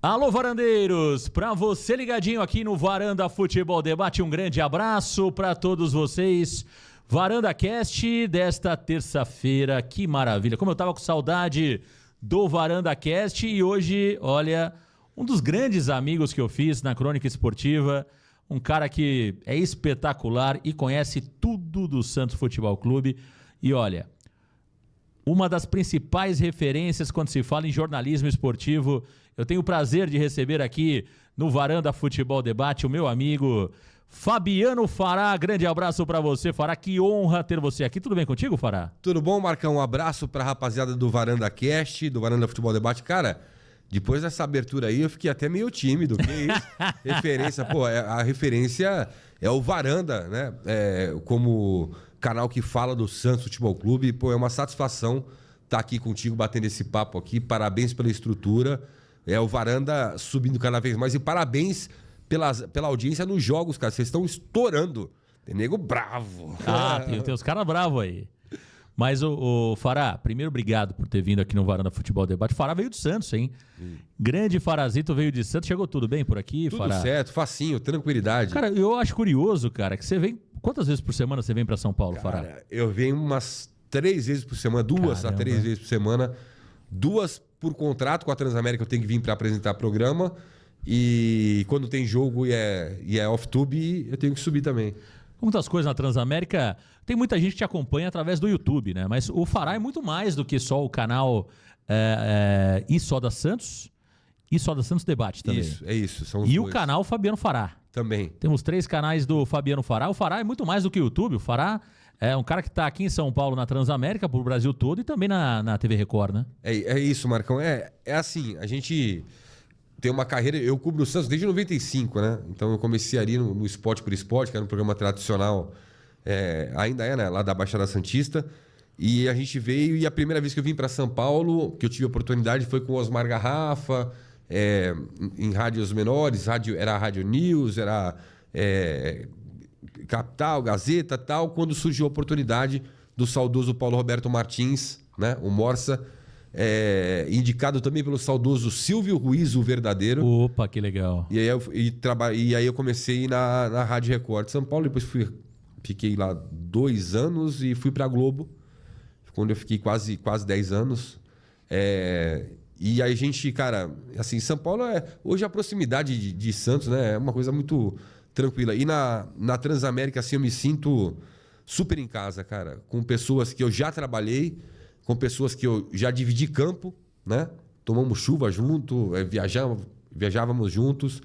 Alô, varandeiros! Para você ligadinho aqui no Varanda Futebol Debate, um grande abraço para todos vocês. Varanda Cast desta terça-feira, que maravilha! Como eu tava com saudade do Varanda Cast e hoje, olha, um dos grandes amigos que eu fiz na Crônica Esportiva, um cara que é espetacular e conhece tudo do Santos Futebol Clube. E olha, uma das principais referências quando se fala em jornalismo esportivo. Eu tenho o prazer de receber aqui no Varanda Futebol Debate o meu amigo Fabiano Fará. Grande abraço para você, Fará. Que honra ter você aqui. Tudo bem contigo, Fará? Tudo bom, Marcão? Um abraço para a rapaziada do Varanda Cast, do Varanda Futebol Debate. Cara, depois dessa abertura aí eu fiquei até meio tímido. Que isso? Referência, pô, a referência é o Varanda, né? Como canal que fala do Santos Futebol Clube. Pô, é uma satisfação estar aqui contigo, batendo esse papo aqui. Parabéns pela estrutura. É o Varanda subindo cada vez mais. E parabéns pela audiência nos jogos, cara. Vocês estão estourando. Tem nego bravo. Tem os caras bravos aí. Mas o Fará, primeiro obrigado por ter vindo aqui no Varanda Futebol Debate. Fará veio de Santos, hein? Grande Farazito veio de Santos. Chegou tudo bem por aqui, Tudo Fará? certo, facinho, tranquilidade. Cara, eu acho curioso, cara, que você vem... Quantas vezes por semana você vem para São Paulo, Fará? Cara, eu venho umas 3 vezes por semana, 2 a 3 vezes por semana. 2 por contrato com a Transamérica, eu tenho que vir para apresentar programa. E quando tem jogo e é off-tube, eu tenho que subir também. Muitas coisas na Transamérica. Tem muita gente que te acompanha através do YouTube, né? Mas o Fará é muito mais do que só o canal E Só da Santos. E Só da Santos Debate também. Isso, é isso. São os e dois. O canal Fabiano Fará. Também. Temos 3 canais do Fabiano Fará. O Fará é muito mais do que o YouTube. O Fará é um cara que está aqui em São Paulo, na Transamérica, pro Brasil todo e também na TV Record, né? É isso, Marcão. É assim, a gente tem uma carreira... Eu cubro o Santos desde 95, né? Então eu comecei ali no Esporte por Esporte, que era um programa tradicional, ainda né? Lá da Baixada Santista. E a gente veio, e a primeira vez que eu vim para São Paulo, que eu tive a oportunidade, foi com o Osmar Garrafa, em rádios menores, era a Rádio News, era Capital, Gazeta, tal, quando surgiu a oportunidade do saudoso Paulo Roberto Martins, né, o Morsa, indicado também pelo saudoso Silvio Ruiz, o verdadeiro. Opa, que legal. E aí eu comecei na Rádio Record de São Paulo, depois fiquei lá 2 anos e fui pra Globo, quando eu fiquei quase 10 anos. E aí a gente, cara, assim, São Paulo hoje a proximidade de Santos, né, é uma coisa muito tranquila. E na Transamérica, assim, eu me sinto super em casa, cara, com pessoas que eu já trabalhei, com pessoas que eu já dividi campo, né? Tomamos chuva junto, viajávamos juntos.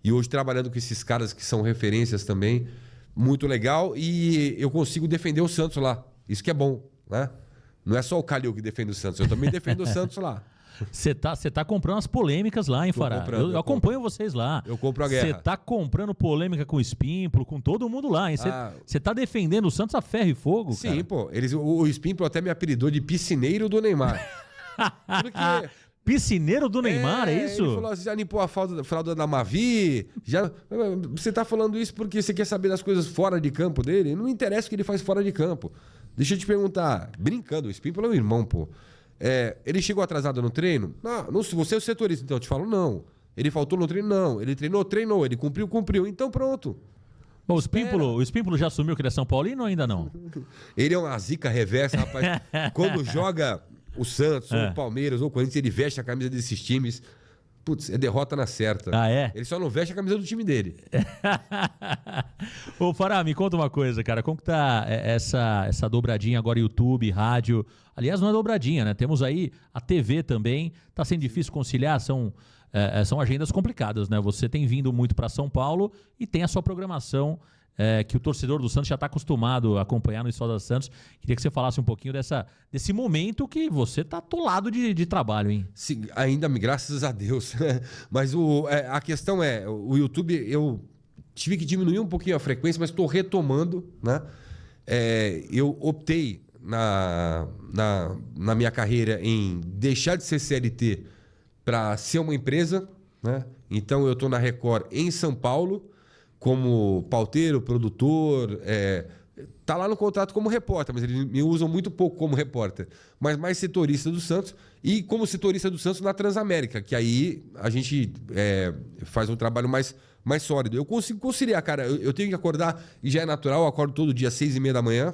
E hoje trabalhando com esses caras que são referências também, muito legal. E eu consigo defender o Santos lá. Isso que é bom, né? Não é só o Calil que defende o Santos, eu também defendo o Santos lá. Você tá comprando as polêmicas lá, hein, Fará? Eu acompanho vocês lá. Eu compro a guerra. Você tá comprando polêmica com o Espímpolo, com todo mundo lá, hein? Você tá defendendo o Santos a ferro e fogo, sim, cara. Sim, pô. O Espímpolo até me apelidou de piscineiro do Neymar. Porque... Piscineiro do Neymar, é isso? Ele falou assim, já limpou a fralda da Mavi. Você tá falando isso porque você quer saber das coisas fora de campo dele? Não interessa o que ele faz fora de campo. Deixa eu te perguntar, brincando, o Espímpolo é meu irmão, pô. Ele chegou atrasado no treino? Não, se você é o setorista, então eu te falo, não. Ele faltou no treino? Não. Ele treinou. Ele cumpriu. Então pronto. Bom, o Espímpolo já assumiu que ele é São Paulino ou ainda não? Ele é uma zica reversa, rapaz. Quando joga o Santos, ou o Palmeiras, ou o Corinthians, ele veste a camisa desses times. Putz, é derrota na certa. Ah, é? Ele só não veste a camisa do time dele. Ô, Fará, me conta uma coisa, cara. Como que tá essa dobradinha agora, YouTube, rádio? Aliás, não é dobradinha, né? Temos aí a TV também. Tá sendo difícil conciliar, são agendas complicadas, né? Você tem vindo muito para São Paulo e tem a sua programação que o torcedor do Santos já está acostumado a acompanhar no Só da Santos. Queria que você falasse um pouquinho desse momento que você está atolado de trabalho, hein? Sim, ainda, graças a Deus. Mas a questão o YouTube, eu tive que diminuir um pouquinho a frequência, mas estou retomando, né? Eu optei na minha carreira em deixar de ser CLT para ser uma empresa, né? Então eu estou na Record em São Paulo, como pauteiro, produtor, tá lá no contrato como repórter, mas eles me usam muito pouco como repórter. Mas mais setorista do Santos e como setorista do Santos na Transamérica, que aí a gente faz um trabalho mais sólido. Eu consigo conciliar, cara. Eu tenho que acordar, e já é natural, eu acordo todo dia às 6h30 da manhã.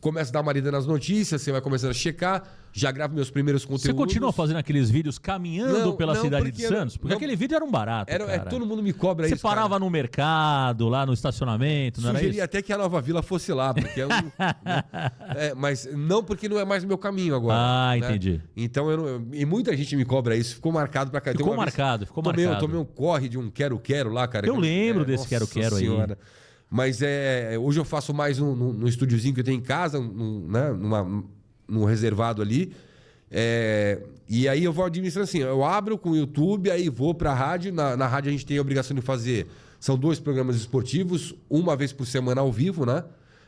Começo a dar uma lida nas notícias, você vai começando a checar, já gravo meus primeiros conteúdos. Você continua fazendo aqueles vídeos caminhando pela cidade de Santos? Porque aquele vídeo era um barato, cara. Todo mundo me cobra isso, Você parava no mercado, lá no estacionamento, não era isso? Sugeria até que a Nova Vila fosse lá, porque mas não porque não é mais o meu caminho agora. Ah, entendi. Né? Então, e muita gente me cobra isso, ficou marcado pra cá. Ficou marcado. Tomei um corre de um quero-quero lá, cara. Eu lembro desse quero-quero aí. Mas hoje eu faço mais no estúdiozinho que eu tenho em casa, num reservado ali. E aí eu vou administrando assim, eu abro com o YouTube, aí vou pra rádio. Na rádio a gente tem a obrigação de fazer, são 2 programas esportivos, uma vez por semana ao vivo, né?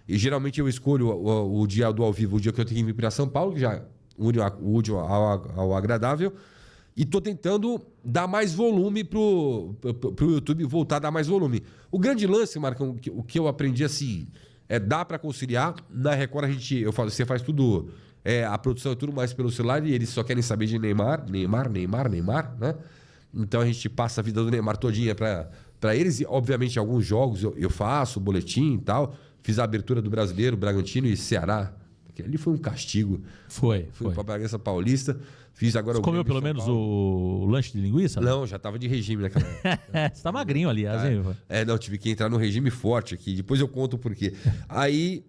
E geralmente eu escolho o dia do ao vivo, o dia que eu tenho que vir para São Paulo, que já une o útil ao agradável. E tô tentando dar mais volume pro YouTube, voltar a dar mais volume. O grande lance, Marcão, o que eu aprendi assim, dá para conciliar. Na Record você faz tudo, a produção é tudo mais pelo celular e eles só querem saber de Neymar, né? Então a gente passa a vida do Neymar todinha para eles. E obviamente alguns jogos eu faço, boletim e tal. Fiz a abertura do Brasileiro, Bragantino e Ceará. Que ali foi um castigo. Fui para Bragança Paulista. Fiz agora Você comeu pelo menos o lanche de linguiça? Não, já estava de regime naquela época. Você tá magrinho, aliás, hein? Não, tive que entrar no regime forte aqui. Depois eu conto o porquê. Aí,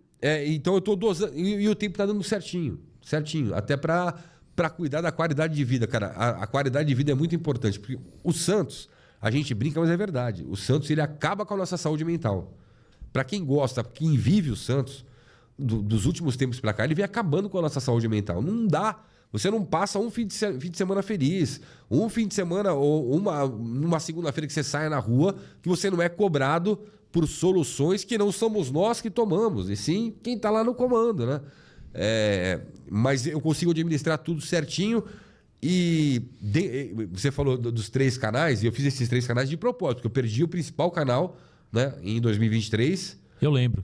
então eu tô dosando. E o tempo tá dando certinho. Até para cuidar da qualidade de vida, cara. A qualidade de vida é muito importante. Porque o Santos, a gente brinca, mas é verdade. O Santos, ele acaba com a nossa saúde mental. Para quem gosta, quem vive o Santos, dos últimos tempos para cá, ele vem acabando com a nossa saúde mental. Não dá. Você não passa um fim de semana feliz, um fim de semana ou uma segunda-feira que você saia na rua, que você não é cobrado por soluções que não somos nós que tomamos, e sim quem está lá no comando, né? Mas eu consigo administrar tudo certinho. E você falou dos 3 canais, e eu fiz esses 3 canais de propósito, porque eu perdi o principal canal, né, em 2023. Eu lembro.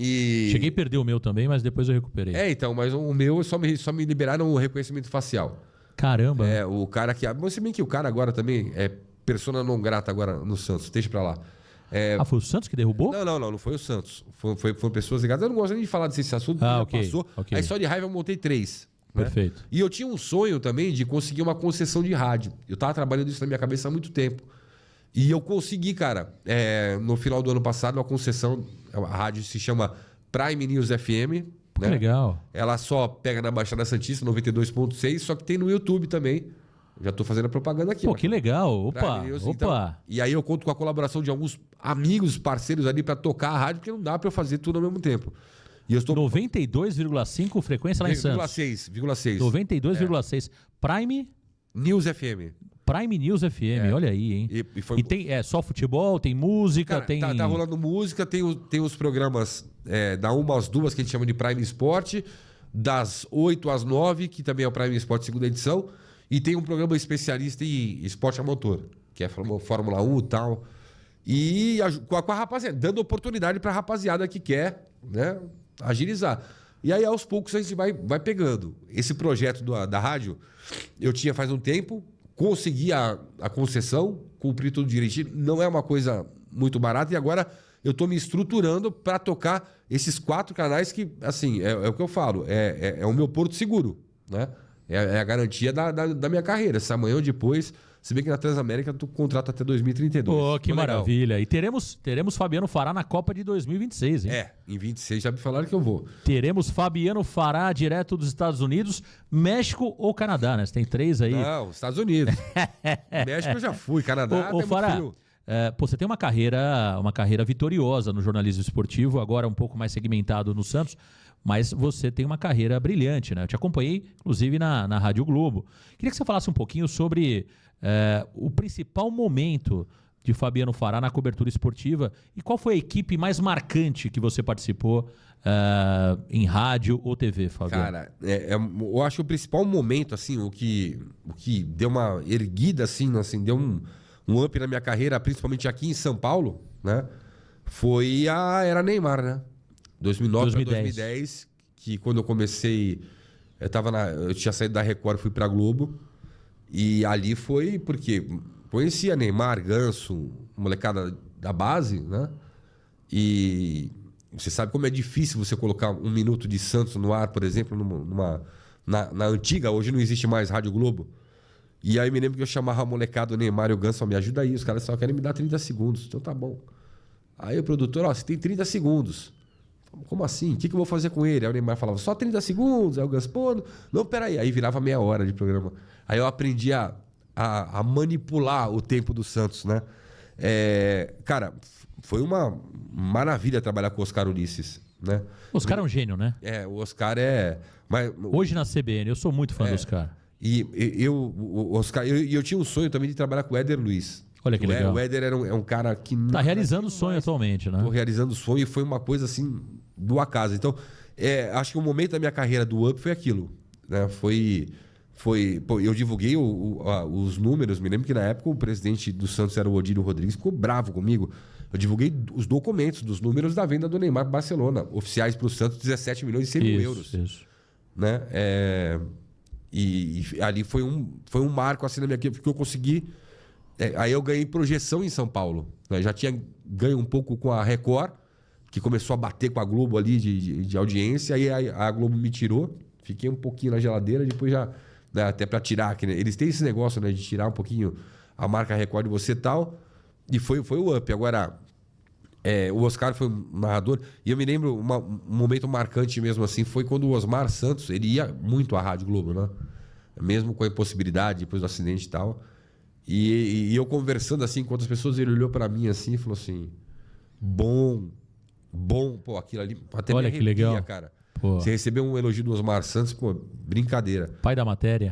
Cheguei a perder o meu também, mas depois eu recuperei. Então, mas o meu só me liberaram o reconhecimento facial. Caramba. O cara que... Mas se bem que o cara agora também é persona non grata agora no Santos. Deixa pra lá. Foi o Santos que derrubou? Não foi o Santos. Foram pessoas ligadas. Eu não gosto nem de falar desse assunto, porque passou. Aí só de raiva eu montei 3. Né? Perfeito. E eu tinha um sonho também de conseguir uma concessão de rádio. Eu tava trabalhando isso na minha cabeça há muito tempo. E eu consegui, cara, no final do ano passado, uma concessão. A rádio se chama Prime News FM. Né? Legal. Ela só pega na Baixada Santista, 92.6, só que tem no YouTube também. Já estou fazendo a propaganda aqui. Pô, que legal. Opa. Então, e aí eu conto com a colaboração de alguns amigos, parceiros ali para tocar a rádio, porque não dá para eu fazer tudo ao mesmo tempo. E eu estou 92,5 frequência lá em Santos. 6,6. 92,6. Prime News FM. Prime News FM, olha aí, hein? E tem só futebol, tem música, cara, tem... Tá rolando música, tem os programas da 1 às 2, que a gente chama de Prime Sport, das 8 às 9, que também é o Prime Sport segunda edição, e tem um programa especialista em esporte a motor, que é Fórmula 1 e tal. E com a rapaziada, dando oportunidade pra rapaziada que quer, né, agilizar. E aí, aos poucos, a gente vai pegando. Esse projeto da rádio, eu tinha faz um tempo, consegui a concessão, cumpri tudo direitinho. Não é uma coisa muito barata. E agora eu estou me estruturando para tocar esses 4 canais que, assim, é o que eu falo. É o meu porto seguro, né? É a garantia da minha carreira. Se amanhã ou depois... Se bem que na Transamérica tu contrata até 2032. Pô, que maravilha. Legal. E teremos Fabiano Fará na Copa de 2026, hein? Em 26 já me falaram que eu vou. Teremos Fabiano Fará direto dos Estados Unidos, México ou Canadá, né? Você tem 3 aí. Não, Estados Unidos. México eu já fui, Canadá ô Fará, você tem uma carreira vitoriosa no jornalismo esportivo, agora um pouco mais segmentado no Santos, mas você tem uma carreira brilhante, né? Eu te acompanhei, inclusive, na Rádio Globo. Queria que você falasse um pouquinho sobre o principal momento de Fabiano Fará na cobertura esportiva e qual foi a equipe mais marcante que você participou em rádio ou TV, Fabiano? Cara, eu acho que o principal momento, assim, o que deu uma erguida, assim, deu um up na minha carreira, principalmente aqui em São Paulo, né? Foi a era Neymar, né? 2009 para 2010. 2010, que quando eu comecei, eu tinha saído da Record, fui pra Globo. E ali foi porque conhecia Neymar, Ganso, molecada da base, né? E você sabe como é difícil você colocar 1 minuto de Santos no ar, por exemplo, na antiga, hoje não existe mais Rádio Globo. E aí me lembro que eu chamava a molecada, o Neymar e o Ganso, me ajuda aí, os caras só querem me dar 30 segundos. Então tá bom. Aí o produtor, você tem 30 segundos. Como assim? O que eu vou fazer com ele? Aí o Neymar falava, só 30 segundos. Aí o Ganso, pô, não, peraí. Aí virava meia hora de programa. Aí eu aprendi a manipular o tempo do Santos, né? Cara, foi uma maravilha trabalhar com o Oscar Ulisses, né? O Oscar é um gênio, né? O Oscar é... Mas, hoje na CBN, eu sou muito fã do Oscar. E eu tinha um sonho também de trabalhar com o Éder Luiz. Olha que legal. O Éder é um cara que... Tá realizando o sonho atualmente, né? Tô realizando o sonho e foi uma coisa assim, do acaso. Então, acho que o momento da minha carreira do Up foi aquilo, né? Pô, eu divulguei os números. Me lembro que na época o presidente do Santos era o Odílio Rodrigues, ficou bravo comigo. Eu divulguei os documentos dos números da venda do Neymar para Barcelona, oficiais para o Santos, 17 milhões e 100 mil euros. Isso. Né? E ali foi um marco assim na minha vida, porque eu consegui. Aí eu ganhei projeção em São Paulo, né? Já tinha ganho um pouco com a Record, que começou a bater com a Globo ali de audiência. Aí a Globo me tirou, fiquei um pouquinho na geladeira, depois já, né, até para tirar, que, né, eles têm esse negócio, né, de tirar um pouquinho a marca Record de você e tal. E foi o Up. Agora, o Oscar foi um narrador. E eu me lembro, um momento marcante mesmo assim, foi quando o Osmar Santos, ele ia muito à Rádio Globo, né? Mesmo com a impossibilidade, depois do acidente e tal. E eu conversando assim com outras pessoas, ele olhou para mim assim e falou assim: bom, pô, aquilo ali até olha me que arrepia, legal, cara. Pô. Você recebeu um elogio do Osmar Santos, pô, brincadeira. Pai da matéria.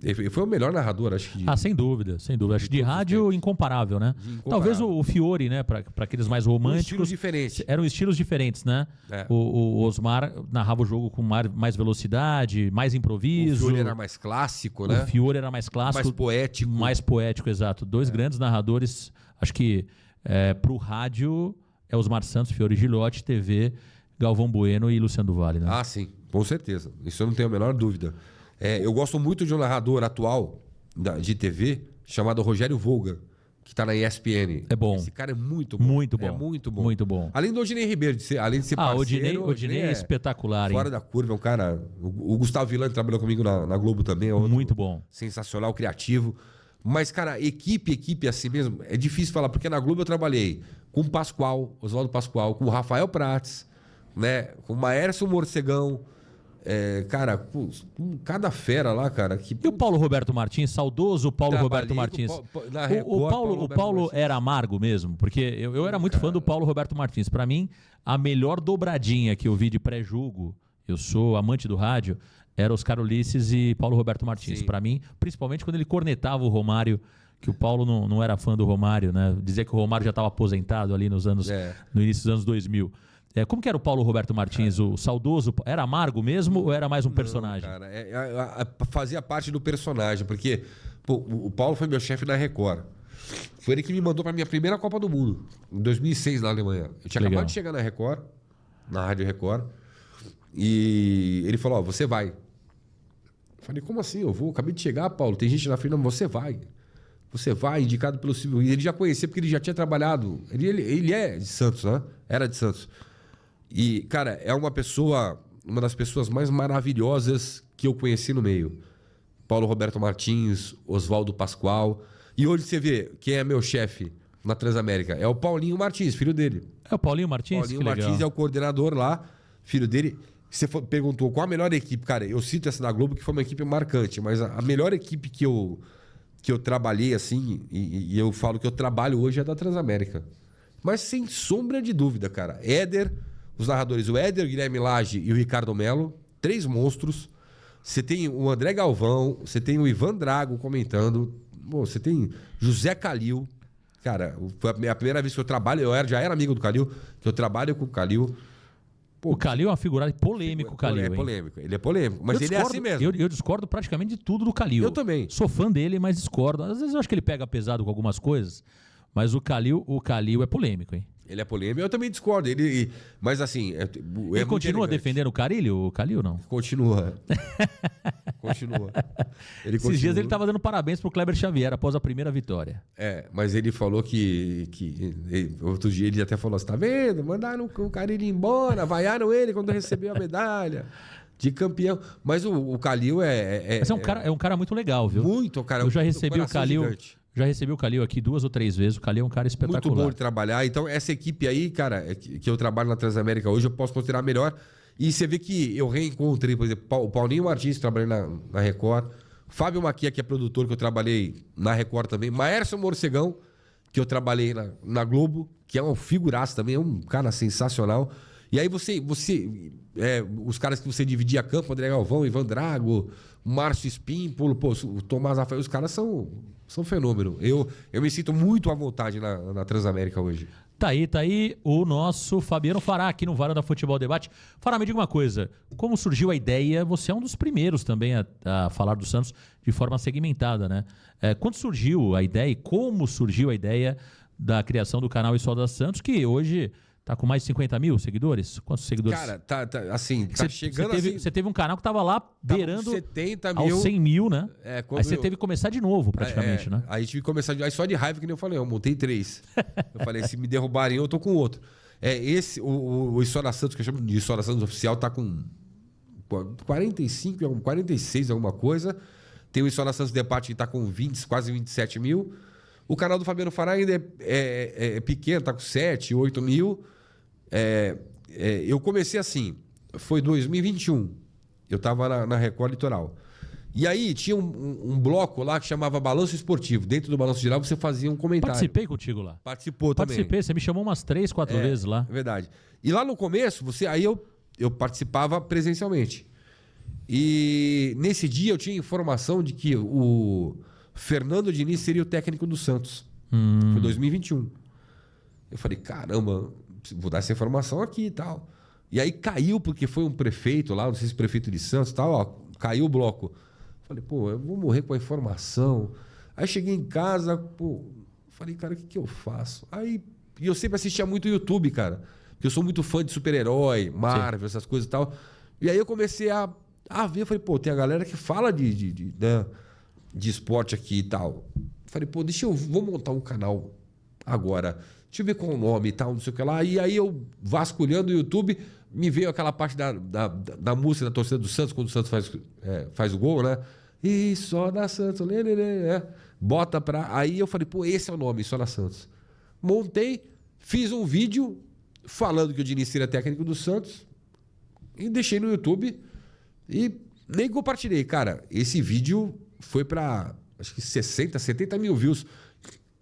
Ele foi o melhor narrador, acho que. Sem dúvida, sem dúvida. Acho que de rádio incomparável, né? Talvez o Fiore, né? Para aqueles mais românticos. Estilos diferentes. Eram estilos diferentes, né? O Osmar narrava o jogo com mais velocidade, mais improviso. O Fiore era mais clássico, né? O Fiore era mais clássico. Mais poético. Mais poético, exato. Dois grandes narradores. Acho que pro rádio é Osmar Santos, Fiore Gigliotti, TV, Galvão Bueno e Luciano do Vale, né? Ah, sim, com certeza. Isso eu não tenho a menor dúvida. Eu gosto muito de um narrador atual de TV chamado Rogério Volga, que está na ESPN. É bom. Esse cara é muito bom. Muito bom. É muito bom. Muito bom. Além do Odinei Ribeiro, além de ser parceiro... Odinei é espetacular, hein? Fora da curva, é um cara... O Gustavo Villani trabalhou comigo na Globo também. É outro muito bom. Sensacional, criativo. Mas, cara, equipe assim mesmo, é difícil falar, porque na Globo eu trabalhei com o Pascoal, Oswaldo Pascoal, com o Rafael Prats, né? Com o Maércio Morcegão... cara, com cada fera lá, cara. E o Paulo Roberto Martins, saudoso Paulo Roberto Martins. O Paulo era amargo mesmo, porque eu era muito fã do Paulo Roberto Martins. Para mim, a melhor dobradinha que eu vi de pré-julgo, eu sou amante do rádio, era Oscar Ulisses e Paulo Roberto Martins. Para mim, principalmente quando ele cornetava o Romário, que o Paulo não era fã do Romário, né? Dizia que o Romário já estava aposentado ali no início dos anos 2000. Como que era o Paulo Roberto Martins? O saudoso? Era amargo mesmo ou era mais um personagem? Não, cara, fazia parte do personagem, porque o Paulo foi meu chefe na Record. Foi ele que me mandou para minha primeira Copa do Mundo, em 2006, na Alemanha. Eu tinha acabado de chegar na Record, na Rádio Record, e ele falou: você vai. Eu falei: como assim? Eu vou? Acabei de chegar, Paulo. Tem gente na frente. Não, você vai. Você vai, indicado pelo Silvio. Ele já conhecia, porque ele já tinha trabalhado. Ele é de Santos, né? Era de Santos. E, cara, é uma das pessoas mais maravilhosas que eu conheci no meio. Paulo Roberto Martins, Oswaldo Pascoal. E hoje você vê quem é meu chefe na Transamérica. É o Paulinho Martins, filho dele. É o Paulinho Martins? Paulinho Martins é o coordenador lá, filho dele. Você perguntou qual a melhor equipe. Cara, eu cito essa da Globo, que foi uma equipe marcante, mas a melhor equipe que eu trabalhei, assim, e eu falo que eu trabalho hoje, é da Transamérica. Mas sem sombra de dúvida, cara. Éder... Os narradores, o Éder, Guilherme Lage e o Ricardo Melo, 3 monstros. Você tem o André Galvão, você tem o Ivan Drago comentando, você tem José Calil. Cara, foi a primeira vez que eu trabalho, já era amigo do Calil, que eu trabalho com o Calil. O Calil é uma figura polêmico, Calil. Ele é polêmico, mas ele é assim mesmo. Eu discordo praticamente de tudo do Calil. Eu também. Sou fã dele, mas discordo. Às vezes eu acho que ele pega pesado com algumas coisas, Mas o Kalil é polêmico, hein? Ele é polêmico, eu também discordo. Mas assim. Ele continua defendendo o Kalil, não? Continua. Continua. Esses dias ele estava dando parabéns pro Kleber Xavier após a primeira vitória. Mas ele falou outro dia ele até falou assim: tá vendo? Mandaram o Kalil embora, vaiaram ele quando recebeu a medalha de campeão. Mas o Kalil Mas é um cara muito legal, viu? Muito, cara. Eu já recebi o Kalil. Gigante. Já recebi o Kalil aqui 2 ou 3 vezes. O Kalil é um cara espetacular. Muito bom de trabalhar. Então, essa equipe aí, cara, que eu trabalho na Transamérica hoje, eu posso considerar a melhor. E você vê que eu reencontrei, por exemplo, o Paulinho Martins, que trabalhei na Record. Fábio Maquia, que é produtor, que eu trabalhei na Record também. Maércio Morcegão, que eu trabalhei na Globo, que é um figuraço também, é um cara sensacional. E aí os caras que você dividia campo, André Galvão, Ivan Drago, Márcio Espímpolo, o Tomás Rafael, os caras são fenômeno. Eu me sinto muito à vontade na Transamérica hoje. Tá aí o nosso Fabiano Fará aqui no Varanda Futebol Debate. Fará, me diga uma coisa, como surgiu a ideia? Você é um dos primeiros também a falar do Santos de forma segmentada, né? Quando surgiu a ideia e como surgiu a ideia da criação do canal Isso da Santos, que hoje tá com mais de 50 mil seguidores? Quantos seguidores? Cara, tá chegando Você teve um canal que tava lá beirando 70 mil, aos 100 mil, né? Aí você teve que começar de novo, praticamente, né? Aí tive que começar aí só de raiva, que nem eu falei, eu montei 3. Eu falei, se me derrubarem eu tô com outro. O História Santos, que eu chamo de História Santos Oficial, tá com 45, 46, alguma coisa. Tem o História Santos Debate que tá com quase 27 mil. O canal do Fabiano Fará ainda é pequeno, tá com 7, 8 mil. Eu comecei assim, foi 2021. Eu tava na Record Litoral. E aí tinha um bloco lá que chamava Balanço Esportivo. Dentro do Balanço Geral você fazia um comentário. Participei contigo lá. Participou também. Participei, você me chamou umas 3, 4 vezes lá. É verdade. E lá no começo, eu participava presencialmente. E nesse dia eu tinha informação de que o Fernando Diniz seria o técnico do Santos. Foi 2021. Eu falei, caramba, vou dar essa informação aqui e tal. E aí caiu, porque foi um prefeito lá, não sei se prefeito de Santos e tal, ó, caiu o bloco. Falei, pô, eu vou morrer com a informação. Aí cheguei em casa, falei, cara, o que eu faço? E eu sempre assistia muito YouTube, cara. Porque eu sou muito fã de super-herói, Marvel, Sim. essas coisas e tal. E aí eu comecei a ver, eu falei, pô, tem a galera que fala de esporte aqui e tal. Falei, pô, vou montar um canal agora. Deixa eu ver qual o nome e tal, não sei o que lá. E aí eu, vasculhando o YouTube, me veio aquela parte da música da torcida do Santos, quando o Santos faz o gol, né? E só da Santos, bota pra... Aí eu falei, pô, esse é o nome, só da Santos. Montei, fiz um vídeo falando que o Diniz seria técnico do Santos e deixei no YouTube e nem compartilhei. Cara, esse vídeo foi pra, acho que 60, 70 mil views.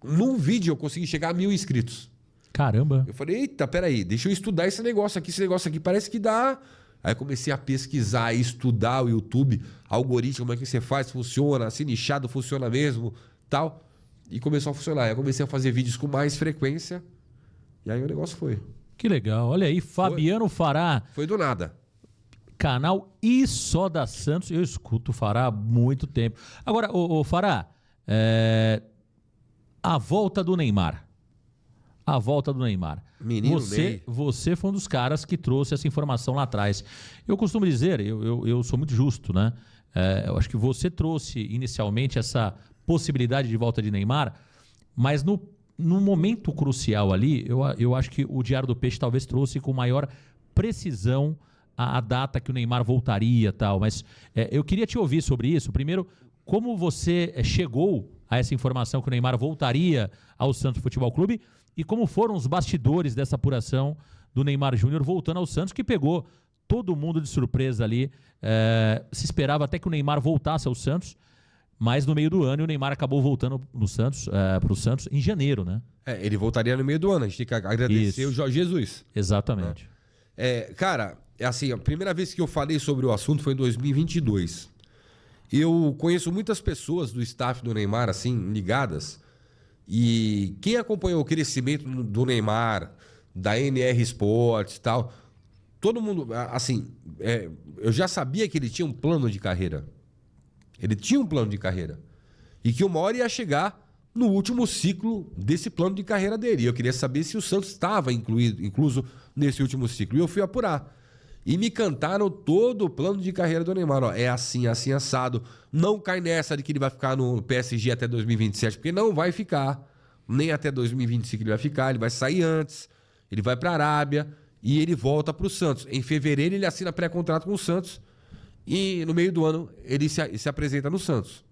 Num vídeo eu consegui chegar a 1.000 inscritos. Caramba. Eu falei, eita, peraí, deixa eu estudar esse negócio aqui parece que dá. Aí comecei a pesquisar e estudar o YouTube, algoritmo, como é que você faz, funciona, se nichado funciona mesmo, tal. E começou a funcionar. Aí eu comecei a fazer vídeos com mais frequência e aí o negócio foi. Que legal. Olha aí, Fabiano Fará. Foi do nada. Canal E Só da Santos. Eu escuto o Fará há muito tempo. Agora, o Fará, a volta do Neymar. A volta do Neymar. Menino você foi um dos caras que trouxe essa informação lá atrás. Eu costumo dizer, eu sou muito justo, né? Eu acho que você trouxe inicialmente essa possibilidade de volta de Neymar, mas no momento crucial ali, eu acho que o Diário do Peixe talvez trouxe com maior precisão a data que o Neymar voltaria e tal. Mas eu queria te ouvir sobre isso. Primeiro, como você chegou a essa informação que o Neymar voltaria ao Santos Futebol Clube e como foram os bastidores dessa apuração do Neymar Júnior voltando ao Santos, que pegou todo mundo de surpresa ali. Se esperava até que o Neymar voltasse ao Santos, mas no meio do ano o Neymar acabou voltando no Santos, para o Santos em janeiro, né? Ele voltaria no meio do ano, a gente tem que agradecer o Jorge Jesus. Exatamente. Cara, assim, a primeira vez que eu falei sobre o assunto foi em 2022. Eu conheço muitas pessoas do staff do Neymar, assim, ligadas. E quem acompanhou o crescimento do Neymar, da NR Sports e tal, todo mundo, assim, eu já sabia que ele tinha um plano de carreira. Ele tinha um plano de carreira. E que uma hora ia chegar no último ciclo desse plano de carreira dele. E eu queria saber se o Santos estava incluso nesse último ciclo. E eu fui apurar. E me cantaram todo o plano de carreira do Neymar. Ó, é assim, assim, assado. Não cai nessa de que ele vai ficar no PSG até 2027, porque não vai ficar. Nem até 2025 ele vai ficar. Ele vai sair antes. Ele vai para a Arábia e ele volta para o Santos. Em fevereiro ele assina pré-contrato com o Santos e no meio do ano ele se apresenta no Santos.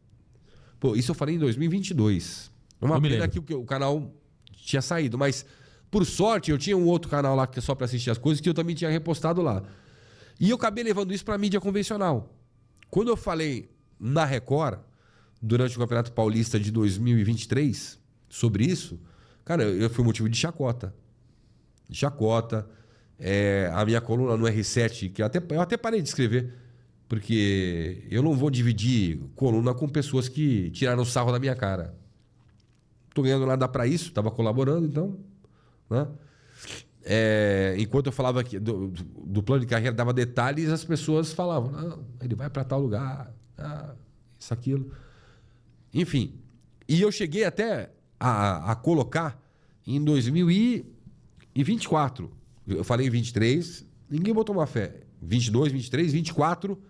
Pô, isso eu falei em 2022. Uma pena que o canal tinha saído, mas por sorte eu tinha um outro canal lá que é só para assistir as coisas que eu também tinha repostado lá. E eu acabei levando isso para a mídia convencional. Quando eu falei na Record, durante o Campeonato Paulista de 2023, sobre isso, cara, eu fui motivo de chacota. A minha coluna no R7, que eu até parei de escrever, porque eu não vou dividir coluna com pessoas que tiraram sarro da minha cara. Tô ganhando nada para isso, estava colaborando, então, né? Enquanto eu falava aqui do plano de carreira, dava detalhes, as pessoas falavam, não, ele vai para tal lugar, isso, aquilo. Enfim, e eu cheguei até a colocar em 2024. Eu falei em 23, ninguém botou uma fé. 22, 23, 24,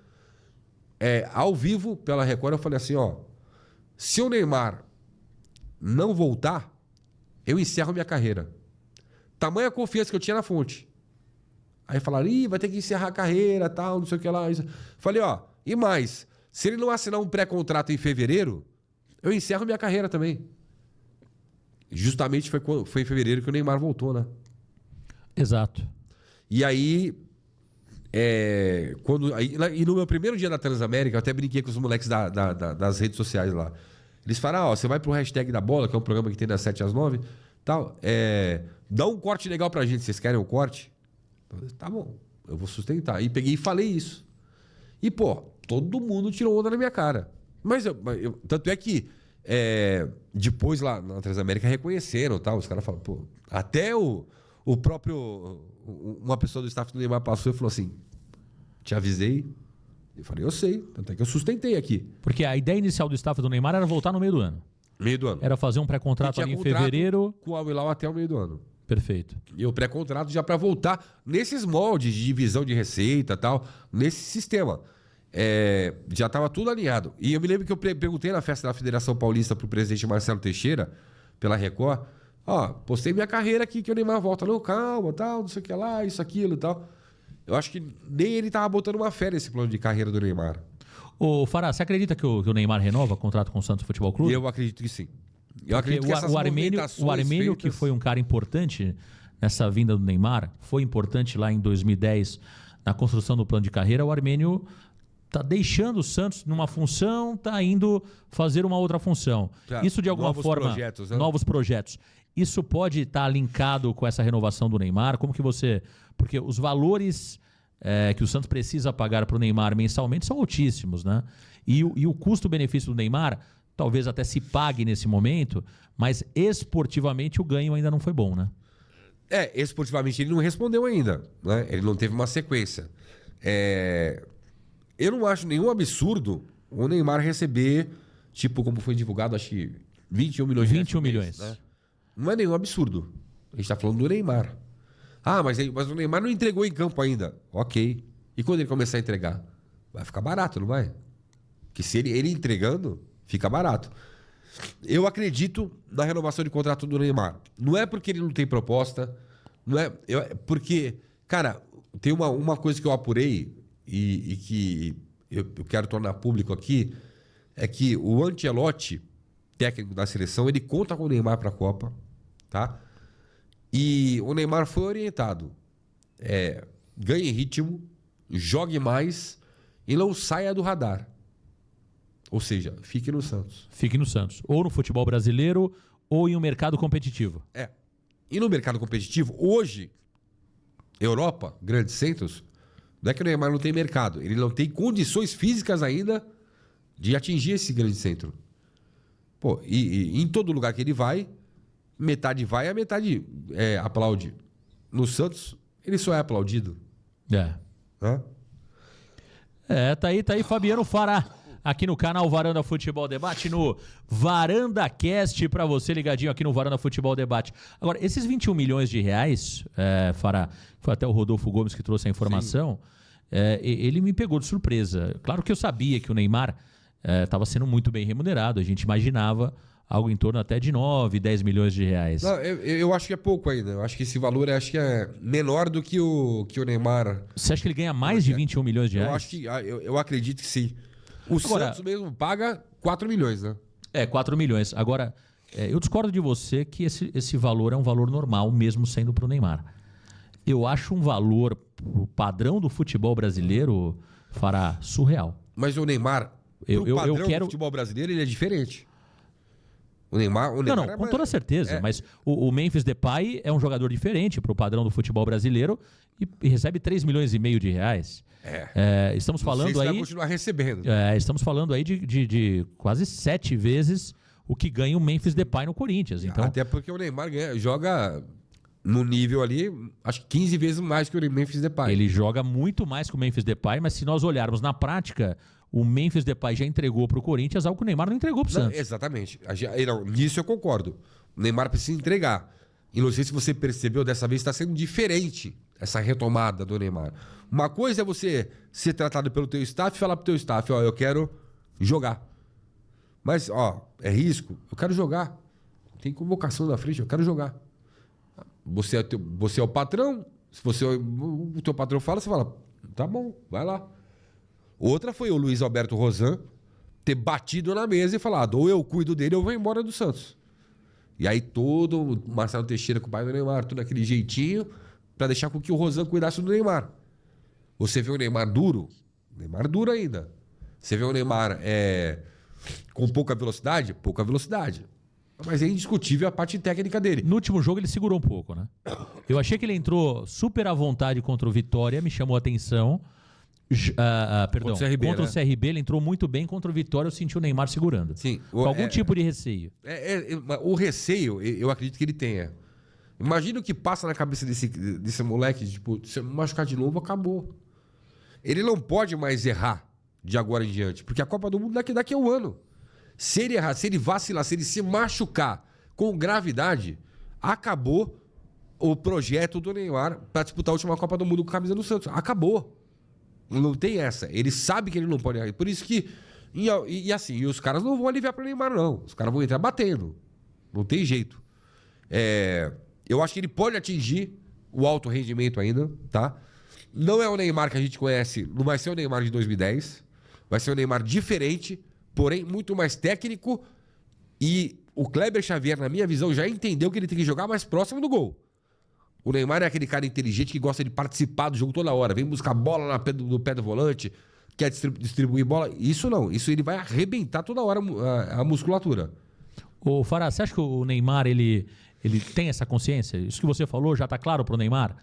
ao vivo pela Record, eu falei assim, ó, se o Neymar não voltar, eu encerro minha carreira. Tamanha confiança que eu tinha na fonte. Aí falaram, vai ter que encerrar a carreira, tal, não sei o que lá. Falei, ó, e mais, se ele não assinar um pré-contrato em fevereiro, eu encerro minha carreira também. Justamente foi em fevereiro que o Neymar voltou, né? Exato. E aí, e no meu primeiro dia da Transamérica, eu até brinquei com os moleques das redes sociais lá. Eles falaram, ó, você vai pro hashtag da bola, que é um programa que tem das 7 às 9, tal, dá um corte legal pra gente, vocês querem um corte? Tá bom, eu vou sustentar. E peguei e falei isso. E, pô, todo mundo tirou onda na minha cara. Mas tanto é que depois lá na Transamérica reconheceram, tal, os caras falaram, pô, até o próprio, uma pessoa do staff do Neymar passou e falou assim, te avisei. Eu falei, eu sei, tanto é que eu sustentei aqui. Porque a ideia inicial do staff do Neymar era voltar no meio do ano. Meio do ano. Era fazer um pré-contrato ali em fevereiro. Com o Al-Hilal até o meio do ano. Perfeito. E o pré-contrato já para voltar nesses moldes de divisão de receita e tal, nesse sistema. Já estava tudo alinhado. E eu me lembro que eu perguntei na festa da Federação Paulista pro presidente Marcelo Teixeira, pela Record, ó, postei minha carreira aqui que o Neymar volta. Não, calma, tal, não sei o que lá, isso, aquilo e tal. Eu acho que nem ele tava botando uma fé nesse plano de carreira do Neymar. Ô, Fará, você acredita que o Neymar renova o contrato com o Santos Futebol Clube? Eu acredito que sim. Eu acredito que essas o Armênio, que foi um cara importante nessa vinda do Neymar, foi importante lá em 2010 na construção do plano de carreira, o Armênio tá deixando o Santos numa função, tá indo fazer uma outra função. Isso de alguma forma... Projetos, né? Novos projetos. Isso pode estar linkado com essa renovação do Neymar? Como que você... Porque os valores que o Santos precisa pagar para o Neymar mensalmente são altíssimos, né? E o custo-benefício do Neymar talvez até se pague nesse momento, mas esportivamente o ganho ainda não foi bom, né? Esportivamente ele não respondeu ainda, né? Ele não teve uma sequência. Eu não acho nenhum absurdo o Neymar receber, tipo, como foi divulgado, acho que 21 milhões de reais. 21 milhões. Né? Não é nenhum absurdo. A gente está falando do Neymar. Mas o Neymar não entregou em campo ainda. Ok. E quando ele começar a entregar? Vai ficar barato, não vai? Porque se ele entregando, fica barato. Eu acredito na renovação de contrato do Neymar. Não é porque ele não tem proposta, não é porque, cara, tem uma coisa que eu apurei e que eu quero tornar público aqui, é que o Ancelotti, técnico da seleção, ele conta com o Neymar para a Copa, tá? E o Neymar foi orientado. Ganhe ritmo, jogue mais e não saia do radar. Ou seja, fique no Santos. Fique no Santos. Ou no futebol brasileiro, ou em um mercado competitivo. E no mercado competitivo, hoje, Europa, grandes centros, não é que o Neymar não tem mercado. Ele não tem condições físicas ainda de atingir esse grande centro. Pô, e em todo lugar que ele vai, metade vai e a metade aplaude. No Santos, ele só é aplaudido. Tá aí Fabiano Fará. aqui no canal Varanda Futebol Debate, no Varanda Cast, para você ligadinho aqui no Varanda Futebol Debate. Agora, esses 21 milhões de reais, Fará, foi até o Rodolfo Gomes que trouxe a informação, ele me pegou de surpresa. Claro que eu sabia que o Neymar estava sendo muito bem remunerado, a gente imaginava algo em torno até de 9, 10 milhões de reais. Não, eu acho que é pouco ainda. Eu acho que esse valor é menor do que o Neymar. Você acha que ele ganha mais de 21 milhões de reais? Eu acredito que sim. O Santos mesmo paga 4 milhões, né? 4 milhões. Agora, eu discordo de você que esse valor é um valor normal, mesmo sendo para o Neymar. Eu acho um valor, o padrão do futebol brasileiro, Fará, surreal. Mas o Neymar, o padrão do futebol brasileiro, ele é diferente. O Neymar não, com toda certeza. Mas o Memphis Depay é um jogador diferente para o padrão do futebol brasileiro e recebe 3 milhões e meio de reais. Estamos falando aí. Vai continuar recebendo. Estamos falando aí de quase 7 vezes o que ganha o Memphis Depay no Corinthians. Então, até porque o Neymar joga no nível ali, acho que 15 vezes mais que o Memphis Depay. Ele joga muito mais que o Memphis Depay, mas se nós olharmos na prática, o Memphis Depay já entregou para o Corinthians algo que o Neymar não entregou para o Santos. Exatamente. Nisso eu concordo. O Neymar precisa entregar. E não sei se você percebeu, dessa vez está sendo diferente essa retomada do Neymar. Uma coisa é você ser tratado pelo teu staff e falar pro teu staff, eu quero jogar. Mas, é risco, eu quero jogar. Tem convocação na frente, eu quero jogar. Você é o patrão, se o teu patrão fala, você fala, tá bom, vai lá. Outra foi o Luiz Alberto Rozan ter batido na mesa e falado, ou eu cuido dele ou eu vou embora do Santos. E aí todo o Marcelo Teixeira com o pai do Neymar, tudo aquele jeitinho para deixar com que o Rozan cuidasse do Neymar. Você vê o Neymar duro? Neymar duro ainda. Você vê o Neymar com pouca velocidade? Pouca velocidade. Mas é indiscutível a parte técnica dele. No último jogo ele segurou um pouco, né? Eu achei que ele entrou super à vontade contra o Vitória, me chamou a atenção. Perdão, contra o CRB ele entrou muito bem, contra o Vitória eu senti o Neymar segurando. Sim. Com algum tipo de receio. O receio, eu acredito que ele tenha. Imagina o que passa na cabeça desse moleque, tipo, se eu machucar de novo, acabou. Ele não pode mais errar de agora em diante, porque a Copa do Mundo daqui a um ano. Se ele errar, se ele vacilar, se ele se machucar com gravidade, acabou o projeto do Neymar para disputar a última Copa do Mundo com a camisa do Santos. Acabou. Não tem essa. Ele sabe que ele não pode errar. Por isso que... E os caras não vão aliviar para o Neymar, não. Os caras vão entrar batendo. Não tem jeito. Eu acho que ele pode atingir o alto rendimento ainda, tá? Não é o Neymar que a gente conhece, não vai ser o Neymar de 2010. Vai ser um Neymar diferente, porém muito mais técnico. E o Kleber Xavier, na minha visão, já entendeu que ele tem que jogar mais próximo do gol. O Neymar é aquele cara inteligente que gosta de participar do jogo toda hora. Vem buscar bola no pé do volante, quer distribuir bola. Isso não. Isso ele vai arrebentar toda hora a musculatura. Ô Fará, você acha que o Neymar ele tem essa consciência? Isso que você falou já está claro para o Neymar?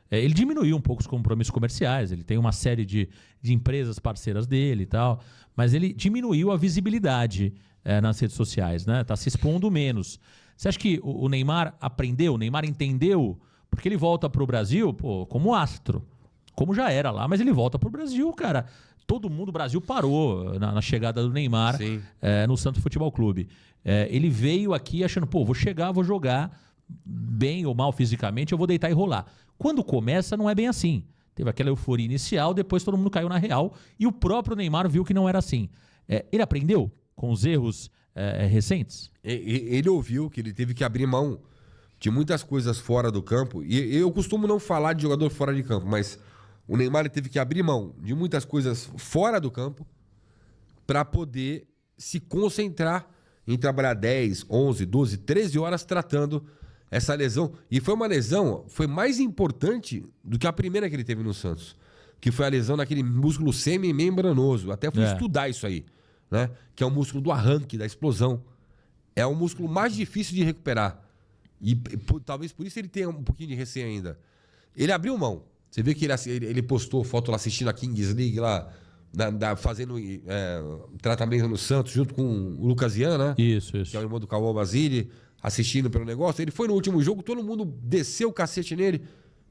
Ele diminuiu um pouco os compromissos comerciais, ele tem uma série de empresas parceiras dele e tal, mas ele diminuiu a visibilidade nas redes sociais, né? Tá se expondo menos. Você acha que o Neymar aprendeu, o Neymar entendeu? Porque ele volta para o Brasil, como astro, como já era lá, mas ele volta para o Brasil, cara. Todo mundo, o Brasil parou na chegada do Neymar no Santos Futebol Clube. Ele veio aqui achando, vou chegar, vou jogar bem ou mal fisicamente, eu vou deitar e rolar. Quando começa, não é bem assim. Teve aquela euforia inicial, depois todo mundo caiu na real e o próprio Neymar viu que não era assim. Ele aprendeu com os erros recentes? Ele ouviu que ele teve que abrir mão de muitas coisas fora do campo. E eu costumo não falar de jogador fora de campo, mas o Neymar teve que abrir mão de muitas coisas fora do campo para poder se concentrar em trabalhar 10, 11, 12, 13 horas tratando essa lesão. E foi uma lesão, foi mais importante do que a primeira que ele teve no Santos, que foi a lesão naquele músculo semimembranoso. Até fui estudar isso aí, né? Que é o músculo do arranque, da explosão. É o músculo mais difícil de recuperar. E talvez por isso ele tenha um pouquinho de receio ainda. Ele abriu mão. Você vê que ele postou foto lá assistindo a Kings League lá, fazendo tratamento no Santos junto com o Lucas Ian, né? Isso. Que é o irmão do Cauã Basile, assistindo pelo negócio. Ele foi no último jogo, todo mundo desceu o cacete nele.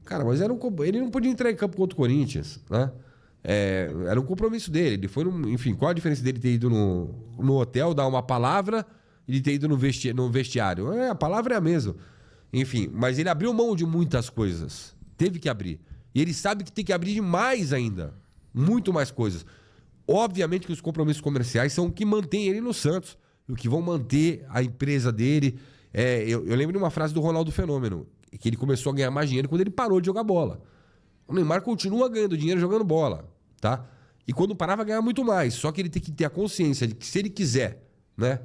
Cara, mas ele não podia entrar em campo contra o Corinthians, né? Era um compromisso dele. Ele foi, enfim, qual a diferença dele ter ido no hotel, dar uma palavra, e de ter ido no vestiário? A palavra é a mesma. Enfim, mas ele abriu mão de muitas coisas. Teve que abrir. E ele sabe que tem que abrir demais ainda. Muito mais coisas. Obviamente que os compromissos comerciais são o que mantém ele no Santos. O que vão manter a empresa dele. Eu lembro de uma frase do Ronaldo Fenômeno, que ele começou a ganhar mais dinheiro quando ele parou de jogar bola. O Neymar continua ganhando dinheiro jogando bola, tá? E quando parar vai ganhar muito mais. Só que ele tem que ter a consciência de que se ele quiser, né,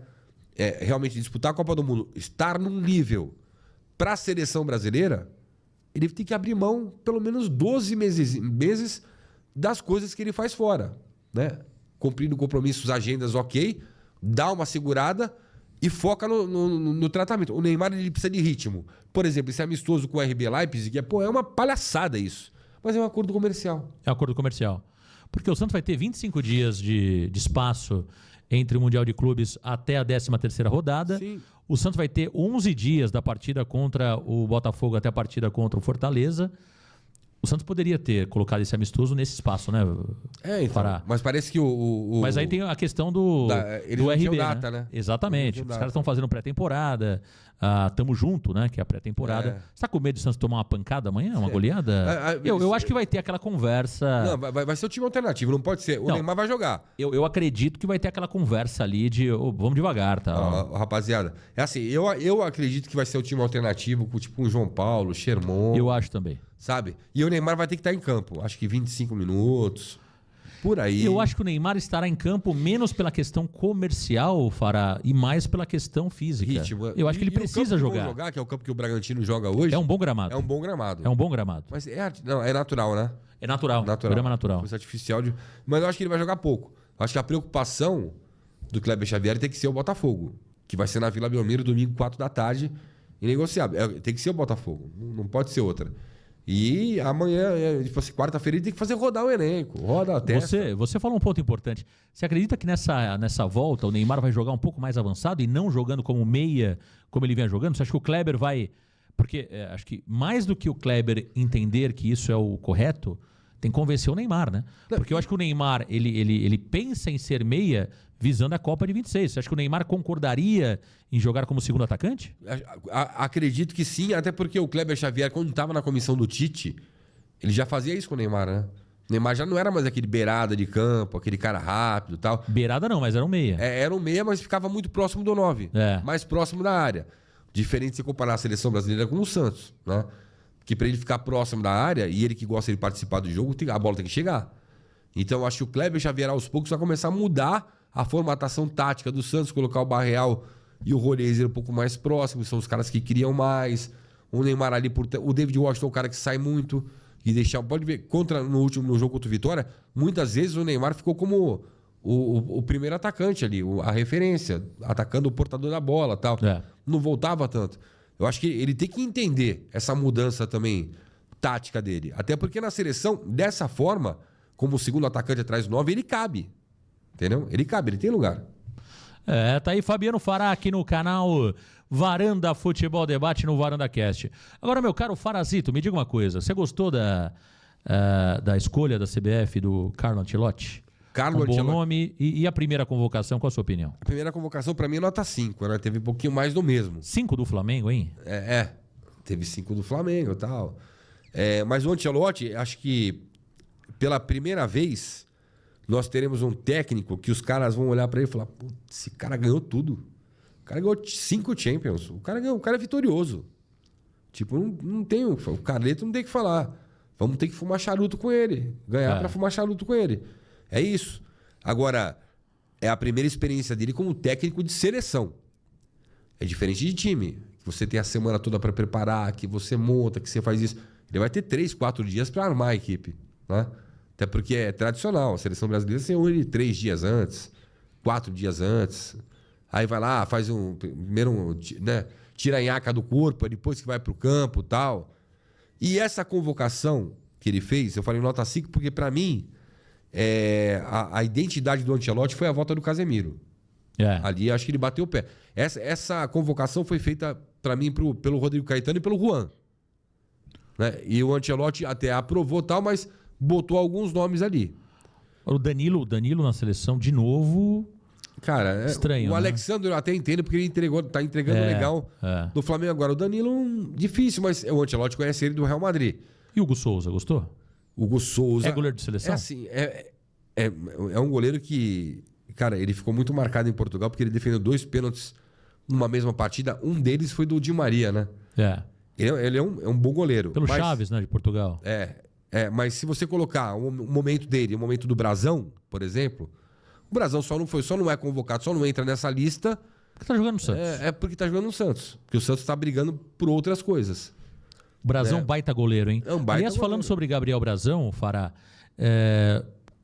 realmente disputar a Copa do Mundo, estar num nível para a seleção brasileira, ele tem que abrir mão pelo menos 12 meses das coisas que ele faz fora, né? Cumprindo compromissos, agendas, ok, dá uma segurada e foca no tratamento. O Neymar ele precisa de ritmo. Por exemplo, esse amistoso com o RB Leipzig, é uma palhaçada isso. Mas é um acordo comercial. É um acordo comercial. Porque o Santos vai ter 25 dias de espaço entre o Mundial de Clubes até a 13ª rodada. Sim. O Santos vai ter 11 dias da partida contra o Botafogo até a partida contra o Fortaleza. O Santos poderia ter colocado esse amistoso nesse espaço, né? Então. Mas parece que Mas aí tem a questão do RB, data, né? né? Exatamente. Os caras estão fazendo pré-temporada. Tamo junto, né? Que é a pré-temporada. Você tá com medo de o Santos tomar uma pancada amanhã? Uma goleada? Eu acho que vai ter aquela conversa... Não, vai ser o time alternativo, não pode ser. O Neymar vai jogar. Eu acredito que vai ter aquela conversa ali de vamos devagar, tá? Rapaziada, é assim, eu acredito que vai ser o time alternativo, com tipo um João Paulo, Sherman. Eu acho também. Sabe? E o Neymar vai ter que estar em campo. Acho que 25 minutos. Por aí. Eu acho que o Neymar estará em campo menos pela questão comercial, Fará, e mais pela questão física. Ritmo. Eu acho que ele precisa jogar. Que é o campo que o Bragantino joga hoje. É um bom gramado. É um bom gramado. É um bom gramado. Mas não, é natural, né? É natural. Grama natural. Coisa artificial. Mas eu acho que ele vai jogar pouco. Eu acho que a preocupação do Kleber Xavier tem que ser o Botafogo. Que vai ser na Vila Belmiro, domingo, 4 da tarde. Inegociável. Tem que ser o Botafogo. Não pode ser outra. E amanhã, tipo assim, quarta-feira, ele tem que fazer rodar o elenco. Roda a testa. Você falou um ponto importante. Você acredita que nessa volta o Neymar vai jogar um pouco mais avançado e não jogando como meia, como ele vinha jogando? Você acha que o Kleber vai... Porque acho que mais do que o Kleber entender que isso é o correto, tem que convencer o Neymar, né? Porque eu acho que o Neymar, ele pensa em ser meia visando a Copa de 26. Você acha que o Neymar concordaria em jogar como segundo atacante? Acredito que sim, até porque o Kleber Xavier, quando estava na comissão do Tite, ele já fazia isso com o Neymar, né? O Neymar já não era mais aquele beirada de campo, aquele cara rápido e tal. Beirada não, mas era um meia. Era um meia, mas ficava muito próximo do 9. Mais próximo da área. Diferente de se comparar a seleção brasileira com o Santos, né? Que para ele ficar próximo da área, e ele que gosta de participar do jogo, a bola tem que chegar. Então eu acho que o Kleber Xavier aos poucos vai começar a mudar a formatação tática do Santos, colocar o Barreal e o Rolheiser um pouco mais próximos, são os caras que criam mais. O Neymar ali o David Washington é o cara que sai muito e deixar. Pode ver, no jogo contra o Vitória, muitas vezes o Neymar ficou como o primeiro atacante ali, a referência, atacando o portador da bola e tal. Não voltava tanto. Eu acho que ele tem que entender essa mudança também tática dele. Até porque na seleção, dessa forma, como o segundo atacante atrás do 9, ele cabe. Entendeu? Ele cabe, ele tem lugar. Tá aí Fabiano Fará aqui no canal Varanda Futebol Debate no Varanda Cast. Agora, meu caro Farazito, me diga uma coisa. Você gostou da escolha da CBF do Carlo Ancelotti? Bom nome. E a primeira convocação, qual a sua opinião? A primeira convocação, pra mim, é nota 5. Né? Teve um pouquinho mais do mesmo. 5 do Flamengo, hein? Teve 5 do Flamengo e tal. Mas o Ancelotti, acho que pela primeira vez, nós teremos um técnico que os caras vão olhar pra ele e falar: putz, esse cara ganhou tudo. O cara ganhou 5 Champions. O cara é vitorioso. Tipo, não tem... O Carleto não tem que falar. Vamos ter que fumar charuto com ele. Ganhar pra fumar charuto com ele. É isso. Agora, é a primeira experiência dele como técnico de seleção. É diferente de time. Você tem a semana toda para preparar, que você monta, que você faz isso. Ele vai ter 3, 4 dias para armar a equipe. Né? Até porque é tradicional. A seleção brasileira você une 3 dias antes, 4 dias antes. Aí vai lá, faz primeiro, né, tira a nhaca do corpo, depois que vai para o campo e tal. E essa convocação que ele fez, eu falei nota 5, porque para mim... a identidade do Ancelotti foi a volta do Casemiro. Ali acho que ele bateu o pé. Essa convocação foi feita para mim pelo Rodrigo Caetano e pelo Juan, né? E o Ancelotti até aprovou tal, mas botou alguns nomes ali. O Danilo na seleção, de novo... Cara, estranho, o né? Alexandre eu até entendo, porque ele tá entregando legal no Flamengo agora. O Danilo, difícil, mas o Ancelotti conhece ele do Real Madrid. E o Hugo Souza, gostou? O Hugo Souza... É goleiro de seleção? É assim, é um goleiro que... Cara, ele ficou muito marcado em Portugal, porque ele defendeu 2 pênaltis numa mesma partida. Um deles foi do Di Maria, né? Ele é um bom goleiro. Pelo Chaves, né, de Portugal. Mas se você colocar o momento dele, o momento do Brasão, por exemplo... O Brasão só não é convocado, só não entra nessa lista... Porque tá jogando no Santos. Porque tá jogando no Santos. Porque o Santos tá brigando por outras coisas. O Brasão, baita goleiro, hein? É um baita Aliás, falando goleiro. sobre Gabriel Brasão, Fará,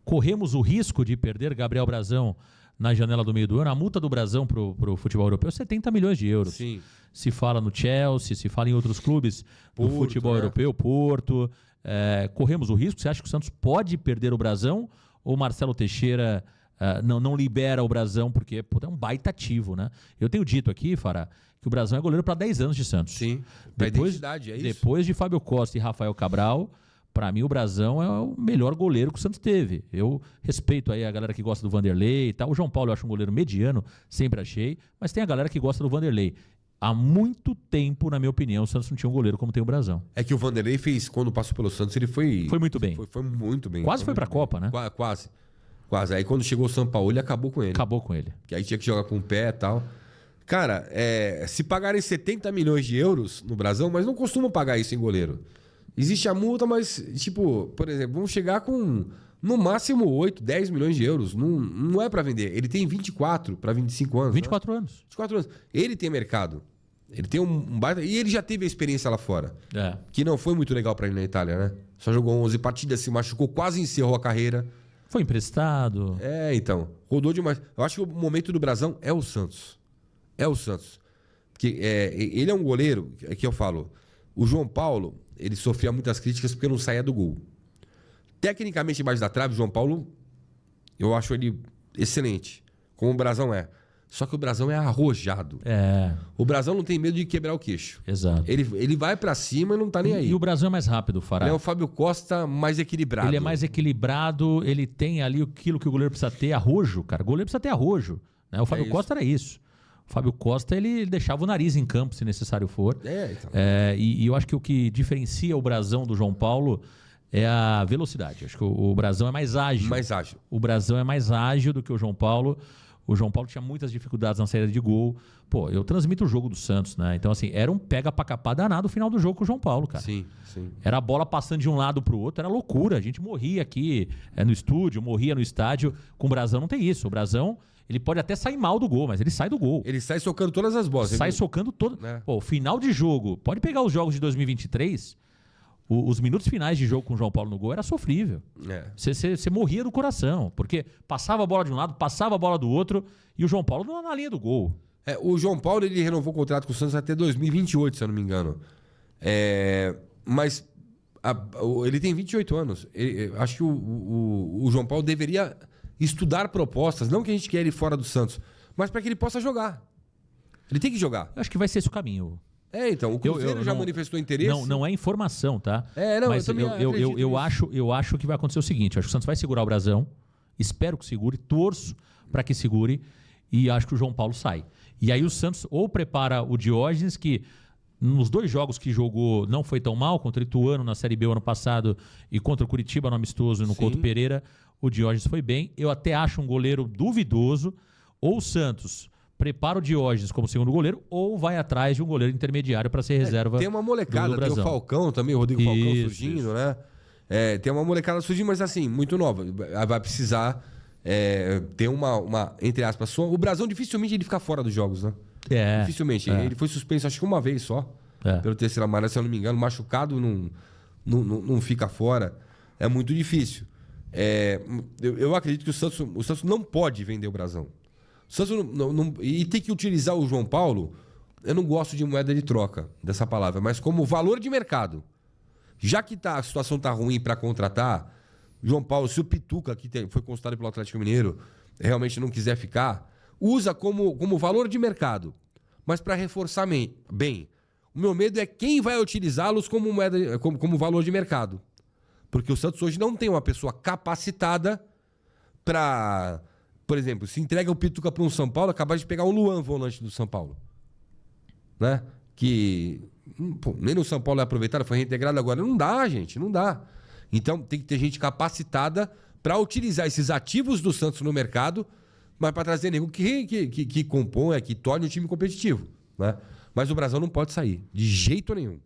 corremos o risco de perder Gabriel Brasão na janela do meio do ano. A multa do Brasão pro futebol europeu é 70 milhões de euros. Sim. Se fala no Chelsea, se fala em outros clubes do futebol europeu, Porto. Corremos o risco. Você acha que o Santos pode perder o Brasão? Ou Marcelo Teixeira... não libera o Brasão, porque é um baita ativo, né? Eu tenho dito aqui, Fará, que o Brasão é goleiro para 10 anos de Santos. Sim, da identidade, é isso. Depois de Fábio Costa e Rafael Cabral, para mim o Brasão é o melhor goleiro que o Santos teve. Eu respeito aí a galera que gosta do Vanderlei e tal. O João Paulo eu acho um goleiro mediano, sempre achei, mas tem a galera que gosta do Vanderlei. Há muito tempo, na minha opinião, o Santos não tinha um goleiro como tem o Brasão. É que o Vanderlei fez, quando passou pelo Santos, ele foi muito bem. Foi muito bem. Quase foi para a Copa, né? Quase. Aí quando chegou o São Paulo, ele acabou com ele. Acabou com ele. Que aí tinha que jogar com o pé e tal. Cara, se pagarem 70 milhões de euros no Brasão, mas não costumam pagar isso em goleiro. Existe a multa, mas, tipo, por exemplo, vamos chegar com no máximo 8, 10 milhões de euros. Não é pra vender. Ele tem 24 para 25 anos. 24 anos. 24 anos. Ele tem mercado. Ele tem um baita... E ele já teve a experiência lá fora. Que não foi muito legal pra ele na Itália, né? Só jogou 11 partidas, se machucou, quase encerrou a carreira. Foi emprestado. Então. Rodou demais. Eu acho que o momento do Brasão é o Santos. É o Santos. Porque ele é um goleiro, que eu falo. O João Paulo, ele sofria muitas críticas porque não saía do gol. Tecnicamente, embaixo da trave, o João Paulo, eu acho ele excelente. Como o Brasão é. Só que o Brasão é arrojado. O Brasão não tem medo de quebrar o queixo. Exato. Ele vai pra cima e não tá nem aí. E o Brasão é mais rápido, Fará. Ele é o Fábio Costa mais equilibrado. Ele é mais equilibrado, ele tem ali aquilo que o goleiro precisa ter, arrojo, cara. O goleiro precisa ter arrojo. Né? O Fábio Costa era isso. O Fábio Costa, ele deixava o nariz em campo, se necessário for. Então. E eu acho que o que diferencia o Brasão do João Paulo é a velocidade. Acho que o Brasão é mais ágil. Mais ágil. O Brasão é mais ágil do que o João Paulo. O João Paulo tinha muitas dificuldades na saída de gol. Pô, eu transmito o jogo do Santos, né? Então, assim, era um pega pra capar danado o final do jogo com o João Paulo, cara. Sim. Era a bola passando de um lado pro outro, era loucura. A gente morria aqui no estúdio, morria no estádio. Com o Brasão não tem isso. O Brasão, ele pode até sair mal do gol, mas ele sai do gol. Ele sai socando todas as bolas. Sai socando todo. Pô, final de jogo. Pode pegar os jogos de 2023... Os minutos finais de jogo com o João Paulo no gol era sofrível. Você morria do coração, porque passava a bola de um lado, passava a bola do outro, e o João Paulo na linha do gol. O João Paulo, ele renovou o contrato com o Santos até 2028, se eu não me engano. Mas ele tem 28 anos. Acho que o João Paulo deveria estudar propostas, não que a gente quer ele fora do Santos, mas para que ele possa jogar. Ele tem que jogar. Eu acho que vai ser esse o caminho. Então, o Cruzeiro já manifestou interesse. Não é informação, tá? Mas eu acho que vai acontecer o seguinte: eu acho que o Santos vai segurar o Brasão, espero que segure, torço para que segure, e acho que o João Paulo sai. E aí o Santos ou prepara o Diógenes, que nos 2 jogos que jogou não foi tão mal, contra o Ituano na Série B o ano passado e contra o Curitiba no amistoso no Couto Pereira, o Diógenes foi bem. Eu até acho um goleiro duvidoso, ou o Santos prepara o Diógenes como segundo goleiro ou vai atrás de um goleiro intermediário para ser reserva. Tem uma molecada, tem o Falcão também, o Rodrigo Falcão surgindo, né? Tem uma molecada surgindo, mas assim, muito nova. Vai precisar ter uma, entre aspas, o Brasão dificilmente ele fica fora dos jogos, né? Dificilmente. Ele foi suspenso acho que uma vez só, pelo terceiro amarelo, se eu não me engano. Machucado não fica fora. É muito difícil. Eu acredito que o Santos não pode vender o Brasão. O Santos e tem que utilizar o João Paulo. Eu não gosto de moeda de troca, dessa palavra, mas como valor de mercado. Já que a situação tá ruim para contratar, João Paulo, se o Pituca, que foi consultado pelo Atlético Mineiro, realmente não quiser ficar, usa como valor de mercado. Mas para reforçar bem, o meu medo é quem vai utilizá-los como moeda, como valor de mercado. Porque o Santos hoje não tem uma pessoa capacitada pra... Por exemplo, se entrega o Pituca para um São Paulo, acabar de pegar um Luan, volante do São Paulo. Né? Que pô, nem no São Paulo é aproveitado, foi reintegrado agora. Não dá, gente, não dá. Então tem que ter gente capacitada para utilizar esses ativos do Santos no mercado, mas para trazer nego que componha, que torne o time competitivo. Né? Mas o Brasil não pode sair, de jeito nenhum.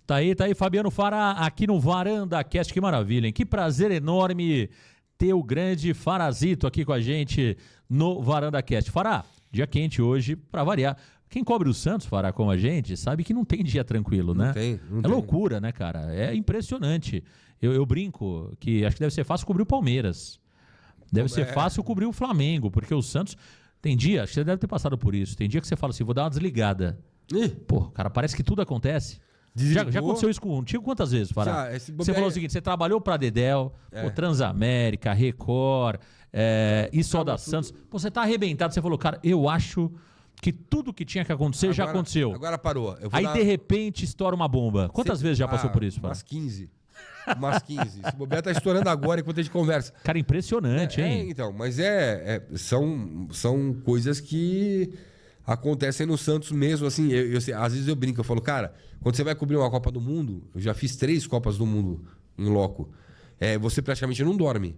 Tá aí, Fabiano Fará, aqui no Varanda Cast, que maravilha, hein? Que prazer enorme ter o grande Farazito aqui com a gente no Varanda Cast. Fará, dia quente hoje, para variar. Quem cobre o Santos, Fará, como a gente, sabe que não tem dia tranquilo, né? Não é tem. Loucura, né, cara? É impressionante. Eu brinco que acho que deve ser fácil cobrir o Palmeiras. Deve ser fácil cobrir o Flamengo, porque o Santos... Tem dia, acho que você deve ter passado por isso, tem dia que você fala assim, vou dar uma desligada. Pô, cara, parece que tudo acontece. Já aconteceu isso contigo quantas vezes, Fará? Você falou o seguinte, você trabalhou pra Dedéu, Transamérica, Record, Sol da Santos. Pô, você tá arrebentado, você falou, cara, eu acho que tudo que tinha que acontecer já aconteceu. Agora parou. Aí, de repente, estoura uma bomba. Quantas vezes já passou por isso, Fará? Umas 15. Umas 15. Esse bobear tá estourando agora enquanto a gente conversa. Cara, impressionante, hein? Então, mas são coisas que acontecem no Santos mesmo, assim, às vezes eu brinco, eu falo, cara, quando você vai cobrir uma Copa do Mundo, eu já fiz 3 Copas do Mundo em loco, você praticamente não dorme,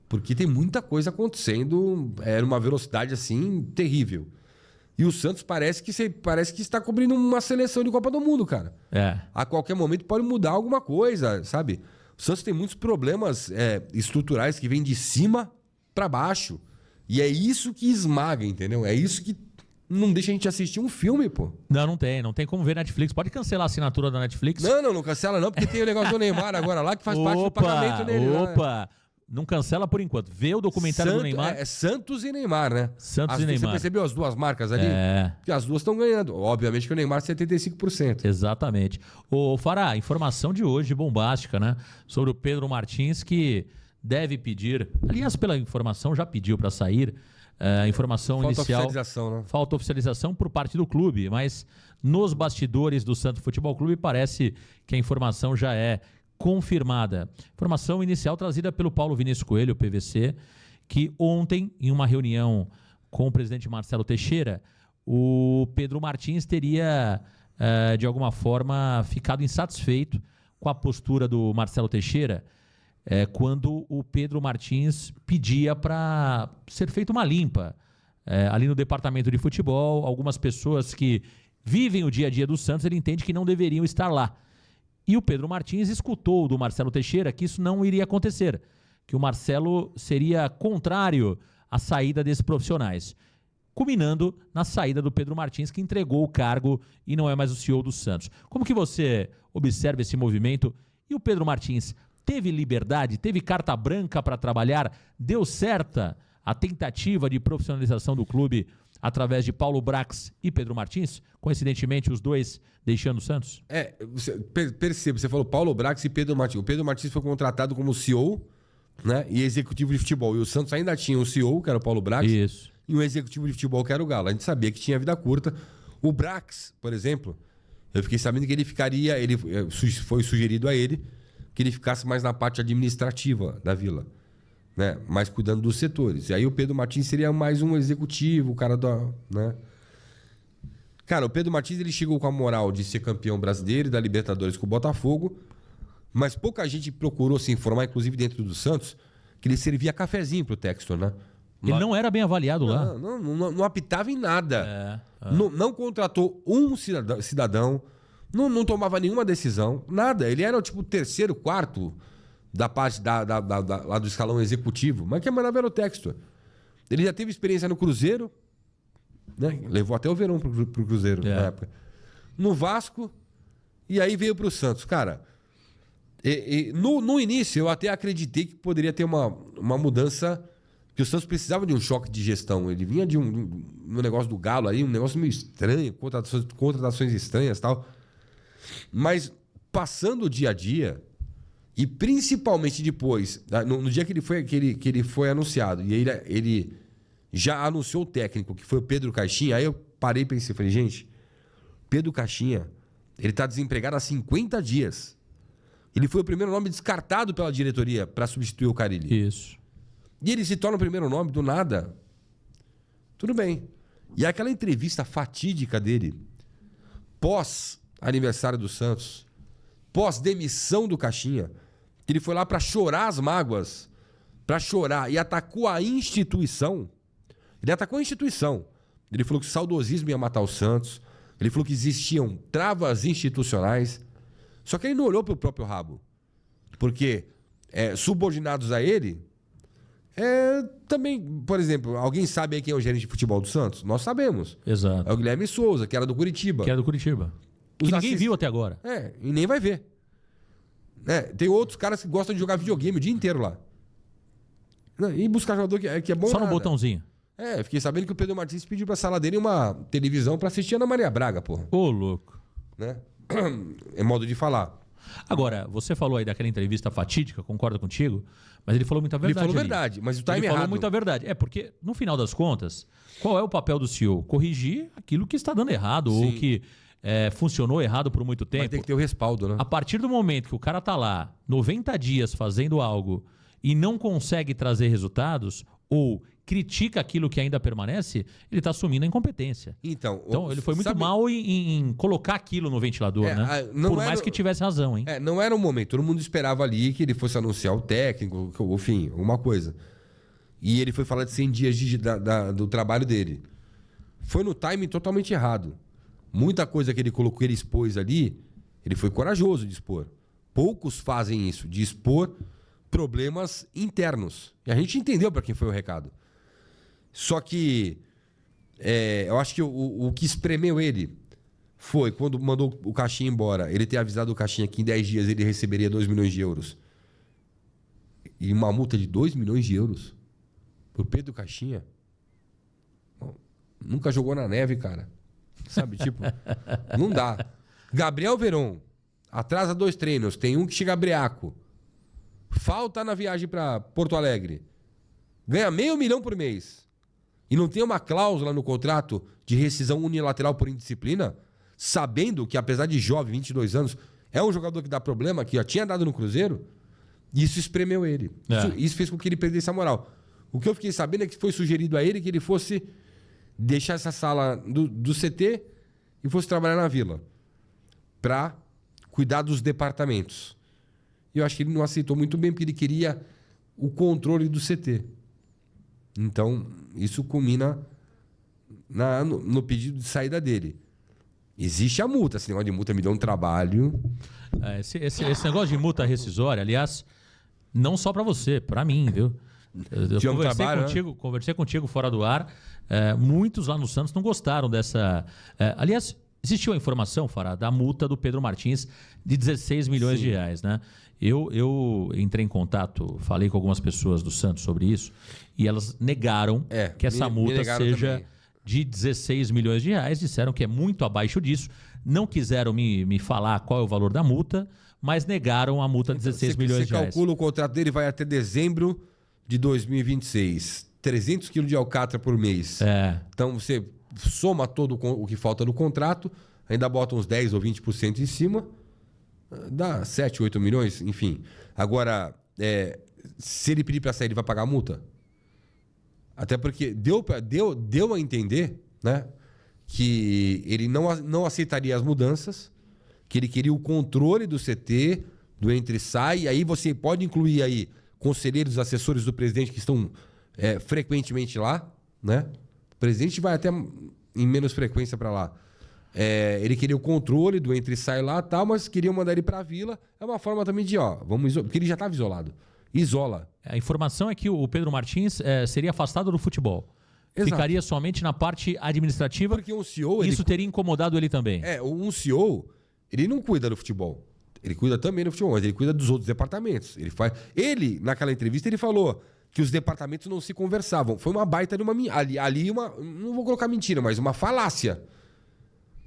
porque tem muita coisa acontecendo numa velocidade, assim, terrível. E o Santos parece que está cobrindo uma seleção de Copa do Mundo, cara. A qualquer momento pode mudar alguma coisa, sabe? O Santos tem muitos problemas estruturais que vêm de cima para baixo. E é isso que esmaga, entendeu? É isso que não deixa a gente assistir um filme, pô. Não tem como ver Netflix. Pode cancelar a assinatura da Netflix. Não cancela não, porque tem o negócio do Neymar agora lá que faz parte do pagamento dele. Opa! Não cancela por enquanto. Vê o documentário do Neymar. É Santos e Neymar, né? Santos e Neymar. Você percebeu as duas marcas ali? Que as duas estão ganhando. Obviamente que o Neymar 75%. Exatamente. Ô, Fará, informação de hoje bombástica, né? Sobre o Pedro Martins, que deve pedir... Aliás, pela informação, já pediu para sair. Informação inicial... Falta oficialização, né? Falta oficialização por parte do clube. Mas nos bastidores do Santos Futebol Clube parece que a informação já é confirmada. Informação inicial trazida pelo Paulo Vinícius Coelho, PVC, que ontem, em uma reunião com o presidente Marcelo Teixeira, o Pedro Martins teria, de alguma forma, ficado insatisfeito com a postura do Marcelo Teixeira quando o Pedro Martins pedia para ser feita uma limpa ali no departamento de futebol. Algumas pessoas que vivem o dia a dia do Santos, ele entende que não deveriam estar lá. E o Pedro Martins escutou do Marcelo Teixeira que isso não iria acontecer, que o Marcelo seria contrário à saída desses profissionais, culminando na saída do Pedro Martins, que entregou o cargo e não é mais o CEO do Santos. Como que você observa esse movimento? E o Pedro Martins teve liberdade, teve carta branca para trabalhar? Deu certa a tentativa de profissionalização do clube através de Paulo Brax e Pedro Martins? Coincidentemente, os dois deixando o Santos? Perceba, você falou Paulo Brax e Pedro Martins. O Pedro Martins foi contratado como CEO, né, e executivo de futebol. E o Santos ainda tinha um CEO, que era o Paulo Brax. Isso. E um executivo de futebol, que era o Galo. A gente sabia que tinha vida curta. O Brax, por exemplo, eu fiquei sabendo que ele ficaria... Foi sugerido a ele que ele ficasse mais na parte administrativa da Vila, né? Mais cuidando dos setores. E aí o Pedro Martins seria mais um executivo, o cara da... Né? Cara, o Pedro Martins ele chegou com a moral de ser campeão brasileiro e da Libertadores com o Botafogo, mas pouca gente procurou se informar, inclusive dentro do Santos, que ele servia cafezinho pro Textor, né? Ele não era bem avaliado lá. Não apitava em nada. Não contratou um cidadão, não tomava nenhuma decisão, nada. Ele era tipo o terceiro, quarto da parte lá do escalão executivo, mas quem mandava era o Textor. Ele já teve experiência no Cruzeiro, né? Levou até o Verão pro Cruzeiro na época. No Vasco, e aí veio pro Santos. Cara, no início eu até acreditei que poderia ter uma mudança, que o Santos precisava de um choque de gestão. Ele vinha de um negócio do Galo aí, um negócio meio estranho, contratações estranhas e tal. Mas passando o dia a dia, e principalmente depois, no dia que ele foi anunciado, e ele já anunciou o técnico, que foi o Pedro Caixinha, aí eu parei e pensei, falei, gente, Pedro Caixinha, ele tá desempregado há 50 dias. Ele foi o primeiro nome descartado pela diretoria para substituir o Carille. Isso. E ele se torna o primeiro nome do nada. Tudo bem. E aquela entrevista fatídica dele, pós-aniversário do Santos, pós-demissão do Caixinha, que ele foi lá para chorar as mágoas, para chorar, e atacou a instituição. Ele atacou a instituição. Ele falou que o saudosismo ia matar o Santos. Ele falou que existiam travas institucionais. Só que ele não olhou para o próprio rabo. Porque subordinados a ele, também, por exemplo, alguém sabe aí quem é o gerente de futebol do Santos? Nós sabemos. Exato. É o Guilherme Souza, que era do Curitiba. Que ninguém viu até agora. E nem vai ver. Tem outros caras que gostam de jogar videogame o dia inteiro lá. E buscar jogador que é bom. Só no botãozinho. Fiquei sabendo que o Pedro Martins pediu pra sala dele uma televisão pra assistir a Ana Maria Braga, porra. Ô, louco. Né? É modo de falar. Agora, você falou aí daquela entrevista fatídica, concordo contigo, mas ele falou muita verdade. Ele falou verdade, mas o time ele errado. falou muita verdade. Porque, no final das contas, qual é o papel do CEO? Corrigir aquilo que está dando errado. Sim. Ou que funcionou errado por muito tempo. Mas tem que ter o respaldo, né? A partir do momento que o cara tá lá 90 dias fazendo algo e não consegue trazer resultados, ou critica aquilo que ainda permanece, ele está assumindo a incompetência. Então ele foi muito mal em colocar aquilo no ventilador, né? Por mais que tivesse razão, hein? Não era um momento. Todo mundo esperava ali que ele fosse anunciar o técnico, enfim, alguma coisa. E ele foi falar de 100 dias do trabalho dele. Foi no timing totalmente errado. Muita coisa que ele colocou, ele expôs ali, ele foi corajoso de expor. Poucos fazem isso, de expor problemas internos. E a gente entendeu para quem foi o recado. Só que eu acho que o que espremeu ele foi quando mandou o Caixinha embora, ele ter avisado o Caixinha que em 10 dias ele receberia 2 milhões de euros. E uma multa de 2 milhões de euros pro Pedro Caixinha. Bom, nunca jogou na neve, cara. Sabe, tipo, não dá. Gabriel Veron atrasa 2 treinos, tem um que chega breaco. Falta na viagem para Porto Alegre. Ganha $500 mil por mês. E não tem uma cláusula no contrato de rescisão unilateral por indisciplina, sabendo que, apesar de jovem, 22 anos, é um jogador que dá problema, que já tinha dado no Cruzeiro, isso espremeu ele. Isso fez com que ele perdesse a moral. O que eu fiquei sabendo é que foi sugerido a ele que ele fosse deixar essa sala do CT e fosse trabalhar na Vila para cuidar dos departamentos. E eu acho que ele não aceitou muito bem, porque ele queria o controle do CT. Então, isso culmina no pedido de saída dele. Existe a multa. Esse negócio de multa me deu um trabalho. Esse negócio de multa rescisória, aliás, não só para você, para mim, viu? Eu conversei contigo fora do ar. Muitos lá no Santos não gostaram dessa... aliás, existiu a informação, Fará, da multa do Pedro Martins de 16 milhões de reais, né? Eu entrei em contato, falei com algumas pessoas do Santos sobre isso, e elas negaram que essa multa seja também de 16 milhões de reais. Disseram que é muito abaixo disso. Não quiseram me falar qual é o valor da multa, mas negaram a multa de 16 milhões de reais. Você calcula o contrato dele vai até dezembro de 2026. 300 quilos de alcatra por mês. Então você soma todo o que falta no contrato, ainda bota uns 10 ou 20% em cima, dá 7, 8 milhões, enfim. Agora, se ele pedir para sair, ele vai pagar a multa? Até porque deu a entender, né, que ele não aceitaria as mudanças, que ele queria o controle do CT, do entra e sai, e aí você pode incluir aí conselheiros, assessores do presidente que estão frequentemente lá, né? O presidente vai até em menos frequência para lá. Ele queria o controle do entra e sai lá e tal, mas queriam mandar ele para a Vila. É uma forma também de, porque ele já estava isolado. Isola. A informação é que o Pedro Martins seria afastado do futebol. Exato. Ficaria somente na parte administrativa. Porque um CEO... Isso teria incomodado ele também. Um CEO, ele não cuida do futebol. Ele cuida também do futebol, mas ele cuida dos outros departamentos. Ele, naquela entrevista, ele falou que os departamentos não se conversavam. Foi uma baita de uma... não vou colocar mentira, mas uma falácia.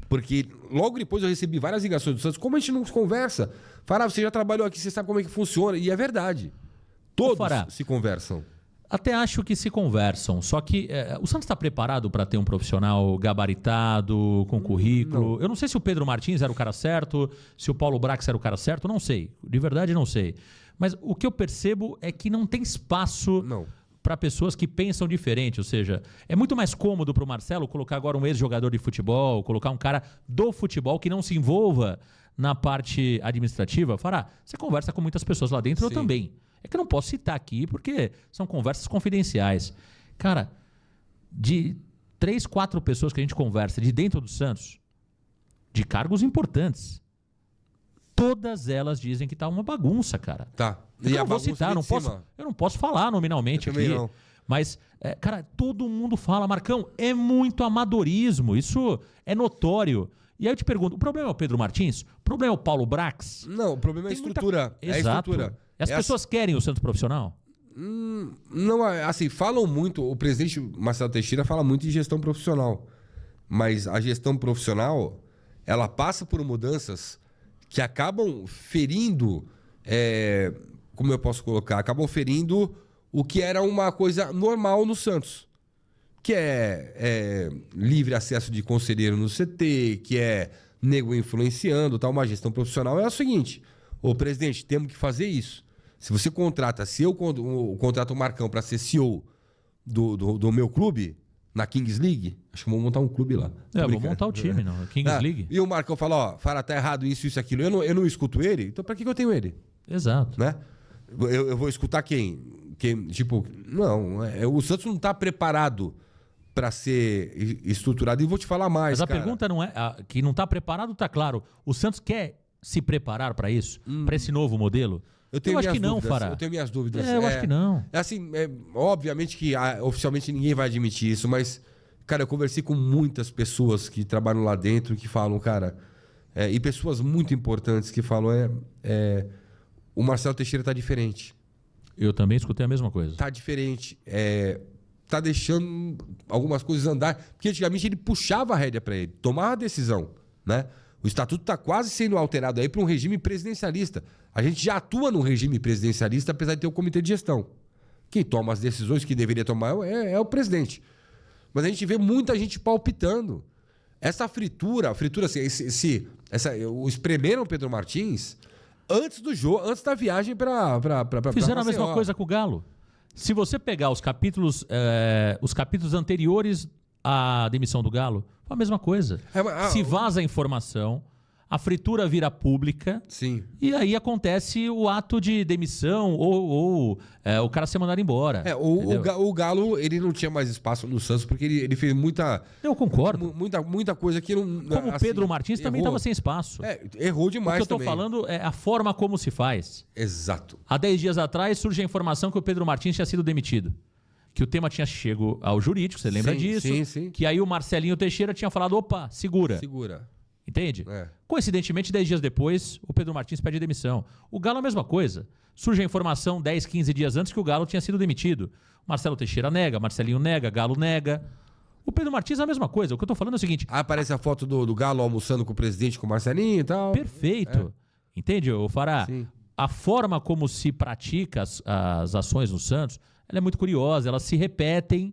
Porque logo depois eu recebi várias ligações do Santos. Como a gente não conversa? Fará, você já trabalhou aqui, você sabe como é que funciona. E é verdade. Todos se conversam. Até acho que se conversam. Só que o Santos está preparado para ter um profissional gabaritado, com currículo? Não. Eu não sei se o Pedro Martins era o cara certo, se o Paulo Brax era o cara certo. Não sei. De verdade, não sei. Mas o que eu percebo é que não tem espaço para pessoas que pensam diferente. Ou seja, é muito mais cômodo para o Marcelo colocar agora um ex-jogador de futebol, colocar um cara do futebol que não se envolva na parte administrativa. Fará, você conversa com muitas pessoas lá dentro, eu também. É que eu não posso citar aqui porque são conversas confidenciais. Cara, de 3, 4 pessoas que a gente conversa de dentro do Santos, de cargos importantes, todas elas dizem que tá uma bagunça, cara. Tá. Eu não vou citar, eu não posso falar nominalmente aqui. Não. Mas, cara, todo mundo fala, Marcão, é muito amadorismo, isso é notório. E aí eu te pergunto, o problema é o Pedro Martins? O problema é o Paulo Brax? Não, o problema é a estrutura. Exato. É a estrutura. As pessoas querem o Santos profissional? Não, assim, falam muito, o presidente Marcelo Teixeira fala muito de gestão profissional. Mas a gestão profissional, ela passa por mudanças que acabam ferindo, como eu posso colocar, acabam ferindo o que era uma coisa normal no Santos. Que é livre acesso de conselheiro no CT, que é nego influenciando, tal. Uma gestão profissional é o seguinte: ô presidente, temos que fazer isso. Se você contrata, se eu contrato o Marcão para ser CEO do meu clube, na Kings League, acho que vamos montar um clube lá. Vou montar o time, não. Kings League. E o Marcão fala, ó, Fará, tá errado isso, aquilo. Eu não escuto ele, então para que eu tenho ele? Exato. Né? Eu vou escutar quem? Tipo, não, o Santos não tá preparado para ser estruturado. E vou te falar mais, Mas a cara. pergunta não é que não tá preparado, tá claro. O Santos quer se preparar para isso? Para esse novo modelo? Eu acho que não, dúvidas, Fará. Eu tenho minhas dúvidas. Eu acho que não. Assim, obviamente que oficialmente ninguém vai admitir isso, mas, cara, eu conversei com muitas pessoas que trabalham lá dentro que falam, cara, e pessoas muito importantes que falam, o Marcelo Teixeira tá diferente. Eu também escutei a mesma coisa. Tá diferente. Tá deixando algumas coisas andar. Porque antigamente ele puxava a rédea para ele, tomava a decisão, né? O estatuto está quase sendo alterado aí para um regime presidencialista. A gente já atua num regime presidencialista, apesar de ter o comitê de gestão. Quem toma as decisões que deveria tomar é o presidente. Mas a gente vê muita gente palpitando. Essa fritura assim, espremeram o Pedro Martins antes do jogo, antes da viagem para Fizeram a mesma coisa com o Galo. Se você pegar os capítulos anteriores à demissão do Galo, foi a mesma coisa. Se vaza a informação, a fritura vira pública. Sim. E aí acontece o ato de demissão ou o cara ser mandado embora. O Galo, ele não tinha mais espaço no Santos porque ele fez muita... Eu concordo. Muita coisa que não... Como o Pedro Martins também estava sem espaço. Errou demais. O que eu estou falando é a forma como se faz. Exato. Há 10 dias atrás surge a informação que o Pedro Martins tinha sido demitido. Que o tema tinha chegado ao jurídico, você lembra disso? Sim. Que aí o Marcelinho Teixeira tinha falado, opa, segura. Entende? Coincidentemente, 10 dias depois, o Pedro Martins pede demissão. O Galo é a mesma coisa. Surge a informação 10, 15 dias antes que o Galo tinha sido demitido. Marcelo Teixeira nega, Marcelinho nega, Galo nega. O Pedro Martins é a mesma coisa. O que eu tô falando é o seguinte... Aparece a foto do Galo almoçando com o presidente, com o Marcelinho e tal. Perfeito. Entende, Fará? Sim. A forma como se pratica as ações no Santos, ela é muito curiosa. Elas se repetem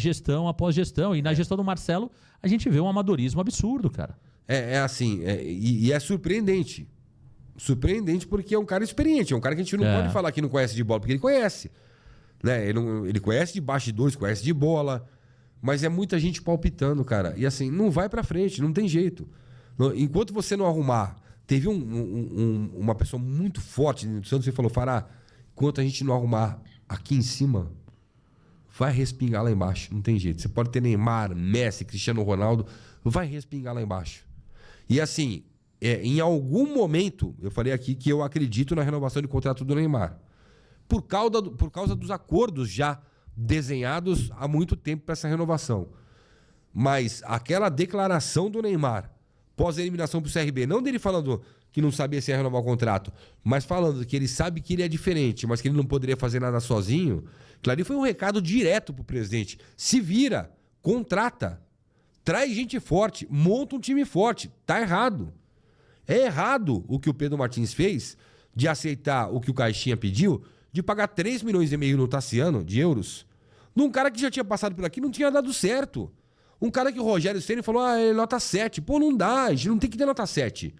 gestão após gestão. E na gestão do Marcelo, a gente vê um amadorismo absurdo, cara. Assim, e é surpreendente. Surpreendente porque é um cara experiente, é um cara que a gente não pode falar que não conhece de bola, porque ele conhece. Né? Ele conhece de bastidores, conhece de bola, mas é muita gente palpitando, cara. E assim, não vai pra frente, não tem jeito. Enquanto você não arrumar... Teve uma pessoa muito forte no Santos e falou, Fará, enquanto a gente não arrumar aqui em cima, vai respingar lá embaixo, não tem jeito. Você pode ter Neymar, Messi, Cristiano Ronaldo, vai respingar lá embaixo. E assim, em algum momento, eu falei aqui que eu acredito na renovação de contrato do Neymar. Por causa dos acordos já desenhados há muito tempo para essa renovação. Mas aquela declaração do Neymar, pós a eliminação pro CRB, não dele falando que não sabia se ia renovar o contrato, mas falando que ele sabe que ele é diferente, mas que ele não poderia fazer nada sozinho, aquilo ali foi um recado direto pro presidente. Se vira, contrata. Traz gente forte, monta um time forte. Tá errado. É errado o que o Pedro Martins fez de aceitar o que o Caixinha pediu, de pagar 3,5 milhões no Tassiano, de euros, num cara que já tinha passado por aqui, não tinha dado certo. Um cara que o Rogério Ceni falou, ele é nota 7. Pô, não dá, a gente não tem que ter nota 7.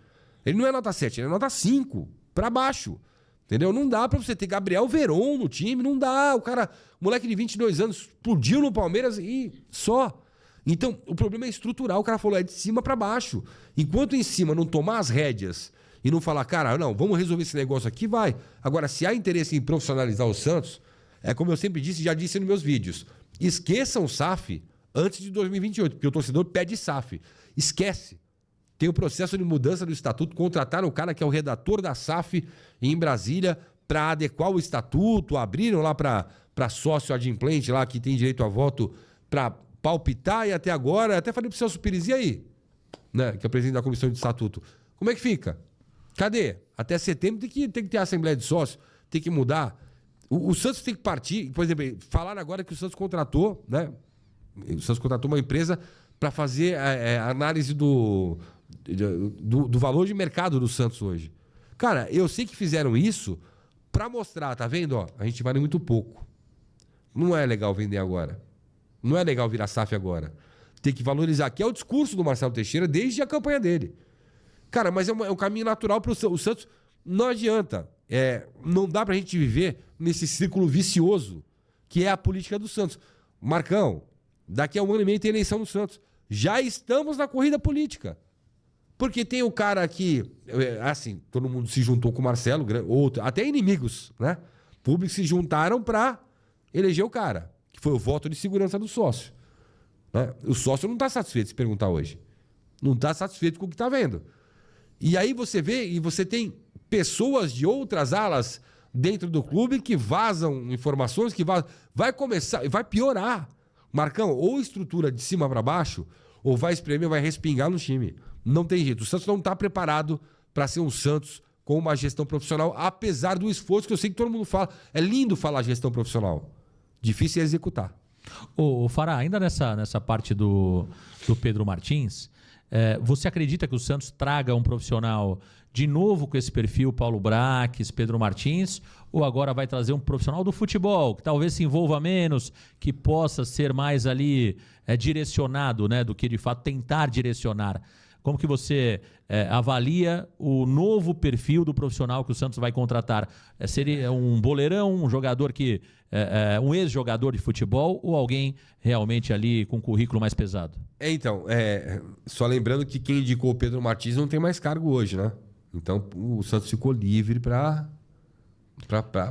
Ele não é nota 7, ele é nota 5, pra baixo. Entendeu? Não dá pra você ter Gabriel Veron no time, não dá. O moleque de 22 anos, explodiu no Palmeiras e só. Então, o problema é estrutural. O cara falou, é de cima pra baixo. Enquanto em cima não tomar as rédeas e não falar, cara, não, vamos resolver esse negócio aqui, vai. Agora, se há interesse em profissionalizar o Santos, é como eu sempre disse, já disse nos meus vídeos, esqueçam o SAF antes de 2028, porque o torcedor pede SAF. Esquece. Tem o processo de mudança do estatuto, contrataram o cara que é o redator da SAF em Brasília para adequar o estatuto, abriram lá para sócio adimplente lá que tem direito a voto para palpitar e até agora, até falei pro Celso Pires, e aí? Né, que é o presidente da comissão de estatuto. Como é que fica? Cadê? Até setembro tem que ter a assembleia de sócios, tem que mudar. O Santos tem que partir, por exemplo, falaram agora que o Santos contratou, né? O Santos contratou uma empresa para fazer a análise do valor de mercado do Santos hoje. Cara, eu sei que fizeram isso para mostrar, tá vendo? Ó, a gente vale muito pouco. Não é legal vender agora. Não é legal virar SAF agora. Tem que valorizar, que é o discurso do Marcelo Teixeira desde a campanha dele. Cara, mas é um caminho natural para o Santos. Não adianta. Não dá pra gente viver nesse círculo vicioso que é a política do Santos. Marcão, daqui a 1 ano e meio tem eleição no Santos. Já estamos na corrida política. Porque tem o cara que, assim, todo mundo se juntou com o Marcelo, até inimigos, né? Públicos se juntaram para eleger o cara, que foi o voto de segurança do sócio. Né? O sócio não está satisfeito, se perguntar hoje. Não está satisfeito com o que está vendo. E aí você vê, e você tem pessoas de outras alas dentro do clube que vazam informações, vai começar, vai piorar. Marcão, ou estrutura de cima para baixo, ou vai espremer, vai respingar no time. Não tem jeito. O Santos não está preparado para ser um Santos com uma gestão profissional, apesar do esforço que eu sei que todo mundo fala. É lindo falar gestão profissional. Difícil é executar. Ô Fará, ainda nessa parte do Pedro Martins, você acredita que o Santos traga um profissional de novo com esse perfil, Paulo Braques, Pedro Martins, ou agora vai trazer um profissional do futebol, que talvez se envolva menos, que possa ser mais ali direcionado, né, do que de fato tentar direcionar? Como que você avalia o novo perfil do profissional que o Santos vai contratar? Seria um boleirão, um jogador que um ex-jogador de futebol ou alguém realmente ali com currículo mais pesado? Então, só lembrando que quem indicou o Pedro Martins não tem mais cargo hoje, né? Então o Santos ficou livre para...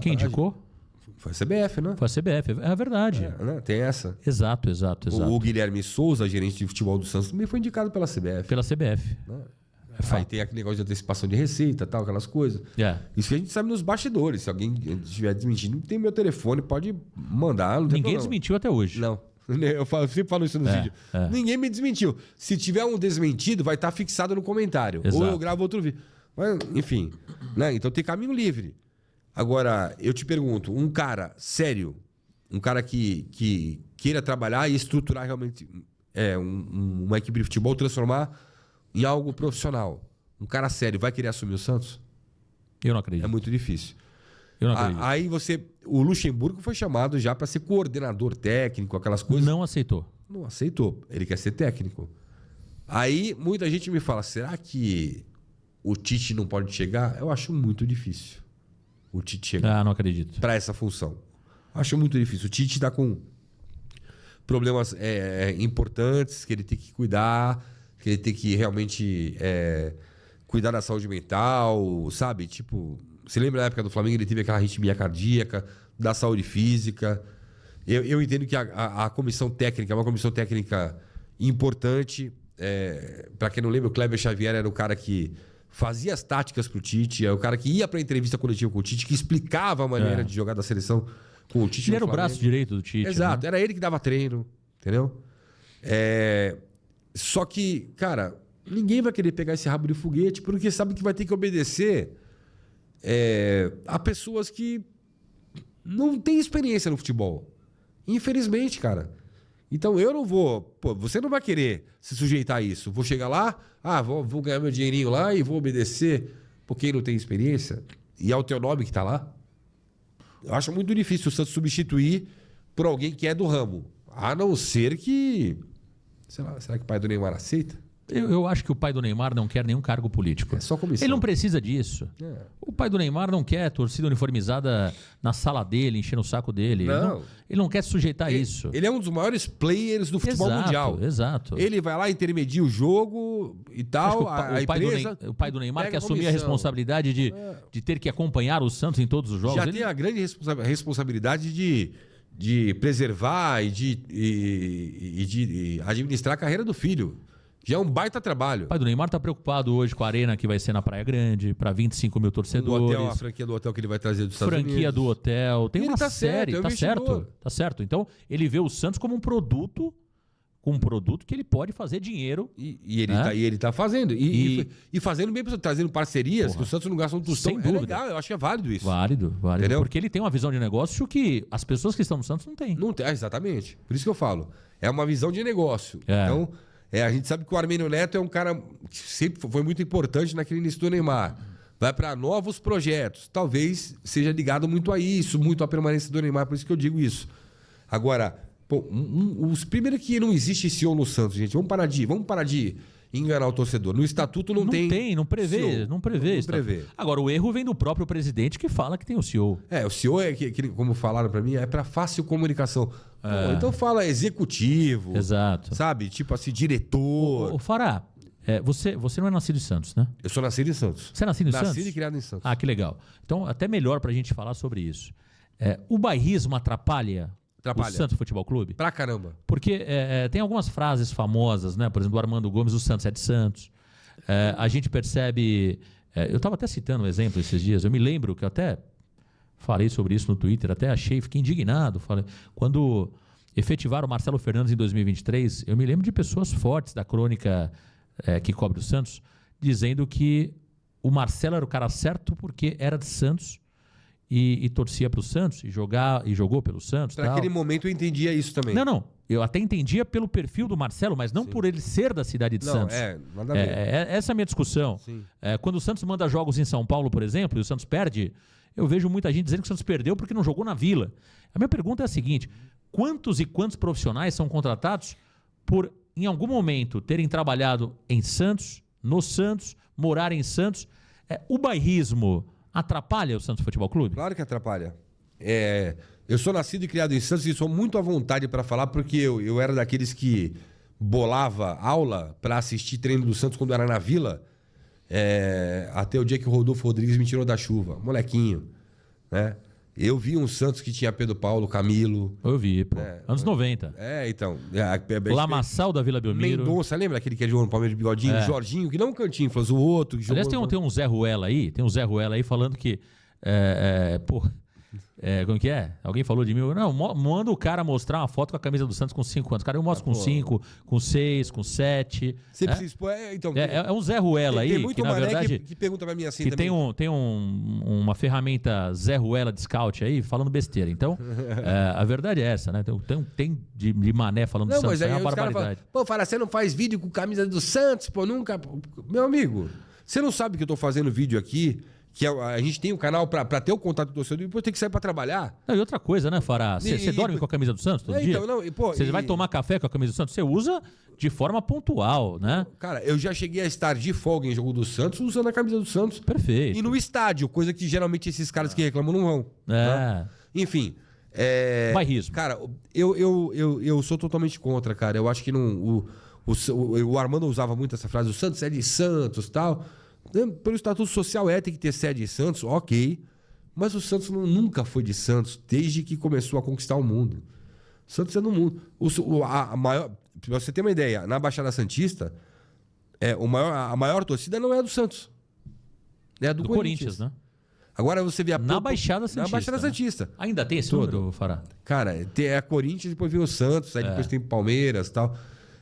Quem indicou? Foi a CBF, né? Foi a CBF, é verdade. Né? Tem essa. Exato. O Guilherme Souza, gerente de futebol do Santos, também foi indicado pela CBF. Pela CBF. Né? Aí tem aquele negócio de antecipação de receita, tal, aquelas coisas. Isso que a gente sabe nos bastidores. Se alguém estiver desmentindo, tem meu telefone, pode mandar. Ninguém desmentiu até hoje. Não. Eu sempre falo isso no vídeo. Ninguém me desmentiu. Se tiver um desmentido, vai estar fixado no comentário. Exato. Ou eu gravo outro vídeo. Mas, enfim. Né? Então tem caminho livre. Agora, eu te pergunto, um cara sério, um cara que queira trabalhar e estruturar realmente uma equipe de futebol, transformar em algo profissional. Um cara sério vai querer assumir o Santos? Eu não acredito. É muito difícil. Eu não acredito. Aí o Luxemburgo foi chamado já para ser coordenador técnico, aquelas coisas. Não aceitou. Não aceitou. Ele quer ser técnico. Aí muita gente me fala, será que o Tite não pode chegar? Eu acho muito difícil. O Tite chegar. Não acredito. Para essa função. Acho muito difícil. O Tite está com problemas importantes que ele tem que cuidar, que ele tem que realmente cuidar da saúde mental, sabe? Tipo, você lembra da época do Flamengo, ele teve aquela arritmia cardíaca, da saúde física. Eu entendo que a comissão técnica é uma comissão técnica importante. Para quem não lembra, o Kleber Xavier era o cara que fazia as táticas pro Tite, é o cara que ia pra entrevista coletiva com o Tite, que explicava a maneira de jogar da seleção com o Tite. Ele era o braço direito do Tite. Exato, né? Era ele que dava treino, entendeu? Só que, cara, ninguém vai querer pegar esse rabo de foguete porque sabe que vai ter que obedecer a pessoas que não têm experiência no futebol. Infelizmente, cara. Então eu não vou... Pô, você não vai querer se sujeitar a isso. Vou chegar lá, vou ganhar meu dinheirinho lá e vou obedecer por quem não tem experiência. E é o teu nome que tá lá. Eu acho muito difícil o Santos substituir por alguém que é do ramo. A não ser que... Sei lá, será que o pai do Neymar aceita? Eu acho que o pai do Neymar não quer nenhum cargo político. É só comissão. Ele não precisa disso. O pai do Neymar não quer torcida uniformizada na sala dele, enchendo o saco dele. Não. Ele não quer se sujeitar a isso. Ele é um dos maiores players do futebol mundial. Exato. Ele vai lá, intermedia o jogo e tal. O pai do Neymar quer assumir a responsabilidade de ter que acompanhar o Santos em todos os jogos. Já tem a grande responsabilidade de preservar e de administrar a carreira do filho. Já é um baita trabalho. O pai do Neymar está preocupado hoje com a arena que vai ser na Praia Grande, para 25 mil torcedores. Hotel, a franquia do hotel que ele vai trazer dos Estados Unidos. Franquia do hotel. Tem uma série. Certo, tá certo. Então, ele vê o Santos como um produto que ele pode fazer dinheiro. E ele tá fazendo. E fazendo bem, trazendo parcerias, que o Santos não gasta um tostão. Sem dúvida. Legal, eu acho que é válido isso. Válido. Entendeu? Porque ele tem uma visão de negócio que as pessoas que estão no Santos não têm. Não tem, exatamente. Por isso que eu falo. É uma visão de negócio. É. Então, a gente sabe que o Armênio Neto é um cara que sempre foi muito importante naquele início do Neymar. Vai para novos projetos. Talvez seja ligado muito a isso, muito à permanência do Neymar. Por isso que eu digo isso. Agora, os primeiros que não existe CEO no Santos, gente. Vamos parar de enganar o torcedor. No estatuto não tem. Não prevê. Não prevê. Agora, o erro vem do próprio presidente que fala que tem o CEO. O CEO como falaram para mim, é para fácil comunicação. Pô, então fala executivo. Exato. Sabe? Tipo assim, diretor. Ô Fará, você não é nascido em Santos, né? Eu sou nascido em Santos. Você é nascido em Santos? Nascido e criado em Santos. Ah, que legal. Então, até melhor pra gente falar sobre isso. O bairrismo atrapalha o Santos Futebol Clube? Pra caramba. Porque tem algumas frases famosas, né? Por exemplo, do Armando Gomes, o Santos é de Santos. A gente percebe... eu estava até citando um exemplo esses dias. Eu me lembro que eu até falei sobre isso no Twitter, fiquei indignado. Quando efetivaram o Marcelo Fernandes em 2023, eu me lembro de pessoas fortes da crônica que cobre o Santos, dizendo que o Marcelo era o cara certo porque era de Santos e torcia para o Santos e jogou pelo Santos. Naquele momento eu entendia isso também. Não. Eu até entendia pelo perfil do Marcelo, mas não por ele ser da cidade de Santos. Nada a ver. Essa é a minha discussão. Quando o Santos manda jogos em São Paulo, por exemplo, e o Santos perde, eu vejo muita gente dizendo que o Santos perdeu porque não jogou na Vila. A minha pergunta é a seguinte: quantos e quantos profissionais são contratados por, em algum momento, terem trabalhado em Santos, no Santos, morar em Santos? O bairrismo atrapalha o Santos Futebol Clube? Claro que atrapalha. Eu sou nascido e criado em Santos e sou muito à vontade para falar porque eu era daqueles que bolava aula para assistir treino do Santos quando era na Vila, até o dia que o Rodolfo Rodrigues me tirou da chuva. Molequinho, né? Eu vi um Santos que tinha Pedro Paulo, Camilo. Eu vi, pô. Anos 90. Então. Lamaçal da Vila Belmiro. Mendonça, lembra aquele que jogou no Palmeiras de bigodinho? Jorginho, que não é um Cantinflas, o outro. Que Aliás, tem um Zé Ruela aí, falando que... como que é? Alguém falou de mim? Não, manda o cara mostrar uma foto com a camisa do Santos com 5 anos. Cara, eu mostro com 5, com 6, com 7. Você precisa expor. Então, é um Zé Ruela aí, tem muito que na verdade... que pergunta pra mim assim que também. tem uma ferramenta Zé Ruela de scout aí, falando besteira. Então, a verdade é essa, né? Tem de mané falando do Santos, mas aí é uma barbaridade. Fala, você não faz vídeo com camisa do Santos, nunca... Meu amigo, você não sabe que eu tô fazendo vídeo aqui... que a gente tem um canal para ter o contato do torcedor e depois tem que sair para trabalhar. E outra coisa, né, Fará? Você dorme com a camisa do Santos todo dia? Você vai tomar café com a camisa do Santos? Você usa de forma pontual, né? Cara, eu já cheguei a estar de folga em jogo do Santos usando a camisa do Santos. Perfeito. E no estádio, coisa que geralmente esses caras que reclamam não vão. Tá? Enfim. Bairrismo. Cara, eu sou totalmente contra, cara. Eu acho que não... O Armando usava muito essa frase, o Santos é de Santos e tal... Pelo estatuto social tem que ter sede em Santos, ok. Mas o Santos nunca foi de Santos desde que começou a conquistar o mundo. Santos é no mundo. Pra você ter uma ideia, na Baixada Santista, a maior torcida não é a do Santos. É a do Corinthians, né? Agora você vê na Baixada Santista. Na Baixada Santista. Ainda tem esse número, Fará? Cara, é a Corinthians, depois vem o Santos, aí depois tem Palmeiras e tal.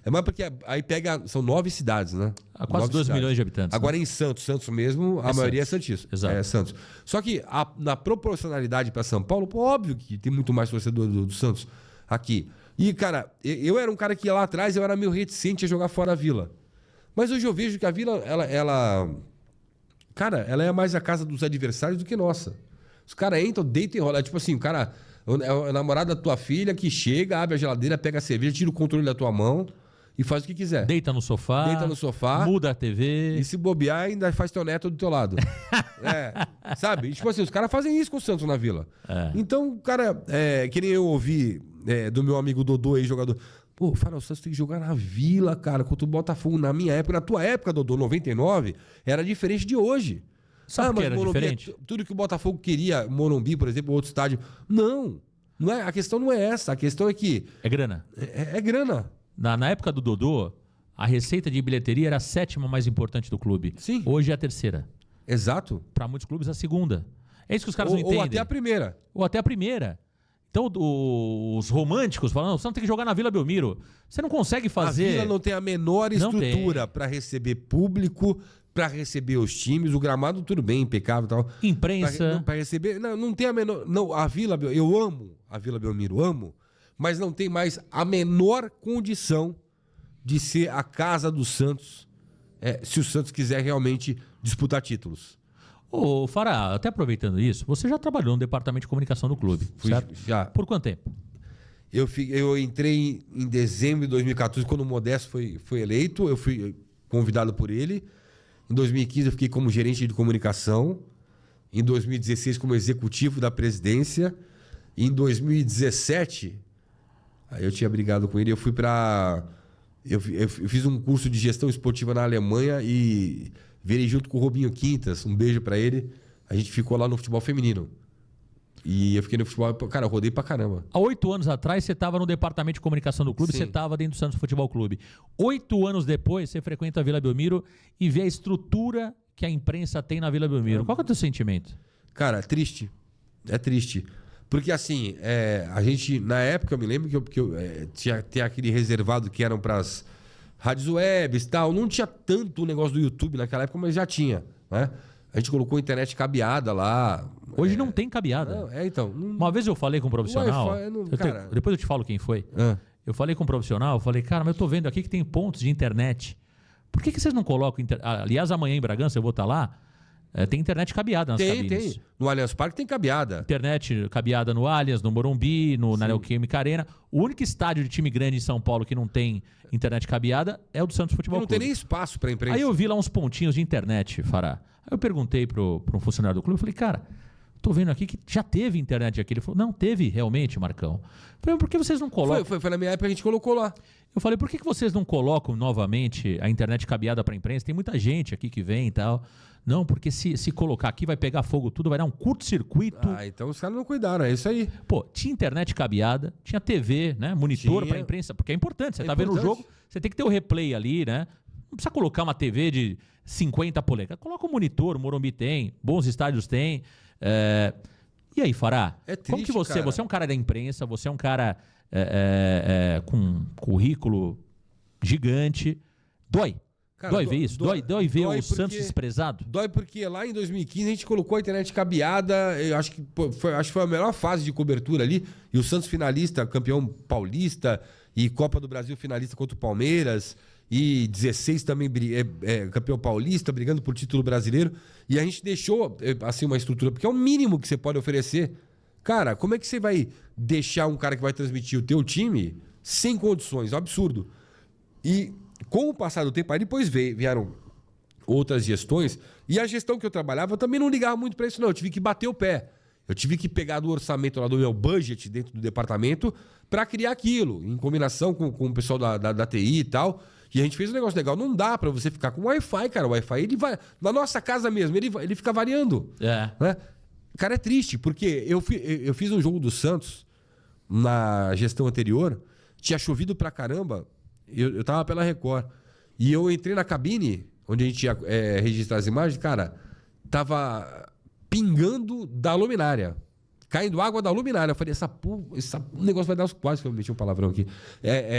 Mais porque aí são 9 cidades, né? Há quase 2 milhões de habitantes. Agora em Santos mesmo, a maioria é Santista. Exato. É Santos. Só que na proporcionalidade para São Paulo, óbvio que tem muito mais torcedor do Santos aqui. E, cara, eu era um cara que lá atrás eu era meio reticente a jogar fora a Vila. Mas hoje eu vejo que a Vila, cara, ela é mais a casa dos adversários do que nossa. Os caras entram, deitam e rolam. Tipo assim, o cara é o namorado da tua filha que chega, abre a geladeira, pega a cerveja, tira o controle da tua mão e faz o que quiser. Deita no sofá. Muda a TV. E se bobear, ainda faz teu neto do teu lado. Sabe? Tipo assim, os caras fazem isso com o Santos na Vila. Então, cara, que nem eu ouvi do meu amigo Dodô aí, jogador. Pô, o Santos tem que jogar na Vila, cara, contra o Botafogo. Na minha época, na tua época, Dodô, 99, era diferente de hoje. Sabe por que era Morumbi diferente? Tudo que o Botafogo queria, Morumbi, por exemplo, outro estádio. Não é, a questão não é essa. A questão é que... É grana. É grana. Na época do Dodô, a receita de bilheteria era a 7ª mais importante do clube. Sim. Hoje é a 3ª. Exato. Para muitos clubes, a 2ª. É isso que os caras não entendem. Ou até a primeira. Ou até a primeira. Então, os românticos falam, não, você não tem que jogar na Vila Belmiro. Você não consegue fazer... A Vila não tem a menor estrutura para receber público, para receber os times. O gramado, tudo bem, impecável e tal. Imprensa. Para receber... Não tem a menor... Não, a Vila... Eu amo a Vila Belmiro, amo. Mas não tem mais a menor condição de ser a casa do Santos, se o Santos quiser realmente disputar títulos. Ô, Fará, até aproveitando isso, você já trabalhou no departamento de comunicação do clube, certo? Já. Por quanto tempo? Eu entrei em dezembro de 2014, quando o Modesto foi eleito. Eu fui convidado por ele. Em 2015, eu fiquei como gerente de comunicação. Em 2016, como executivo da presidência. Em 2017, aí eu tinha brigado com ele. Eu fui para... Eu fiz um curso de gestão esportiva na Alemanha e virei junto com o Robinho Quintas. Um beijo para ele. A gente ficou lá no futebol feminino. E eu fiquei no futebol... Cara, eu rodei pra caramba. Há 8 anos atrás, você estava no departamento de comunicação do clube, Sim. Você estava dentro do Santos Futebol Clube. 8 anos depois, você frequenta a Vila Belmiro e vê a estrutura que a imprensa tem na Vila Belmiro. Qual que é o teu sentimento? Cara, triste. É triste. Porque assim, a gente, na época, eu me lembro que eu tinha aquele reservado que eram pras rádios webs e tal. Não tinha tanto o negócio do YouTube naquela época, mas já tinha, né? A gente colocou internet cabeada lá. Hoje não tem cabeada. Não, então. Uma vez eu falei com um profissional. Depois eu te falo quem foi. Eu falei com um profissional, eu falei, cara, mas eu tô vendo aqui que tem pontos de internet. Por que vocês não colocam... Aliás, amanhã em Bragança eu vou estar lá. Tem internet cabeada nas cabines. Tem. No Allianz Parque tem cabeada. Internet cabeada no Allianz, no Morumbi, na Neoquímica Arena. O único estádio de time grande em São Paulo que não tem internet cabeada é o do Santos Futebol Clube. Não tem nem espaço pra imprensa. Aí eu vi lá uns pontinhos de internet, Fará. Aí eu perguntei para um funcionário do clube, eu falei, cara, tô vendo aqui que já teve internet aqui. Ele falou, não, teve realmente, Marcão. Eu falei, por que vocês não colocam? Foi na minha época, a gente colocou lá. Eu falei, por que vocês não colocam novamente a internet cabeada para a imprensa? Tem muita gente aqui que vem e tal. Não, porque se colocar aqui vai pegar fogo tudo, vai dar um curto-circuito. Então os caras não cuidaram, é isso aí. Pô, tinha internet cabeada, tinha TV, né? Monitor para a imprensa, porque é importante. Você tá vendo o jogo, você tem que ter o replay ali, né? Não precisa colocar uma TV de 50 polegadas. Coloca um monitor, o Morumbi tem, bons estádios tem. E aí, Fará? É triste, como que você... cara. Você é um cara da imprensa, você é um cara com um currículo gigante. Dói. Cara, dói ver isso? Dói ver o Santos desprezado? Dói porque lá em 2015 a gente colocou a internet cabeada. Eu acho que foi a melhor fase de cobertura ali. E o Santos finalista, campeão paulista. E Copa do Brasil finalista contra o Palmeiras. E 16 também campeão paulista, brigando por título brasileiro. E a gente deixou assim uma estrutura, porque é o mínimo que você pode oferecer. Cara, como é que você vai deixar um cara que vai transmitir o teu time sem condições? É um absurdo. E com o passar do tempo, aí depois vieram outras gestões. E a gestão que eu trabalhava, eu também não ligava muito para isso, não. Eu tive que bater o pé. Eu tive que pegar do orçamento lá do meu budget dentro do departamento para criar aquilo, em combinação com o pessoal da TI e tal. E a gente fez um negócio legal. Não dá para você ficar com Wi-Fi, cara. O Wi-Fi, ele vai... Na nossa casa mesmo, ele fica variando. Né? Cara, é triste, porque eu fiz um jogo do Santos na gestão anterior. Tinha chovido pra caramba. Eu tava pela Record. E eu entrei na cabine, onde a gente ia registrar as imagens. Cara, tava pingando da luminária. Caindo água da luminária. Eu falei, esse negócio vai dar uns... Quase que eu meti um palavrão aqui.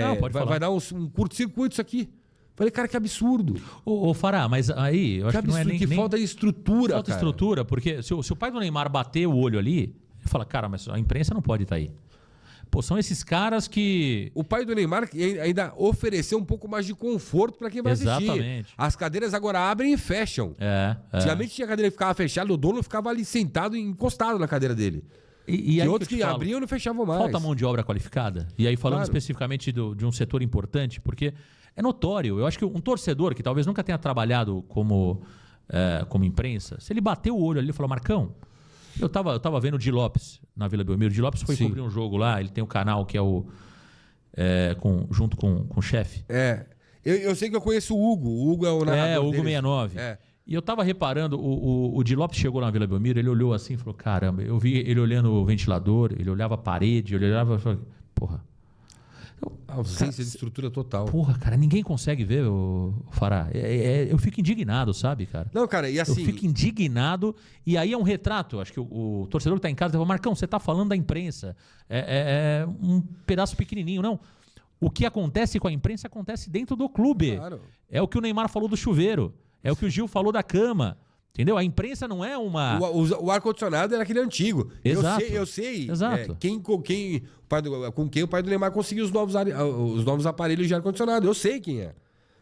Não, pode falar. Vai dar um curto-circuito isso aqui. Falei, cara, que absurdo. Ô, Fará, mas aí... Eu acho que não é nem falta de estrutura, falta de estrutura, porque se o pai do Neymar bater o olho ali, ele fala, cara, mas a imprensa não pode estar aí. Pô, são esses caras que... O pai do Neymar ainda ofereceu um pouco mais de conforto para quem vai assistir. Exatamente. As cadeiras agora abrem e fecham. Antigamente tinha cadeira que ficava fechada, o dono ficava ali sentado, encostado na cadeira dele. E aí outros que abriam não fechavam mais. Falta mão de obra qualificada. E aí falando especificamente de um setor importante, porque é notório. Eu acho que um torcedor que talvez nunca tenha trabalhado como imprensa, se ele bater o olho ali e falou, Marcão, eu tava vendo o Di Lopes na Vila Belmiro. O Di Lopes foi cobrir um jogo lá, ele tem um canal que é junto com o chefe. Eu sei que eu conheço o Hugo. O Hugo é o narrador o Hugo deles. 69. E eu tava reparando, o Di Lopes chegou lá na Vila Belmiro, ele olhou assim e falou, caramba, eu vi ele olhando o ventilador, ele olhava a parede, ele olhava e falou, porra. A ausência de estrutura total. Porra, cara, ninguém consegue ver o Fará. Eu fico indignado, sabe, cara? Não, cara, e assim... Eu fico indignado e aí é um retrato. Acho que o torcedor que tá em casa fala, Marcão, você tá falando da imprensa. É um pedaço pequenininho. Não. O que acontece com a imprensa acontece dentro do clube. Claro. É o que o Neymar falou do chuveiro. É o que o Gil falou da cama. Entendeu? A imprensa não é uma... O ar-condicionado era aquele antigo. Exato. Eu sei. Exato. Com quem o pai do Neymar conseguiu os novos aparelhos de ar-condicionado. Eu sei quem é.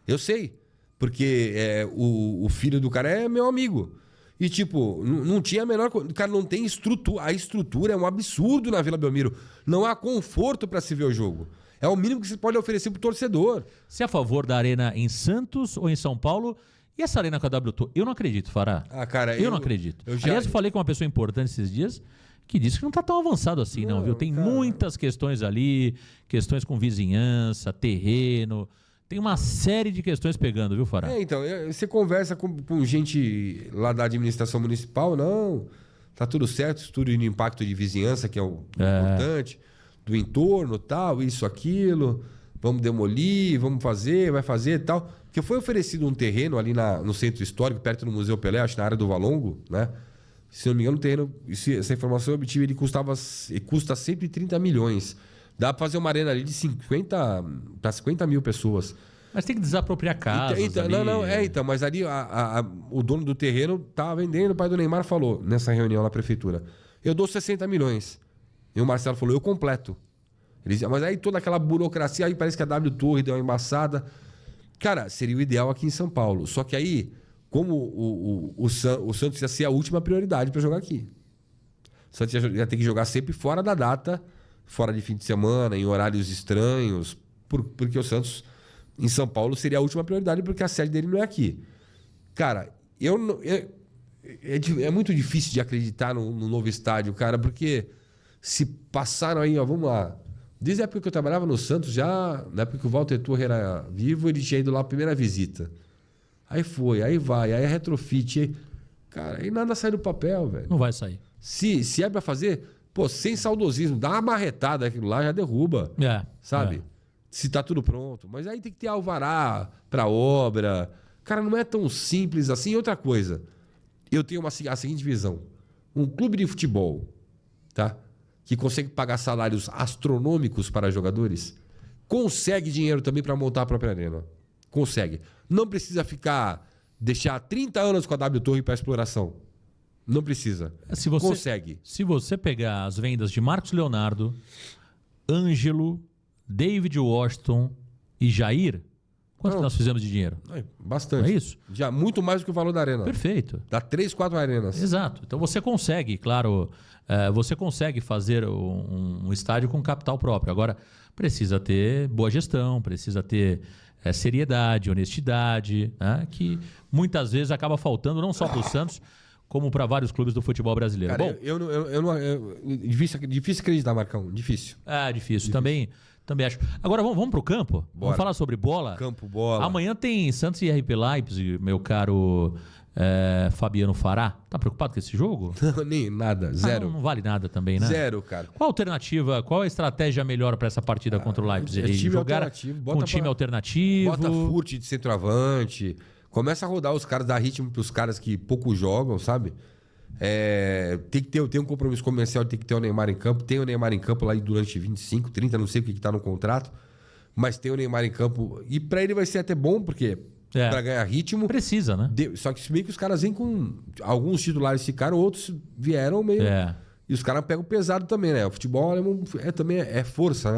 Eu sei. Porque o filho do cara é meu amigo. E, tipo, não tinha a menor... O cara não tem estrutura. A estrutura é um absurdo na Vila Belmiro. Não há conforto para se ver o jogo. É o mínimo que se pode oferecer pro torcedor. Você é a favor da arena em Santos ou em São Paulo? E essa arena com a W Torre? Eu não acredito, Fará. Cara, eu não acredito. Aliás, eu falei com uma pessoa importante esses dias que disse que não está tão avançado assim, não, viu? Tem muitas questões ali, questões com vizinhança, terreno. Tem uma série de questões pegando, viu, Fará? Então, você conversa com gente lá da administração municipal, não, tá tudo certo, estudo de impacto de vizinhança, que é o importante, do entorno, tal, isso, aquilo, vamos demolir, vamos fazer, vai fazer e tal. Porque foi oferecido um terreno ali no centro histórico, perto do Museu Pelé, acho na área do Valongo, né? Se não me engano, o terreno, essa informação eu obtive, ele custa 130 milhões. Dá pra fazer uma arena ali de 50 mil pessoas. Mas tem que desapropriar casas mas ali o dono do terreno tá vendendo, o pai do Neymar falou nessa reunião na prefeitura, eu dou 60 milhões. E o Marcelo falou, eu completo. Ele disse, mas aí toda aquela burocracia, aí parece que a W Torre deu uma embaçada. Cara, seria o ideal aqui em São Paulo. Só que aí, como o Santos ia ser a última prioridade para jogar aqui. O Santos ia ter que jogar sempre fora da data, fora de fim de semana, em horários estranhos, porque o Santos, em São Paulo, seria a última prioridade, porque a sede dele não é aqui. Cara, é muito difícil de acreditar no novo estádio, cara, porque se passaram aí, vamos lá. Desde a época que eu trabalhava no Santos, já na época que o Walter Torre era vivo, ele tinha ido lá a primeira visita. Aí foi, aí vai, aí é retrofit. Cara, aí nada sai do papel, velho. Não vai sair. Se é pra fazer, sem saudosismo, dá uma marretada aquilo lá, já derruba. Sabe? Se tá tudo pronto. Mas aí tem que ter alvará pra obra. Cara, não é tão simples assim. E outra coisa, eu tenho a seguinte visão. Um clube de futebol, tá? Que consegue pagar salários astronômicos para jogadores, consegue dinheiro também para montar a própria arena. Consegue. Não precisa deixar 30 anos com a W Torre para exploração. Não precisa. Consegue. Se você pegar as vendas de Marcos Leonardo, Ângelo, David Washington e Jair, quanto nós fizemos de dinheiro? Bastante. Não é isso? Já muito mais do que o valor da arena. Perfeito. Dá 3, 4 arenas. Exato. Então você consegue, claro, você consegue fazer um estádio com capital próprio. Agora, precisa ter boa gestão, precisa ter seriedade, honestidade, né? Que muitas vezes acaba faltando não só para o Santos, como para vários clubes do futebol brasileiro. Cara, difícil acreditar, Marcão. Difícil. Difícil. Também acho. Agora vamos para o campo? Bora. Vamos falar sobre bola? Campo, bola. Amanhã tem Santos e RB Leipzig, meu caro Fabiano Fará. Tá preocupado com esse jogo? Nem nada, zero. Não vale nada também, né? Zero, cara. Qual a alternativa, qual a estratégia melhor para essa partida contra o Leipzig? Jogar com time alternativo? Bota Furt de centroavante. Começa a rodar os caras, dar ritmo pros caras que pouco jogam, sabe? Tem que ter um compromisso comercial, tem que ter o Neymar em campo. Tem o Neymar em campo lá durante 25, 30, não sei o que tá no contrato. Mas tem o Neymar em campo. E pra ele vai ser até bom, porque pra ganhar ritmo... Precisa, né? Só que se bem que os caras vêm com... Alguns titulares ficaram, outros vieram meio... E os caras pegam pesado também, né? O futebol também é força,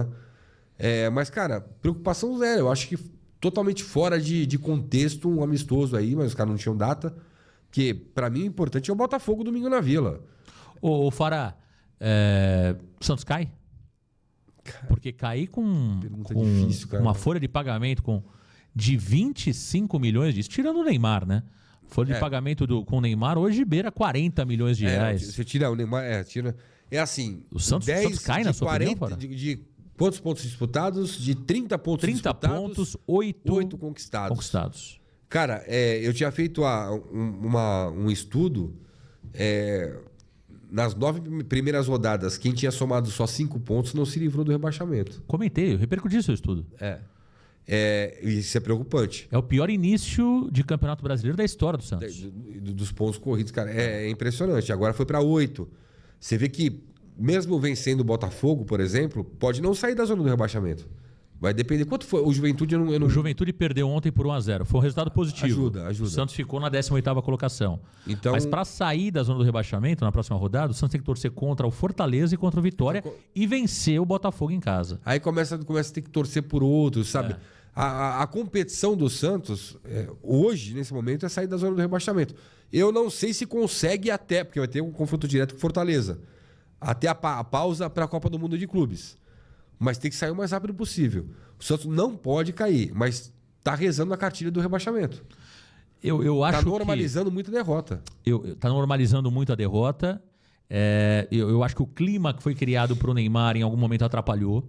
né? Mas, cara, preocupação zero. Eu acho que totalmente fora de contexto, um amistoso aí, mas os caras não tinham data. Porque, pra mim, o importante é o Botafogo domingo na Vila. Ô Fará, Santos cai? Porque cair com difícil, cara. uma folha de pagamento com de 25 milhões disso, tirando o Neymar, né? Folha de pagamento com o Neymar hoje beira 40 milhões de reais. Você tira o Neymar, tira... É assim... O Santos cai na sua 40, opinião, de quantos pontos disputados? De 30 pontos 30 disputados... pontos, 8 conquistados. Cara, eu tinha feito um estudo... nas 9 primeiras rodadas, quem tinha somado só 5 pontos não se livrou do rebaixamento. Comentei, eu repercuti seu estudo. Isso é preocupante. É o pior início de Campeonato Brasileiro da história do Santos. Dos pontos corridos, cara. É impressionante. Agora foi para 8. Você vê que, mesmo vencendo o Botafogo, por exemplo, pode não sair da zona do rebaixamento. Vai depender. Quanto foi? O Juventude eu não... O Juventude perdeu ontem por 1-0. Foi um resultado positivo. Ajuda. O Santos ficou na 18ª colocação. Então... Mas para sair da zona do rebaixamento, na próxima rodada, o Santos tem que torcer contra o Fortaleza e contra o Vitória e vencer o Botafogo em casa. Aí começa a ter que torcer por outros, sabe? A competição do Santos, hoje, nesse momento, é sair da zona do rebaixamento. Eu não sei se consegue até, porque vai ter um confronto direto com Fortaleza, até a pausa para a Copa do Mundo de Clubes. Mas tem que sair o mais rápido possível. O Santos não pode cair, mas tá rezando na cartilha do rebaixamento. Eu acho tá normalizando muito a derrota. Tá normalizando muito a derrota. Eu acho que o clima que foi criado pro Neymar em algum momento atrapalhou.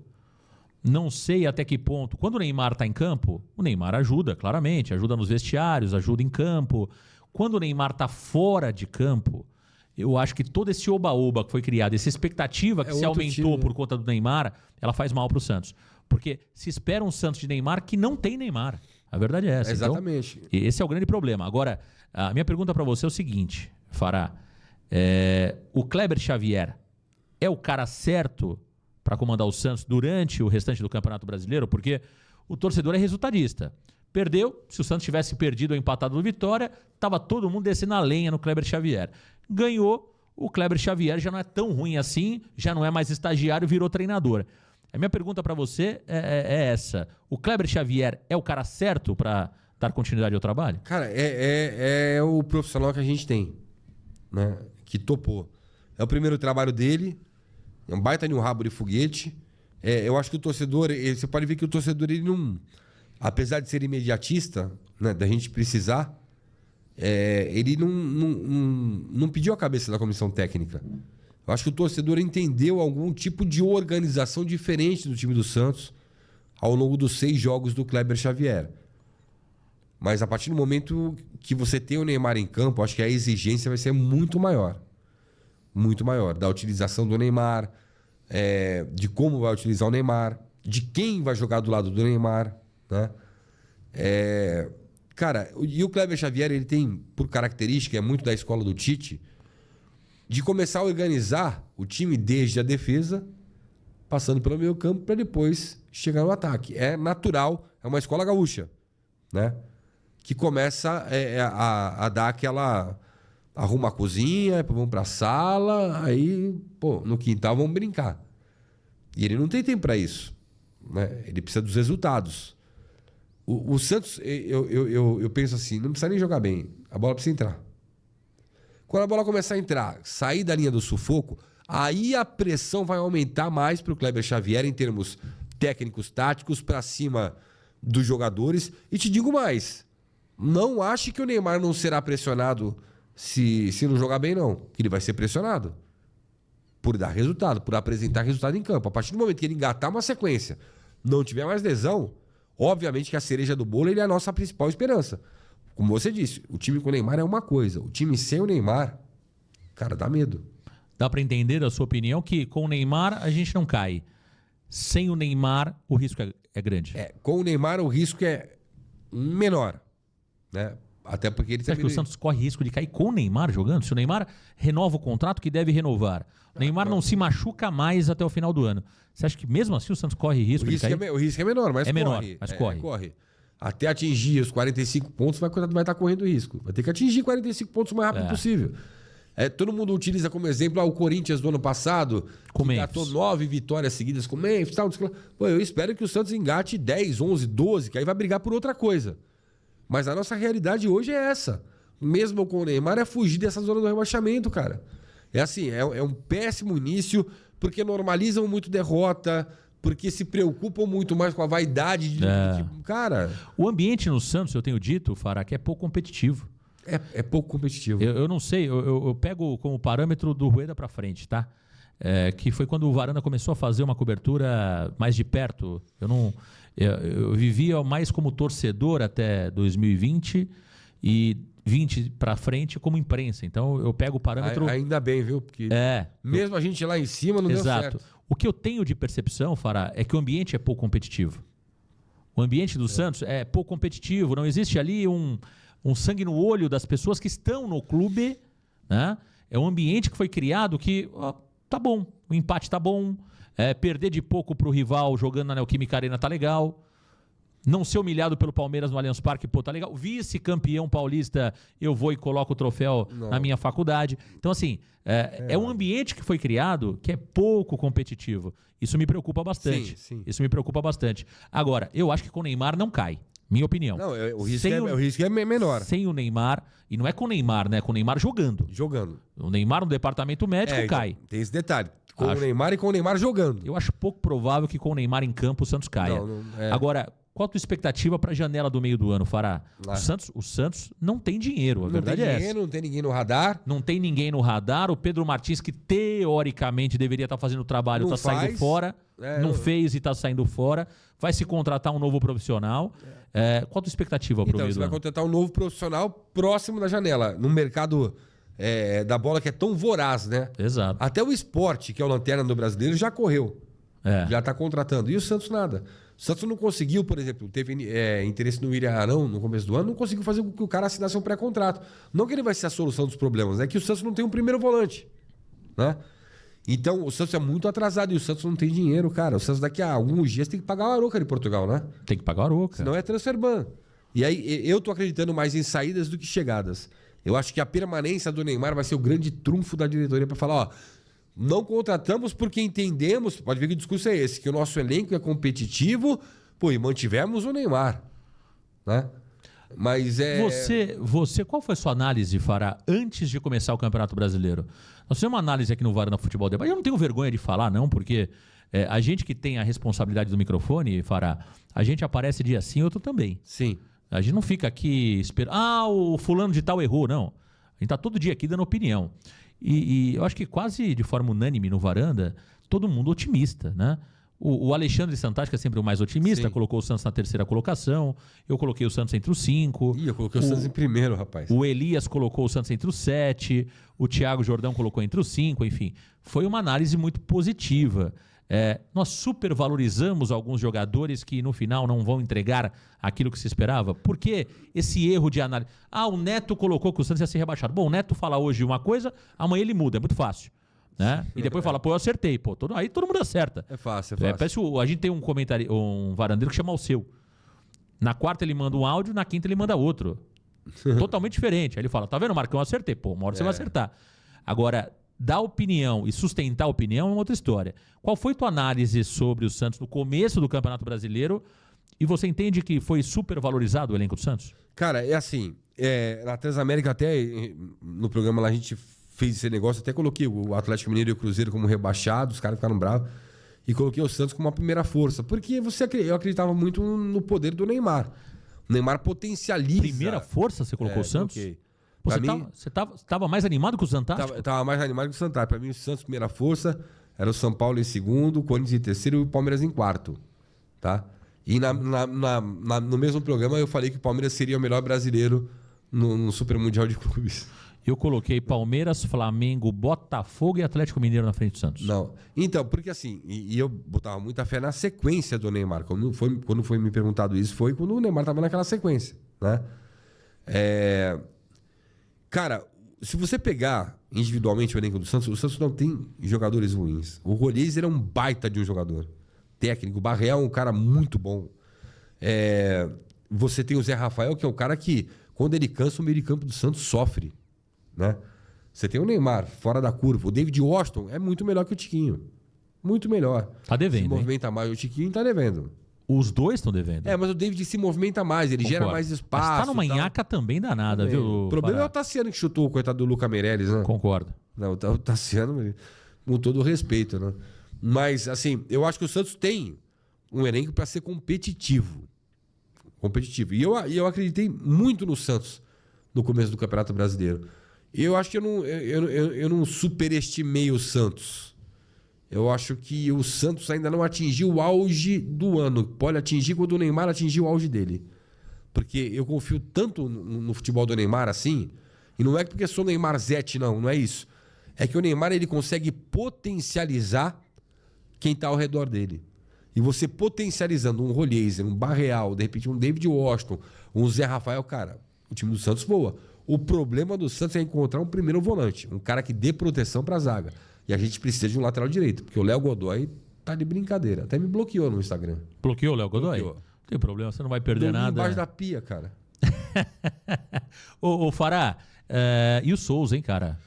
Não sei até que ponto. Quando o Neymar está em campo, o Neymar ajuda, claramente. Ajuda nos vestiários, ajuda em campo. Quando o Neymar está fora de campo, eu acho que todo esse oba-oba que foi criado, essa expectativa que se aumentou por conta do Neymar, ela faz mal para o Santos. Porque se espera um Santos de Neymar que não tem Neymar. A verdade é essa. Exatamente. Então, esse é o grande problema. Agora, a minha pergunta para você é o seguinte, Fará. O Kleber Xavier é o cara certo para comandar o Santos durante o restante do Campeonato Brasileiro? Porque o torcedor é resultadista. Perdeu, se o Santos tivesse perdido ou empatado no Vitória, estava todo mundo descendo a lenha no Kleber Xavier. Ganhou, o Kleber Xavier já não é tão ruim assim, já não é mais estagiário, virou treinador. A minha pergunta para você é essa. O Kleber Xavier é o cara certo para dar continuidade ao trabalho? Cara, é o profissional que a gente tem, né? Que topou. É o primeiro trabalho dele, é um baita de um rabo de foguete. Eu acho que o torcedor... Você pode ver que o torcedor, ele não... Apesar de ser imediatista, né, da gente precisar, ele não pediu a cabeça da comissão técnica. Eu acho que o torcedor entendeu algum tipo de organização diferente do time do Santos ao longo dos 6 jogos do Kleber Xavier. Mas a partir do momento que você tem o Neymar em campo, acho que a exigência vai ser muito maior. Muito maior. Da utilização do Neymar, de como vai utilizar o Neymar, de quem vai jogar do lado do Neymar, né? Cara, e o Kleber Xavier, ele tem, por característica, é muito da escola do Tite, de começar a organizar o time desde a defesa, passando pelo meio campo, para depois chegar no ataque. É natural, é uma escola gaúcha, né? Que começa a dar aquela... Arruma a cozinha, vamos para a sala, aí, no quintal vamos brincar. E ele não tem tempo para isso, né? Ele precisa dos resultados. O Santos, eu penso assim, não precisa nem jogar bem, a bola precisa entrar. Quando a bola começar a entrar, sair da linha do sufoco, aí a pressão vai aumentar mais para o Kleber Xavier em termos técnicos, táticos, para cima dos jogadores. E te digo mais, não ache que o Neymar não será pressionado se não jogar bem, não. Ele vai ser pressionado por dar resultado, por apresentar resultado em campo. A partir do momento que ele engatar uma sequência, não tiver mais lesão, obviamente que a cereja do bolo, ele é a nossa principal esperança. Como você disse, o time com o Neymar é uma coisa. O time sem o Neymar, cara, dá medo. Dá para entender, da sua opinião, que com o Neymar a gente não cai. Sem o Neymar, o risco é grande. Com o Neymar, o risco é menor, né? Até porque ele... Você acha que o Santos corre risco de cair com o Neymar jogando? Se o Neymar renova o contrato que deve renovar, o Neymar não se machuca mais até o final do ano. Você acha que mesmo assim o Santos corre risco de cair? O risco é menor, mas corre. Até atingir os 45 pontos vai estar correndo risco. Vai ter que atingir 45 pontos o mais rápido possível. Todo mundo utiliza como exemplo o Corinthians do ano passado, que engatou 9 vitórias seguidas com o Memphis. Eu espero que o Santos engate 10, 11, 12, que aí vai brigar por outra coisa. Mas a nossa realidade hoje é essa. Mesmo com o Neymar, é fugir dessa zona do rebaixamento, cara. É assim, é um péssimo início, porque normalizam muito derrota, porque se preocupam muito mais com a vaidade de... Cara... O ambiente no Santos, eu tenho dito, Fará, que é pouco competitivo. É pouco competitivo. Eu não sei, eu pego como parâmetro do Rueda para frente, tá? Que foi quando o Varanda começou a fazer uma cobertura mais de perto. Eu vivia mais como torcedor até 2020 e 20 para frente como imprensa. Então eu pego o parâmetro... Ainda bem, viu? Porque mesmo a gente lá em cima não deu certo. O que eu tenho de percepção, Fará, é que o ambiente é pouco competitivo. O ambiente do Santos é pouco competitivo. Não existe ali um sangue no olho das pessoas que estão no clube, né? É um ambiente que foi criado que tá bom, o empate tá bom, perder de pouco pro rival jogando na Neoquímica Arena tá legal, não ser humilhado pelo Palmeiras no Allianz Parque, pô, tá legal, vice-campeão paulista, eu vou e coloco o troféu na minha faculdade. Então, assim, é um ambiente que foi criado que é pouco competitivo. Isso me preocupa bastante. Sim. Isso me preocupa bastante. Agora, eu acho que com o Neymar não cai. Minha opinião. Não, o risco é menor. Sem o Neymar, e não é com o Neymar, né? Com o Neymar jogando. O Neymar no departamento médico cai. Então, tem esse detalhe. Com o Neymar e com o Neymar jogando. Eu acho pouco provável que com o Neymar em campo o Santos caia. Agora, qual a tua expectativa para a janela do meio do ano, Fará? O Santos não tem dinheiro, a verdade é essa. Não tem ninguém no radar. Não tem ninguém no radar. O Pedro Martins, que teoricamente deveria estar fazendo o trabalho, está saindo fora. Não fez e está saindo fora. Vai se contratar um novo profissional. Qual a tua expectativa para o meio do ano? Você vai contratar um novo profissional próximo da janela. No mercado da bola que é tão voraz, né? Exato. Até o Sport, que é o lanterna do brasileiro, já correu. Já está contratando. E o Santos nada. O Santos não conseguiu, por exemplo, teve interesse no William Arão no começo do ano, não conseguiu fazer com que o cara assinasse um pré-contrato. Não que ele vai ser a solução dos problemas, é que o Santos não tem um primeiro volante, né? Então, o Santos é muito atrasado e o Santos não tem dinheiro, cara. O Santos daqui a alguns dias tem que pagar o Arouca de Portugal, né? Tem que pagar o Arouca. Senão é transfer ban. E aí, eu tô acreditando mais em saídas do que chegadas. Eu acho que a permanência do Neymar vai ser o grande trunfo da diretoria para falar, não contratamos porque entendemos, pode ver que o discurso é esse, que o nosso elenco é competitivo, e mantivemos o Neymar, né? Mas Você, qual foi a sua análise, Fará, antes de começar o Campeonato Brasileiro? Nós fizemos uma análise aqui no Varanda Futebol Debate. Eu não tenho vergonha de falar, não, porque a gente que tem a responsabilidade do microfone, Fará, a gente aparece dia sim, outro também. Sim. A gente não fica aqui esperando, o fulano de tal errou, não. A gente tá todo dia aqui dando opinião. E eu acho que quase de forma unânime no Varanda, todo mundo otimista, né? O Alexandre Santas, que é sempre o mais otimista, colocou o Santos na terceira colocação. Eu coloquei o Santos entre os 5. Eu coloquei o Santos em primeiro, rapaz. O Elias colocou o Santos entre os 7. O Thiago Jordão colocou entre os 5. Enfim, foi uma análise muito positiva. Nós supervalorizamos alguns jogadores que no final não vão entregar aquilo que se esperava. Por que esse erro de análise? O Neto colocou que o Santos ia ser rebaixado. Bom, o Neto fala hoje uma coisa, amanhã ele muda, é muito fácil. Né? E depois fala, eu acertei. Aí todo mundo acerta. É fácil. Parece a gente tem um varandeiro que chama o seu. Na quarta ele manda um áudio, na quinta ele manda outro. Totalmente diferente. Aí ele fala, tá vendo, Marcão, eu acertei. Uma hora você vai acertar. Agora, dar opinião e sustentar a opinião é uma outra história. Qual foi tua análise sobre o Santos no começo do Campeonato Brasileiro? E você entende que foi super valorizado o elenco do Santos? Cara, é assim, na Transamérica até, no programa lá a gente fez esse negócio, até coloquei o Atlético Mineiro e o Cruzeiro como rebaixados, os caras ficaram bravos, e coloquei o Santos como uma primeira força, porque eu acreditava muito no poder do Neymar. O Neymar potencializa... Primeira força você colocou o Santos? Coloquei. Você estava mais animado que o Santos? Tava mais animado que o Santos. Para mim, o Santos, primeira força, era o São Paulo em segundo, o Corinthians em terceiro e o Palmeiras em quarto. Tá? E no mesmo programa eu falei que o Palmeiras seria o melhor brasileiro no Super Mundial de Clubes. Eu coloquei Palmeiras, Flamengo, Botafogo e Atlético Mineiro na frente do Santos. Não. Então, porque assim, e eu botava muita fé na sequência do Neymar. Quando foi me perguntado isso, foi quando o Neymar estava naquela sequência. Né? Cara, se você pegar individualmente o elenco do Santos, o Santos não tem jogadores ruins. O Rolês é um baita de um jogador técnico. O Barreal é um cara muito bom. Você tem o Zé Rafael, que é um cara que, quando ele cansa, o meio de campo do Santos sofre. Né? Você tem o Neymar, fora da curva. O David Washington é muito melhor que o Tiquinho. Muito melhor. Tá devendo. Se movimenta mais. O Tiquinho tá devendo. Os dois estão devendo. Mas o David se movimenta mais, ele gera mais espaço. Mas tá numa nhaca também danada, viu? O problema é o Tassiano que chutou o coitado do Luca Meirelles, né? Concordo. Não, o Tassiano, com todo o respeito, né? Mas, assim, eu acho que o Santos tem um elenco para ser competitivo. E eu acreditei muito no Santos no começo do Campeonato Brasileiro. E eu acho que eu não superestimei o Santos. Eu acho que o Santos ainda não atingiu o auge do ano. Pode atingir quando o Neymar atingir o auge dele. Porque eu confio tanto no futebol do Neymar assim. E não é porque sou Neymar Zete, não é isso. É que o Neymar ele consegue potencializar quem está ao redor dele. E você potencializando um Rolheiser, um Barreal, de repente um David Washington, um Zé Rafael, cara, o time do Santos voa. O problema do Santos é encontrar um primeiro volante, um cara que dê proteção para a zaga. E a gente precisa de um lateral direito, porque o Léo Godoy tá de brincadeira. Até me bloqueou no Instagram. Bloqueou o Léo Godoy? Bloqueou. Não tem problema, você não vai perder nada. Embaixo da pia, cara. Ô Fará, e o Souza, hein, cara?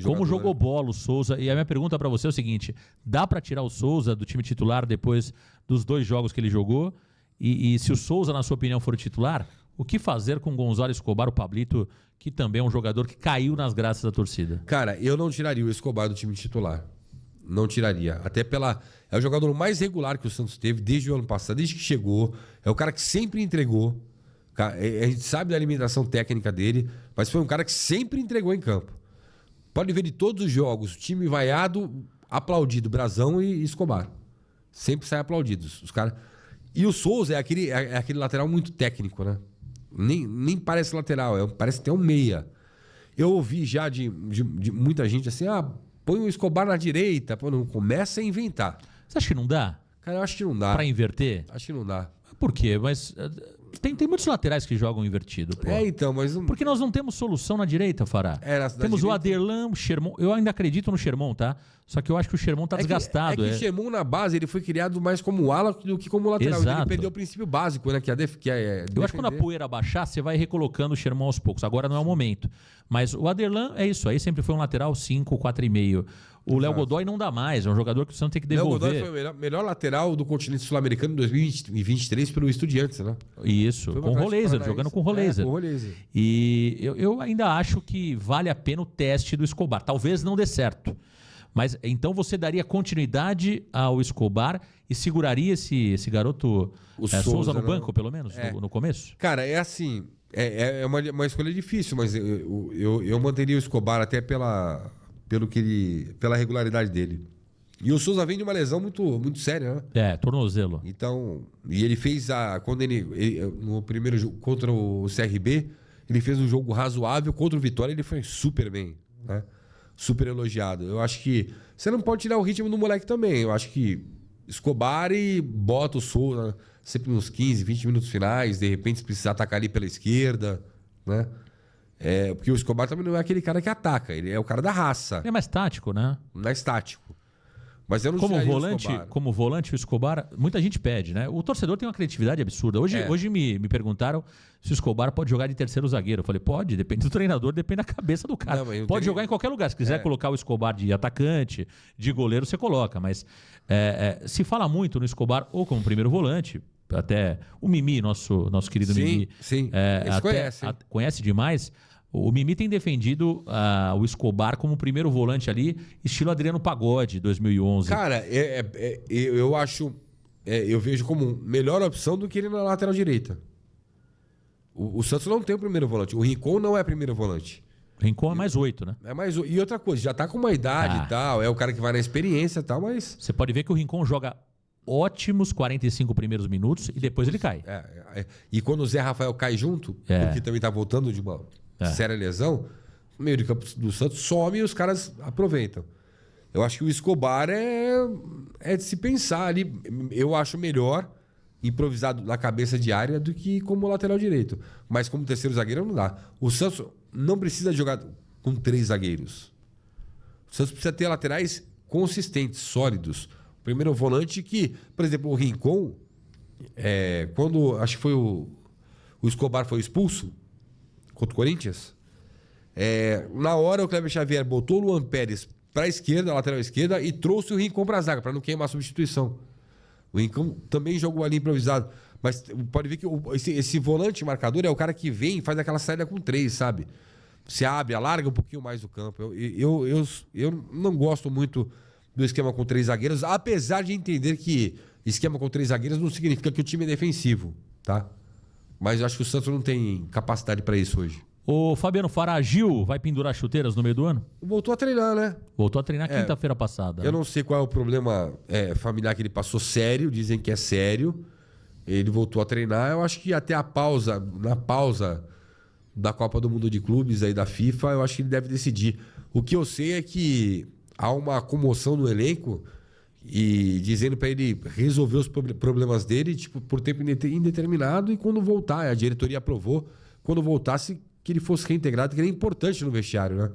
Como jogou bola o Souza? E a minha pergunta para você é o seguinte: dá para tirar o Souza do time titular depois dos 2 jogos que ele jogou? E se o Souza, na sua opinião, for o titular, o que fazer com o Gonzalo Escobar, o Pablito, que também é um jogador que caiu nas graças da torcida? Cara, eu não tiraria o Escobar do time titular. Não tiraria. Até pela... É o jogador mais regular que o Santos teve desde o ano passado, desde que chegou. É o cara que sempre entregou. A gente sabe da limitação técnica dele, mas foi um cara que sempre entregou em campo. Pode ver de todos os jogos, o time vaiado, aplaudido, Brazão e Escobar. Sempre sai aplaudidos. Os cara... E o Souza é aquele lateral muito técnico, né? Nem parece lateral, parece até um meia. Eu ouvi já de muita gente assim, põe o Escobar na direita, não começa a inventar. Você acha que não dá? Cara, eu acho que não dá. Pra inverter? Acho que não dá. Por quê? Mas tem muitos laterais que jogam invertido. Pô. Então, mas... Porque nós não temos solução na direita, Fará. Temos direita... o Aderlan, o Sherman. Eu ainda acredito no Sherman, tá? Só que eu acho que o Sherman tá desgastado. O Sherman na base, ele foi criado mais como ala do que como lateral. Exato. Ele perdeu o princípio básico, né? Eu acho que quando a poeira baixar, você vai recolocando o Sherman aos poucos. Agora não é o momento. Mas o Aderlan é isso aí, sempre foi um lateral 5, 4,5. O Léo Godoy não dá mais, é um jogador que o Santos tem que devolver. Léo Godoy foi o melhor lateral do continente sul-americano em 2023 pelo Estudiantes, né? Isso, com o Rolheiser, jogando com o Rolheiser. Com o Rolheiser. E eu ainda acho que vale a pena o teste do Escobar. Talvez não dê certo. Mas então você daria continuidade ao Escobar e seguraria esse garoto Souza no banco, pelo menos, no começo? Cara, é assim, é uma escolha difícil, mas eu manteria o Escobar até pela regularidade dele. E o Souza vem de uma lesão muito séria, né? Tornozelo. Então, e ele fez quando ele no primeiro jogo contra o CRB, ele fez um jogo razoável, contra o Vitória ele foi super bem, né? Super elogiado. Eu acho que você não pode tirar o ritmo do moleque também. Eu acho que Escobar e bota o Souza sempre nos 15, 20 minutos finais, de repente se precisar atacar ali pela esquerda, né? Porque o Escobar também não é aquele cara que ataca, ele é o cara da raça. Ele é mais tático, né? Mais tático. Mas eu não como volante, o Escobar, muita gente pede, né? O torcedor tem uma criatividade absurda. Hoje me perguntaram se o Escobar pode jogar de terceiro zagueiro. Eu falei, pode, depende do treinador, depende da cabeça do cara. Pode jogar em qualquer lugar. Se quiser colocar o Escobar de atacante, de goleiro, você coloca. Mas se fala muito no Escobar ou como primeiro volante, até o Mimi, nosso querido Mimi. Sim, conhece demais. O Mimi tem defendido o Escobar como primeiro volante ali, estilo Adriano Pagode, 2011. Cara, eu acho... eu vejo como melhor opção do que ele na lateral direita. O Santos não tem o primeiro volante. O Rincon não é primeiro volante. Rincon é mais 8, né? E outra coisa, já tá com uma idade e tal, é o cara que vai na experiência e tal, mas... Você pode ver que o Rincon joga ótimos 45 primeiros minutos e depois ele cai. E quando o Zé Rafael cai junto, porque também tá voltando de uma... séria lesão, o meio de campo do Santos some e os caras aproveitam. Eu acho que o Escobar é de se pensar ali. Eu acho melhor improvisado na cabeça de área do que como lateral direito. Mas como terceiro zagueiro não dá. O Santos não precisa jogar com 3 zagueiros. O Santos precisa ter laterais consistentes, sólidos. O primeiro volante que, por exemplo, o Rincon, quando acho que foi o Escobar foi expulso contra o Corinthians, na hora o Kleber Xavier botou o Luan Pérez para a esquerda, lateral esquerda, e trouxe o Rincon para a zaga, para não queimar a substituição. O Rincon também jogou ali improvisado. Mas pode ver que esse volante marcador é o cara que vem e faz aquela saída com 3, sabe? Se abre, alarga um pouquinho mais o campo. Eu não gosto muito do esquema com 3 zagueiros, apesar de entender que esquema com 3 zagueiros não significa que o time é defensivo, tá? Mas eu acho que o Santos não tem capacidade para isso hoje. O Fabiano Fará, Gil vai pendurar chuteiras no meio do ano? Voltou a treinar, né? Voltou a treinar quinta-feira passada. Eu não sei qual é o problema familiar que ele passou sério, dizem que é sério. Ele voltou a treinar. Eu acho que até na pausa da Copa do Mundo de Clubes aí da FIFA, eu acho que ele deve decidir. O que eu sei é que há uma comoção no elenco e dizendo para ele resolver os problemas dele, tipo, por tempo indeterminado, e quando voltar, a diretoria aprovou, quando voltasse, que ele fosse reintegrado, que ele é importante no vestiário, né?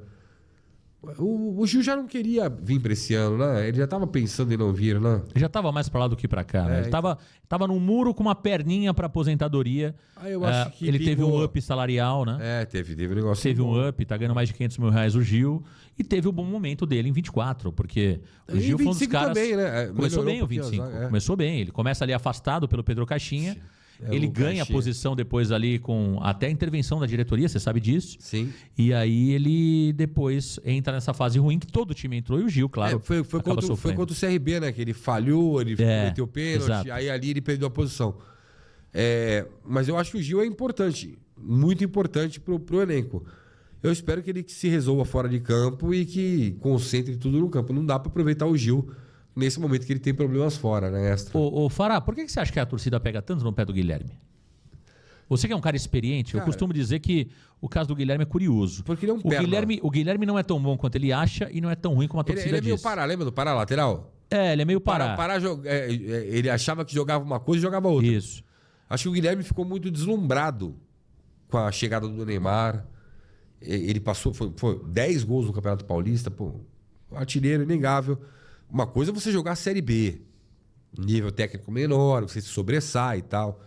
O Gil já não queria vir para esse ano, né? Ele já estava pensando em não vir, né? Já estava mais para lá do que para cá, né? Ele estava num muro com uma perninha para aposentadoria. Eu acho que ele teve um up salarial, né? Teve um negócio. Teve um up, tá ganhando mais de R$500 mil o Gil. E teve o bom momento dele em 24, porque o Gil foi um dos caras... também, né? Começou bem o 25. Começou bem. Ele começa ali afastado pelo Pedro Caixinha. Ele ganha a posição depois ali com até a intervenção da diretoria, você sabe disso. Sim. E aí ele depois entra nessa fase ruim que todo o time entrou e o Gil, claro, foi contra o CRB, né? Que ele falhou, ele cometeu o pênalti, exato. Aí ali ele perdeu a posição. Mas eu acho que o Gil é importante, muito importante pro elenco. Eu espero que ele se resolva fora de campo e que concentre tudo no campo. Não dá para aproveitar o Gil nesse momento que ele tem problemas fora, né, Extra? Ô Fará, por que você acha que a torcida pega tanto no pé do Guilherme? Você que é um cara experiente, eu costumo dizer que o caso do Guilherme é curioso. Porque ele é um o Guilherme não é tão bom quanto ele acha e não é tão ruim como a torcida diz. Ele é meio Pará, lembra do Pará lateral? Ele é meio Pará. Ele achava que jogava uma coisa e jogava outra. Isso. Acho que o Guilherme ficou muito deslumbrado com a chegada do Neymar. Ele passou, foi 10 gols no Campeonato Paulista, artilheiro inegável. Uma coisa é você jogar a Série B, nível técnico menor, você se sobressai e tal.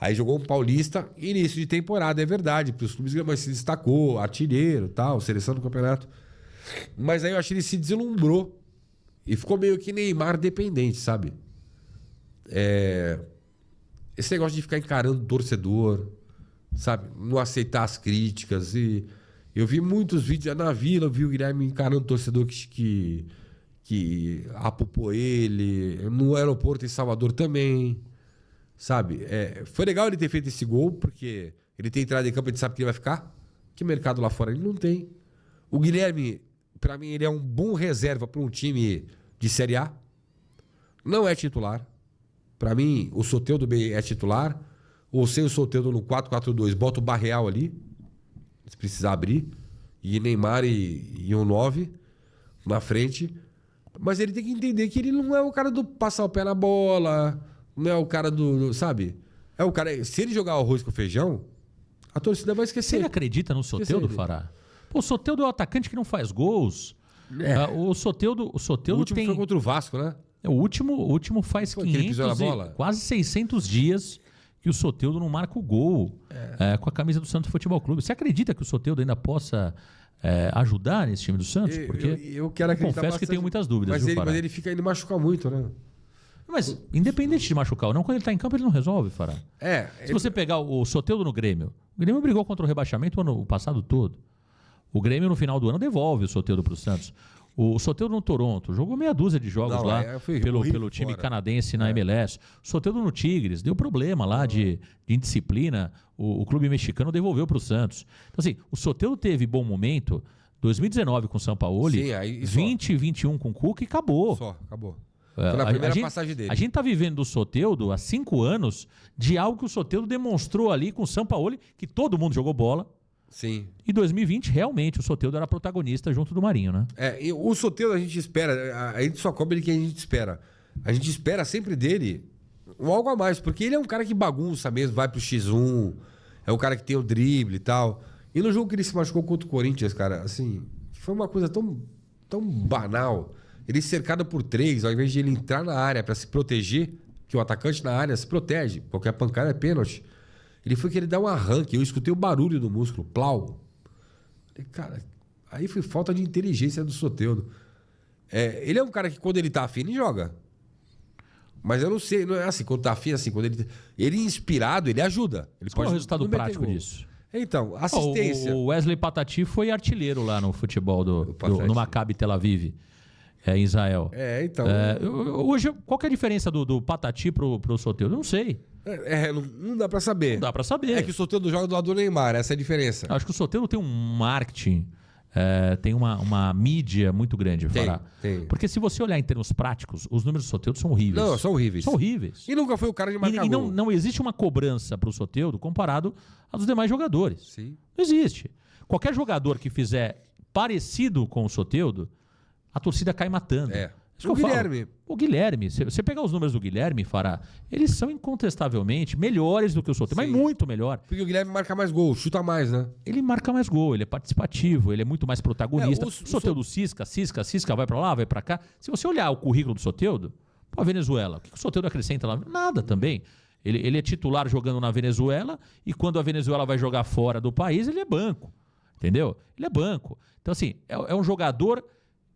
Aí jogou um Paulista, início de temporada, é verdade, para os clubes, mas se destacou, artilheiro e tal, seleção do campeonato. Mas aí eu acho que ele se deslumbrou e ficou meio que Neymar dependente, sabe? Esse negócio de ficar encarando o torcedor, sabe? Não aceitar as críticas. E eu vi muitos vídeos na Vila, eu vi o Guilherme encarando o torcedor que apupou ele, no aeroporto em Salvador também, sabe? Foi legal ele ter feito esse gol, porque ele tem entrado em campo, a gente sabe que ele vai ficar. Que mercado lá fora ele não tem. O Guilherme, para mim, ele é um bom reserva para um time de Série A. Não é titular. Para mim, o Soteldo é titular. Ou sem o Soteldo no 4-4-2, bota o Barreal ali, se precisar abrir. E Neymar e um 9 na frente. Mas ele tem que entender que ele não é o cara do passar o pé na bola, não é o cara do sabe? É o cara... Se ele jogar arroz com feijão, a torcida vai esquecer. Você acredita no Soteldo, Fará? O Soteldo é o atacante que não faz gols. O Soteldo o último foi contra o Vasco, né? O último faz 500 quase 600 dias que o Soteldo não marca o gol com a camisa do Santos Futebol Clube. Você acredita que o Soteldo ainda possa... ajudar nesse time do Santos? Porque eu quero acreditar confesso bastante, que tenho muitas dúvidas. Mas ele fica indo machucar muito, né? Mas independente de machucar ou não, quando ele está em campo ele não resolve, Fará. Se você pegar o Soteldo no Grêmio, o Grêmio brigou contra o rebaixamento o ano passado todo. O Grêmio no final do ano devolve o Soteldo para o Santos. O Soteldo no Toronto jogou meia dúzia de jogos pelo time canadense na MLS. O Soteldo no Tigres deu problema lá de indisciplina. O clube mexicano devolveu para o Santos. Então, assim, o Soteldo teve bom momento 2019 com o Sampaoli, 20 e 21 com o Cuca e acabou. Acabou. Foi na primeira passagem dele. A gente está vivendo do Soteldo há 5 anos de algo que o Soteldo demonstrou ali com o Sampaoli, que todo mundo jogou bola. Sim. E 2020, realmente, o Soteldo era protagonista junto do Marinho, né? E o Soteldo a gente espera, a gente só cobre que a gente espera. A gente espera sempre dele algo a mais, porque ele é um cara que bagunça mesmo, vai pro X1, é o cara que tem o drible e tal. E no jogo que ele se machucou contra o Corinthians, cara, assim, foi uma coisa tão banal. Ele cercado por 3, ao invés de ele entrar na área para se proteger, que o atacante na área se protege, qualquer pancada é pênalti. Ele foi querer dar um arranque, eu escutei o barulho do músculo, plau. Cara, aí foi falta de inteligência do Soteldo. Ele é um cara que quando ele tá afim, ele joga. Mas eu não sei, não é assim, quando tá afim, assim, quando ele inspirado, ele ajuda. Qual é o resultado prático disso? Então, assistência. O Wesley Patati foi artilheiro lá no futebol no Maccabi Tel Aviv. em Israel. Então... Hoje, qual que é a diferença do Patati pro Soteldo? Eu não sei. Não dá pra saber. Não dá pra saber. É que o Soteldo joga do lado do Neymar, essa é a diferença. Acho que o Soteldo tem um marketing, tem uma mídia muito grande. Tem. Porque se você olhar em termos práticos, os números do Soteldo são horríveis. Não, são horríveis. São horríveis. E nunca foi o cara de marcar E gol. não existe uma cobrança pro Soteldo comparado aos demais jogadores. Sim. Não existe. Qualquer jogador que fizer parecido com o Soteldo, a torcida cai matando. O Guilherme. O Guilherme, se você pegar os números do Guilherme, Fará, eles são incontestavelmente melhores do que o Soteldo, mas muito melhor. Porque o Guilherme marca mais gol, chuta mais, né? Ele marca mais gol, ele é participativo, ele é muito mais protagonista. O Soteldo cisca, vai pra lá, vai pra cá. Se você olhar o currículo do Soteldo, a Venezuela, o que o Soteldo acrescenta lá? Nada também. Ele é titular jogando na Venezuela e quando a Venezuela vai jogar fora do país, ele é banco. Entendeu? Ele é banco. Então, assim, é um jogador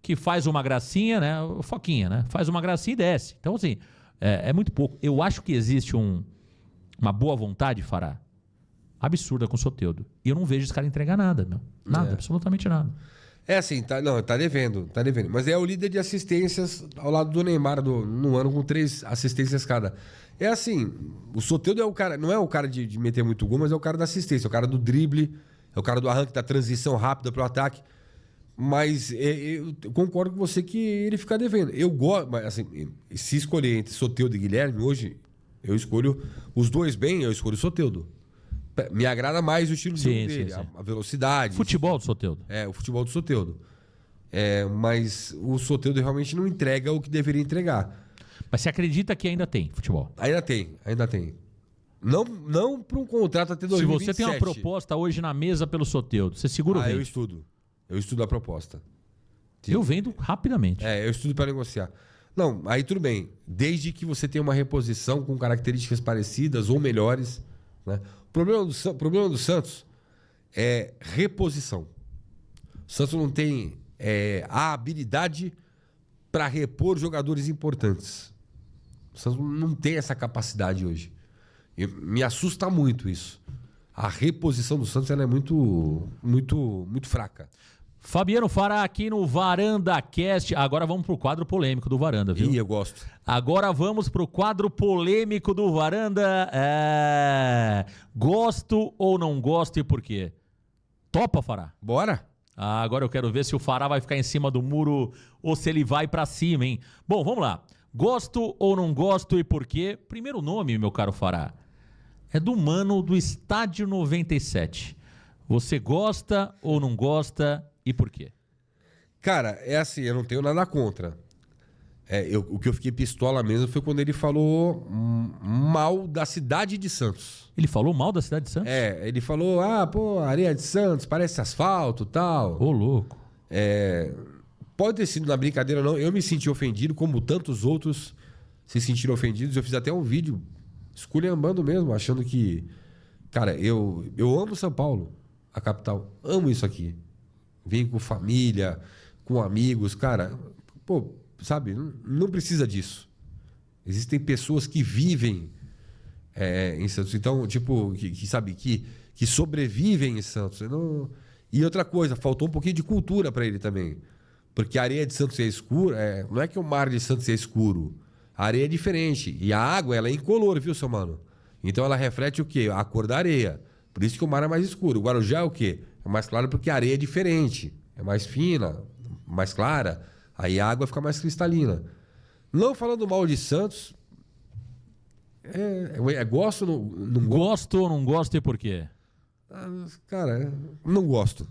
que faz uma gracinha, né? O Foquinha, né? Faz uma gracinha e desce. Então, assim, é muito pouco. Eu acho que existe uma boa vontade, Fará, absurda com o Soteldo. E eu não vejo esse cara entregar nada, meu. Nada, absolutamente nada. Tá devendo. Mas é o líder de assistências ao lado do Neymar no ano com 3 assistências cada. É assim, o Soteldo é o cara, não é o cara de meter muito gol, mas é o cara da assistência, é o cara do drible, é o cara do arranque, da transição rápida pro ataque. Mas eu concordo com você que ele fica devendo. Eu gosto, mas assim, se escolher entre Soteldo e Guilherme hoje, eu escolho os dois bem, eu escolho o Soteldo. Me agrada mais o estilo de jogo dele, sim. A velocidade. Futebol do Soteldo. O futebol do Soteldo. Mas o Soteldo realmente não entrega o que deveria entregar. Mas você acredita que ainda tem futebol? Ainda tem. Não para um contrato até 2027. Se você tem uma proposta hoje na mesa pelo Soteldo, você segura o vende? Eu estudo a proposta. Eu vendo rapidamente. Eu estudo para negociar. Não, aí tudo bem. Desde que você tenha uma reposição com características parecidas ou melhores. Né? O problema do Santos é reposição. O Santos não tem a habilidade para repor jogadores importantes. O Santos não tem essa capacidade hoje. Me assusta muito isso. A reposição do Santos ela é muito fraca. Fabiano Fará aqui no Varanda Cast. Agora vamos pro quadro polêmico do Varanda, viu? Eu gosto. Agora vamos pro quadro polêmico do Varanda. Gosto ou não gosto e por quê? Topa, Fará? Bora? Agora eu quero ver se o Fará vai ficar em cima do muro ou se ele vai pra cima, hein? Bom, vamos lá. Gosto ou não gosto e por quê? Primeiro nome, meu caro Fará, é do mano do Estádio 97. Você gosta ou não gosta e por quê? Cara, é assim, eu não tenho nada contra. O que eu fiquei pistola mesmo foi quando ele falou mal da cidade de Santos. Ele falou mal da cidade de Santos? Ele falou, areia de Santos, parece asfalto e tal. Ô, louco. Pode ter sido na brincadeira, não. Eu me senti ofendido, como tantos outros se sentiram ofendidos. Eu fiz até um vídeo esculhambando mesmo, achando que... Cara, eu amo São Paulo, a capital. Amo isso aqui. Venho com família, com amigos. Cara, sabe? Não precisa disso. Existem pessoas que vivem em Santos. Então, tipo, que sobrevivem em Santos. E outra coisa, faltou um pouquinho de cultura para ele também. Porque a areia de Santos é escura. Não é que o mar de Santos é escuro. A areia é diferente. E a água, ela é incolor, viu, seu mano? Então ela reflete o quê? A cor da areia. Por isso que o mar é mais escuro. O Guarujá é o quê? É mais claro porque a areia é diferente. É mais fina, mais clara. Aí a água fica mais cristalina. Não falando mal de Santos... gosto ou não gosto? Gosto ou não gosto e por quê? Cara, não gosto.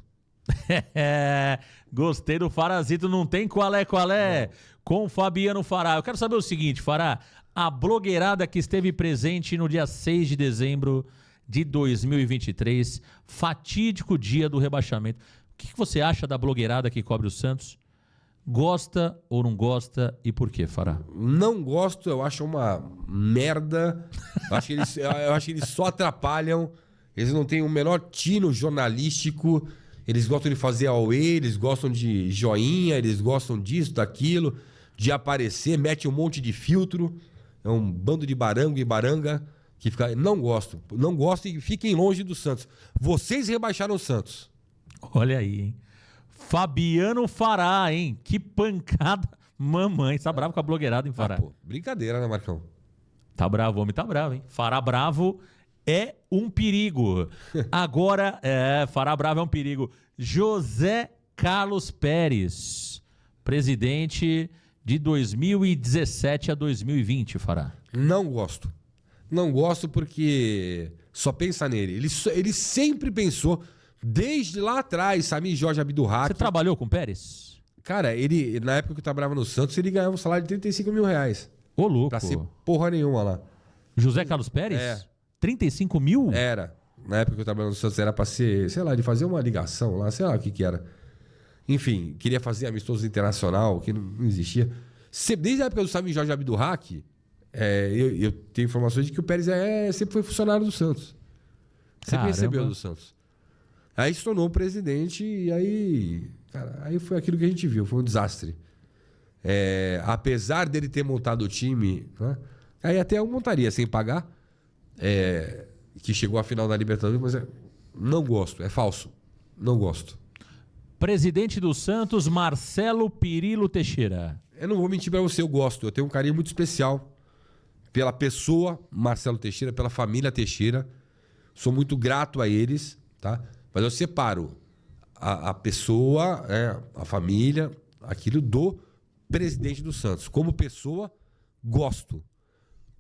Gostei do Farazito, não tem qual é? Não. Com o Fabiano Fará. Eu quero saber o seguinte, Fará. A blogueirada que esteve presente no dia 6 de dezembro de 2023, fatídico dia do rebaixamento. O que você acha da blogueirada que cobre o Santos? Gosta ou não gosta e por quê, Fará? Não gosto, eu acho uma merda. Eu acho que eles só atrapalham. Eles não têm o menor tino jornalístico. Eles gostam de fazer auê, eles gostam de joinha, eles gostam disso, daquilo, de aparecer, mete um monte de filtro. É um bando de barango e baranga que fica... Não gosto e fiquem longe do Santos. Vocês rebaixaram o Santos. Olha aí, hein? Fabiano Fará, hein? Que pancada. Mamãe, tá bravo com a blogueirada, hein, Fará? Pô, brincadeira, né, Marcão? Tá bravo, o homem tá bravo, hein? Fará bravo é um perigo. Agora, Fará bravo é um perigo. José Carlos Pérez, presidente de 2017 a 2020, Fará. Não gosto. Não gosto porque só pensa nele. Ele sempre pensou, desde lá atrás, Sami Jorge Abdurraqui. Você trabalhou com o Pérez? Cara, ele, na época que eu trabalhava no Santos, ele ganhava um salário de 35 mil reais. Ô, louco. Pra ser porra nenhuma lá. José Carlos Pérez? É. 35 mil? Era. Na época que eu trabalhava no Santos, era pra ser, sei lá, de fazer uma ligação lá, sei lá o que era. Enfim, queria fazer amistoso internacional, que não existia. Desde a época do Sami Jorge Abdurraqui, eu tenho informações de que o Pérez sempre foi funcionário do Santos. Sempre recebeu do Santos. Aí se tornou presidente e aí... Cara, aí foi aquilo que a gente viu, foi um desastre. Apesar dele ter montado o time, né? Aí até eu montaria sem pagar, que chegou à final da Libertadores, mas não gosto, é falso. Não gosto. Presidente do Santos, Marcelo Pirillo Teixeira. Eu não vou mentir pra você, eu gosto. Eu tenho um carinho muito especial pela pessoa Marcelo Teixeira, pela família Teixeira. Sou muito grato a eles, tá? Mas eu separo a pessoa, a família, aquilo do presidente do Santos. Como pessoa, gosto.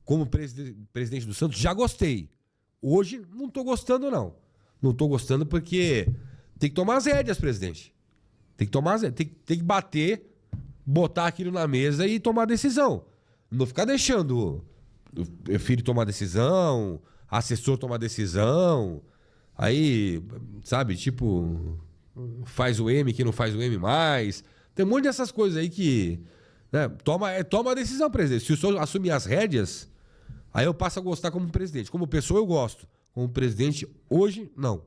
Como presidente do Santos, já gostei. Hoje, não tô gostando, não. Não tô gostando porque tem que tomar as rédeas, presidente. Tem que tomar as rédeas. Tem que bater, botar aquilo na mesa e tomar decisão. Não ficar deixando o filho tomar decisão, assessor tomar decisão. Aí, sabe, tipo... faz o M que não faz o M mais. Tem um monte dessas coisas aí que... Né, toma a decisão, presidente. Se o senhor assumir as rédeas, aí eu passo a gostar como presidente. Como pessoa, eu gosto. Como presidente, hoje, não.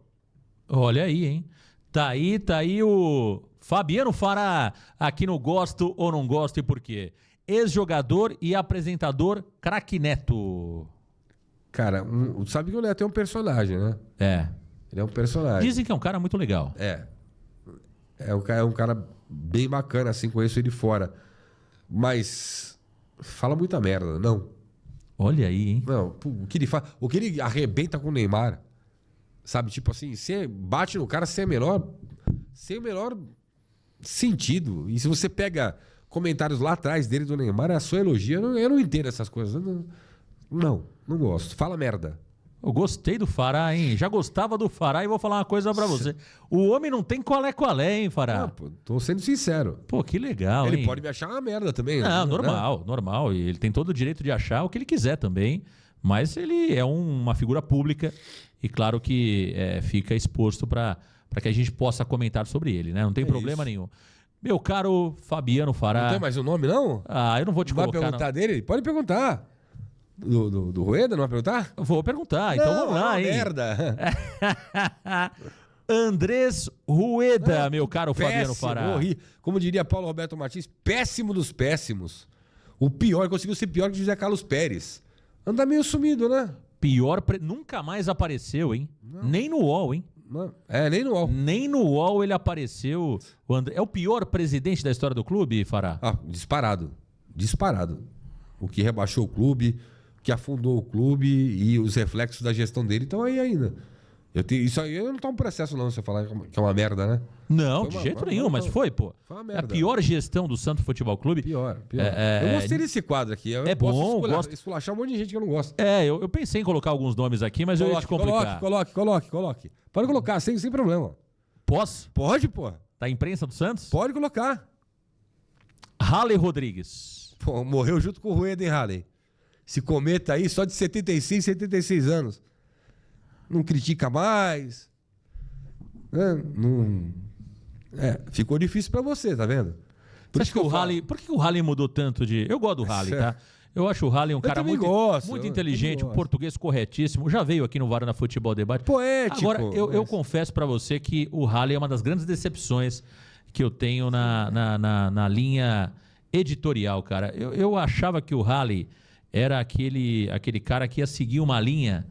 Olha aí, hein? Tá aí o Fabiano Fará aqui no Gosto ou Não Gosto e por quê? Ex-jogador e apresentador Craque Neto. Cara, sabe que o Neto é um personagem, né? Ele é um personagem. Dizem que é um cara muito legal. É um cara bem bacana, assim, conheço ele fora. Mas fala muita merda, não. Olha aí, hein? Não, o que ele faz, o que ele arrebenta com o Neymar, sabe? Tipo assim, você bate no cara sem o menor sentido. E se você pega comentários lá atrás dele do Neymar, é só elogio. Eu não entendo essas coisas. Não gosto. Fala merda. Eu gostei do Fará, hein? Já gostava do Fará e vou falar uma coisa pra você. O homem não tem qual é, hein, Fará? Pô, tô sendo sincero. Pô, que legal, Ele hein? pode me achar uma merda também. Não, né? normal. E ele tem todo o direito de achar o que ele quiser também. Mas ele é uma figura pública e claro que fica exposto para que a gente possa comentar sobre ele, né? Não tem problema nenhum. Meu caro Fabiano Fará... Não tem mais o nome, não? Eu não vou te colocar. Vai perguntar dele? Pode perguntar. Do Rueda, não vai perguntar? Vou perguntar, então vamos lá, hein? Merda. Andrés Rueda, meu caro Fabiano Fará. Como diria Paulo Roberto Martins, péssimo dos péssimos. O pior, conseguiu ser pior que José Carlos Pérez. Anda meio sumido, né? Nunca mais apareceu, hein? Não. Nem no UOL, hein? Não. Nem no UOL. Nem no UOL ele apareceu. É o pior presidente da história do clube, Fará? Disparado. O que rebaixou o clube, que afundou o clube e os reflexos da gestão dele estão aí ainda. Isso aí eu não tomo processo não, se eu falar que é uma merda, né? Não, de jeito nenhum, mas foi, pô. Foi uma merda. A pior gestão do Santos Futebol Clube. Pior. Eu gostei desse quadro aqui. Eu gosto esculachar um monte de gente que eu não gosto. Eu pensei em colocar alguns nomes aqui, mas eu ia te complicar. Coloque. Pode colocar, sem problema. Posso? Pode, pô. Da imprensa do Santos? Pode colocar. Halley Rodrigues. Pô, morreu junto com o Rueda, hein, Halley? Esse cometa aí, só de 76 anos. Não critica mais. Ficou difícil pra você, tá vendo? Por que o Halley mudou tanto de... Eu gosto do Halley, tá? Eu acho o Halley um cara muito inteligente, um português corretíssimo. Já veio aqui no Varanda Futebol Debate. Poético. Agora, eu confesso pra você que o Halley é uma das grandes decepções que eu tenho na linha editorial, cara. Eu achava que o Halley era aquele cara que ia seguir uma linha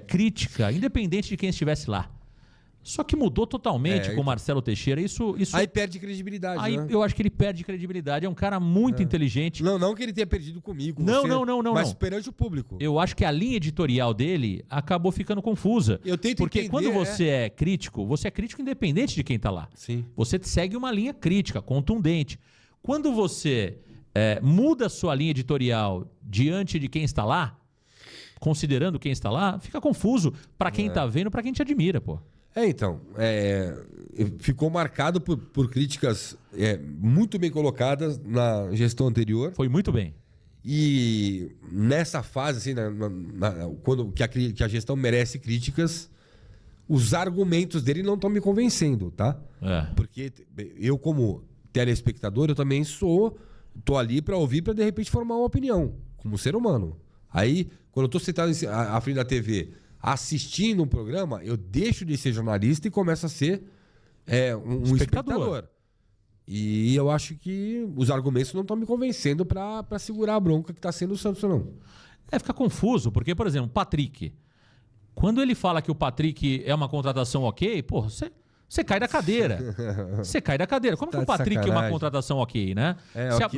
crítica, independente de quem estivesse lá. Só que mudou totalmente com o Marcelo Teixeira. Isso aí perde credibilidade, aí né? eu acho que ele perde credibilidade. É um cara muito inteligente. Não que ele tenha perdido comigo. Não, você, não. Mas perante o público. Eu acho que a linha editorial dele acabou ficando confusa. Eu tento Porque entender, quando você é crítico, você é crítico independente de quem tá lá. Sim. Você segue uma linha crítica, contundente. Quando você muda a sua linha editorial diante de quem está lá, considerando quem está lá, fica confuso para quem tá vendo, para quem te admira, pô. Então, ficou marcado por críticas muito bem colocadas na gestão anterior. Foi muito bem. E nessa fase, assim, quando que a gestão merece críticas, os argumentos dele não estão me convencendo, tá? Porque eu, como telespectador, eu também tô ali para ouvir, para de repente formar uma opinião, como ser humano. Aí, quando eu tô sentado à frente da TV assistindo um programa, eu deixo de ser jornalista e começo a ser um espectador. E eu acho que os argumentos não estão me convencendo para segurar a bronca que está sendo o Santos, não. Fica confuso, porque, por exemplo, o Patrick. Quando ele fala que o Patrick é uma contratação ok, pô, você cai da cadeira. Você cai da cadeira. Como que o Patrick é uma contratação ok, né?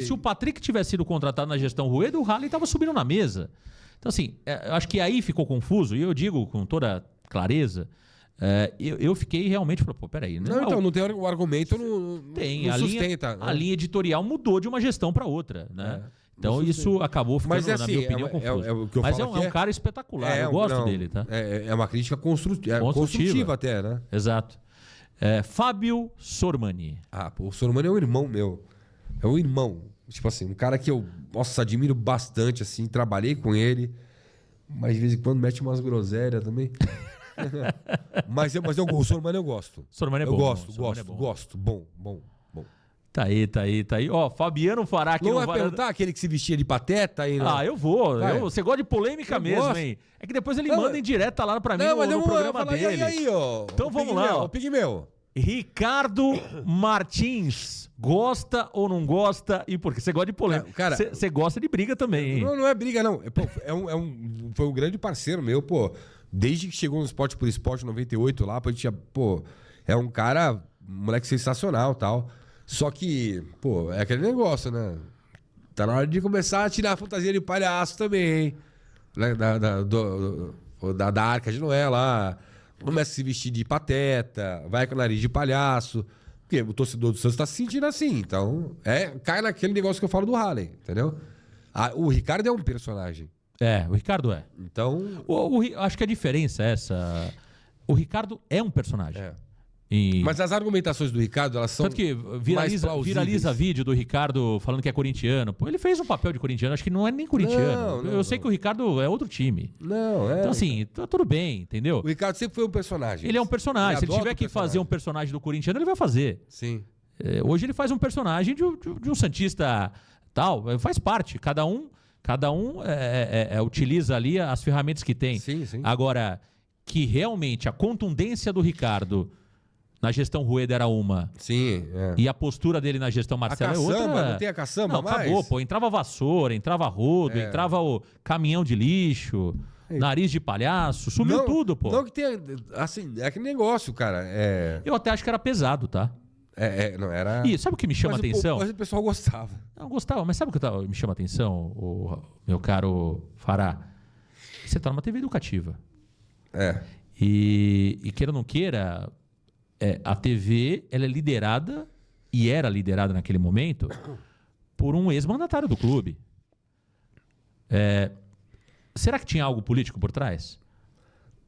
Se o Patrick tivesse sido contratado na gestão Rueda, o Halley estava subindo na mesa. Então, assim, eu acho que aí ficou confuso, e eu digo com toda clareza, eu fiquei realmente... Pô, peraí. Não tem o argumento, não sustenta. A linha editorial mudou de uma gestão para outra, né? Então isso acabou ficando, na minha opinião, confuso. Mas é um cara espetacular, eu gosto dele, tá? É uma crítica construtiva até, né? Exato. Fábio Sormani. O Sormani é um irmão meu. É um irmão. Tipo assim, um cara que eu, admiro bastante, assim, trabalhei com ele, mas de vez em quando mete umas groselhas também. mas o Sormani eu gosto. Sormani é bom. Eu gosto. Bom. Tá aí. Ó, Fabiano Fará aqui não vai perguntar aquele que se vestia de pateta aí, não? Eu vou. Você gosta de polêmica mesmo, hein? É que depois ele manda em direta lá pra mim no programa dele. E aí, ó. Então vamos lá. O Pigmeu. Ricardo Martins. Gosta ou não gosta? E por quê? Você gosta de polêmica. Cara, você gosta de briga também, hein? Não é briga, não. Foi um grande parceiro meu, pô. Desde que chegou no Esporte por Esporte 98 lá, a gente é um cara, moleque sensacional e tal. Só que, é aquele negócio, né? Tá na hora de começar a tirar a fantasia de palhaço também, hein? Da Arca de Noé lá. Começa a se vestir de pateta, vai com o nariz de palhaço. Porque o torcedor do Santos tá se sentindo assim. Então, cai naquele negócio que eu falo do Halley, entendeu? O Ricardo é um personagem. O Ricardo é. Então... acho que a diferença é essa. O Ricardo é um personagem. Mas as argumentações do Ricardo, elas são. Tanto que viraliza vídeo do Ricardo falando que é corintiano. Pô, ele fez um papel de corintiano, acho que não é nem corintiano. Eu sei que o Ricardo é outro time. Então, assim, tá tudo bem, entendeu? O Ricardo sempre foi um personagem. Ele é um personagem. Se ele tiver que fazer um personagem do corintiano, ele vai fazer. Sim. Hoje ele faz um personagem de um santista tal. Faz parte. Cada um utiliza ali as ferramentas que tem. Sim. Agora, que realmente a contundência do Ricardo na gestão Rueda era uma. Sim, E a postura dele na gestão Marcelo é outra. Não tem a caçamba mais? Acabou, pô. Entrava vassoura, entrava rodo, entrava o caminhão de lixo, nariz de palhaço, sumiu tudo, pô. Não que tenha... Assim, é aquele negócio, cara. Eu até acho que era pesado, tá? Não era... E sabe o que me chama a atenção? Mas o pessoal gostava. Não, gostava. Mas sabe o que me chama a atenção, o meu caro Fará? Você tá numa TV educativa. E queira ou não queira... a TV ela é liderada, e era liderada naquele momento, por um ex-mandatário do clube. Será que tinha algo político por trás?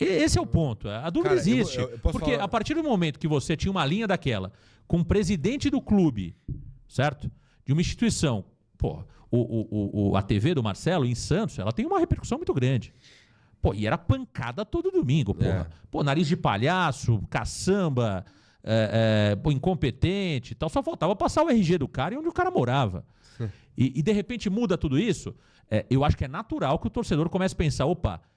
Esse é o ponto. A dúvida existe. Porque a partir do momento que você tinha uma linha daquela, com o presidente do clube, certo? De uma instituição, a TV do Marcelo em Santos, ela tem uma repercussão muito grande. E era pancada todo domingo, porra. Nariz de palhaço, caçamba, incompetente e tal. Só faltava passar o RG do cara e onde o cara morava. E de repente muda tudo isso. Eu acho que é natural que o torcedor comece a pensar,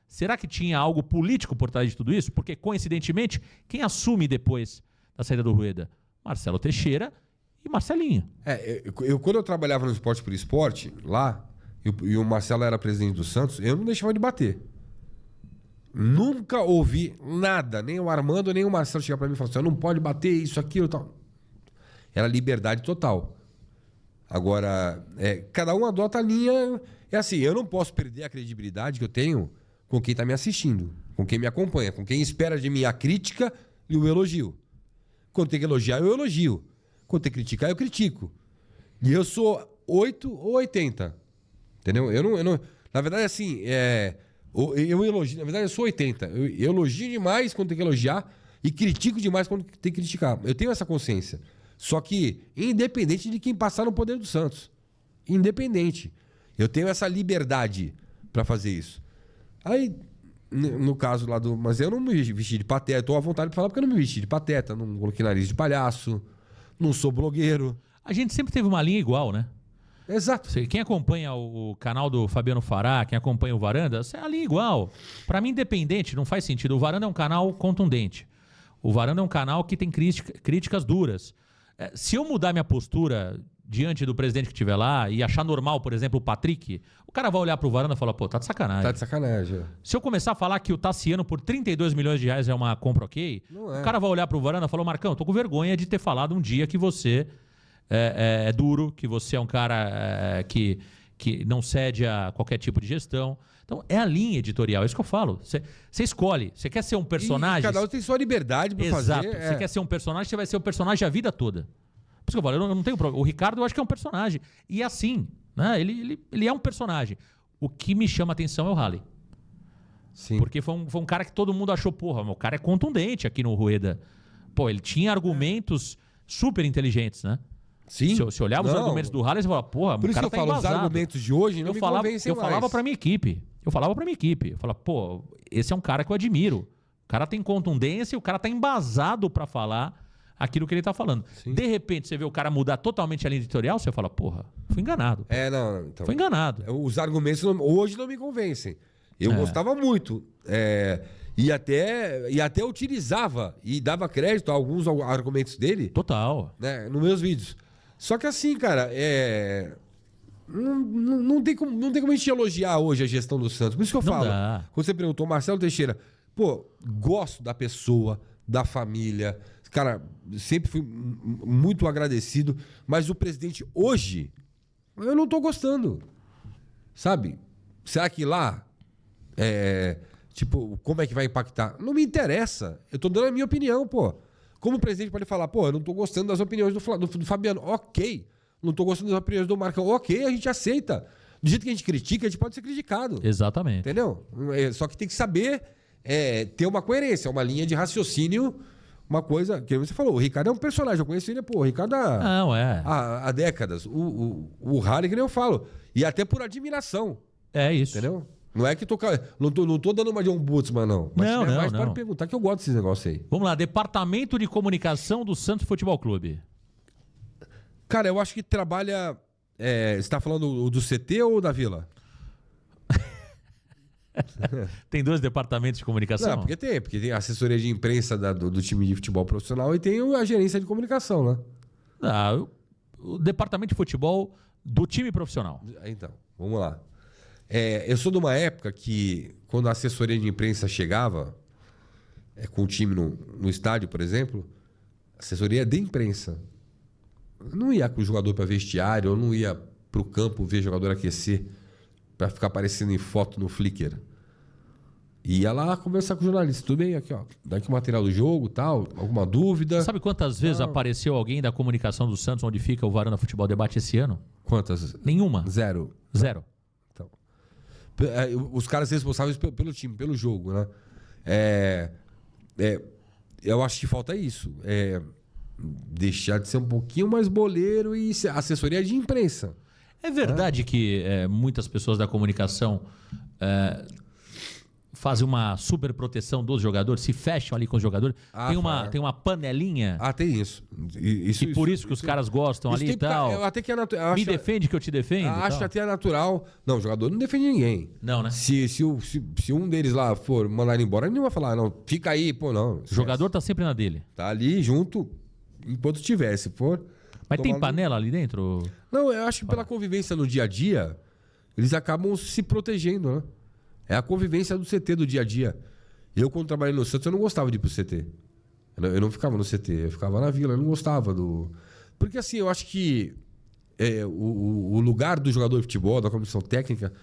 será que tinha algo político por trás de tudo isso? Porque, coincidentemente, quem assume depois da saída do Rueda? Marcelo Teixeira e Marcelinho. Quando eu trabalhava no Esporte por Esporte, lá, e o Marcelo era presidente do Santos, eu não deixava de bater. Nunca ouvi nada, nem o Armando, nem o Marcelo chegar pra mim e falar assim, não pode bater isso, aquilo e tal. Era liberdade total. Agora, cada um adota a linha... É assim, eu não posso perder a credibilidade que eu tenho com quem tá me assistindo, com quem me acompanha, com quem espera de mim a crítica e o elogio. Quando tem que elogiar, eu elogio. Quando tem que criticar, eu critico. E eu sou 8 ou 80. Entendeu? Eu não... Na verdade, assim, eu elogio... Na verdade, eu sou 80. Eu elogio demais quando tem que elogiar e critico demais quando tem que criticar. Eu tenho essa consciência. Só que, independente de quem passar no poder do Santos. Independente. Eu tenho essa liberdade para fazer isso. Aí, no caso lá do... Mas eu não me vesti de pateta. Estou à vontade de falar porque eu não me vesti de pateta. Não coloquei nariz de palhaço. Não sou blogueiro. A gente sempre teve uma linha igual, né? Exato. Quem acompanha o canal do Fabiano Fará, quem acompanha o Varanda, é a linha igual. Para mim, independente, não faz sentido. O Varanda é um canal contundente. O Varanda é um canal que tem críticas duras. Se eu mudar minha postura diante do presidente que estiver lá e achar normal, por exemplo, o Patrick, o cara vai olhar pro Varanda e falar, pô, tá de sacanagem. Tá de sacanagem. Se eu começar a falar que o Tassiano por 32 milhões de reais é uma compra ok, o cara vai olhar pro Varanda e falar, Marcão, eu tô com vergonha de ter falado um dia que você é duro, que você é um cara que não cede a qualquer tipo de gestão. Então, é a linha editorial, é isso que eu falo. Você escolhe. Você quer ser um personagem... E cada um tem sua liberdade pra fazer. Exato. Você quer ser um personagem, você vai ser um personagem a vida toda. Por isso que eu falo, eu não tenho problema. O Ricardo, eu acho que é um personagem. E assim, né? Ele é um personagem. O que me chama a atenção é o Rally. Sim. Porque foi um cara que todo mundo achou, porra, o cara é contundente aqui no Rueda. Pô, ele tinha argumentos super inteligentes, né? Sim. Se olhava os argumentos do Rally, você falava, porra, por o isso cara que eu falo, os argumentos de hoje não me convencem mais. Eu falava pra minha equipe. Eu falava, pô, esse é um cara que eu admiro. O cara tem contundência, o cara tá embasado pra falar aquilo que ele tá falando. Sim. De repente, você vê o cara mudar totalmente a linha editorial, você fala, porra, fui enganado. Então, Foi enganado. Os argumentos hoje não me convencem. Eu gostava muito. E até utilizava e dava crédito a alguns argumentos dele. Total. Né, nos meus vídeos. Só que assim, cara, não tem como a gente elogiar hoje a gestão do Santos. Por isso que eu falo. Dá. Quando você perguntou, Marcelo Teixeira, pô, gosto da pessoa, da família. Cara, sempre fui muito agradecido. Mas o presidente hoje, eu não tô gostando. Sabe? Será que lá, como é que vai impactar? Não me interessa. Eu tô dando a minha opinião, pô. Como o presidente pode falar, pô, eu não tô gostando das opiniões do Fabiano. Ok. Não tô gostando das opiniões do Marcão. Ok, a gente aceita. Do jeito que a gente critica, a gente pode ser criticado. Exatamente. Entendeu? Só que tem que saber ter uma coerência, uma linha de raciocínio, uma coisa... Que você falou, o Ricardo é um personagem. Eu conheço ele, pô, o Ricardo há décadas. O Harry, que nem eu falo. E até por admiração. É isso. Entendeu? Não é que não tô dando uma de ombudsman, não. Mas Não, mais não. pode perguntar que eu gosto desses negócios aí. Vamos lá, Departamento de Comunicação do Santos Futebol Clube. Cara, eu acho que trabalha... você tá falando do CT ou da Vila? Tem 2 departamentos de comunicação? Não, porque tem a assessoria de imprensa do time de futebol profissional e tem a gerência de comunicação, né? O departamento de futebol do time profissional. Então, vamos lá. Eu sou de uma época que, quando a assessoria de imprensa chegava, com o time no estádio, por exemplo, assessoria de imprensa. Eu não ia com o jogador para vestiário, eu não ia para o campo ver o jogador aquecer para ficar aparecendo em foto no Flickr. Ia lá conversar com o jornalista. Tudo bem, aqui, ó. Dá aqui o material do jogo, tal, alguma dúvida. Sabe quantas vezes apareceu alguém da comunicação do Santos onde fica o Varanda Futebol Debate esse ano? Quantas? Nenhuma. Zero. Então, os caras responsáveis pelo time, pelo jogo, né? Eu acho que falta isso. Deixar de ser um pouquinho mais boleiro e ser assessoria de imprensa. É verdade que muitas pessoas da comunicação fazem uma super proteção dos jogadores, se fecham ali com os jogadores. Tem uma panelinha. Tem isso. E por isso que os caras gostam ali e tal. Até que Me defende que eu te defendo. Acho que até é natural. Não, o jogador não defende ninguém. Não, né? Se um deles lá for mandar embora, ninguém vai falar, não, fica aí, pô, não. O jogador tá sempre na dele. Tá ali junto enquanto tiver, se for. Mas tem panela ali dentro? Não, eu acho que pela convivência no dia a dia, eles acabam se protegendo, né? É a convivência do CT do dia a dia. Eu, quando trabalhei no Santos, eu não gostava de ir pro CT. Eu não ficava no CT, eu ficava na Vila, eu não gostava do... Porque assim, eu acho que o lugar do jogador de futebol, da comissão técnica,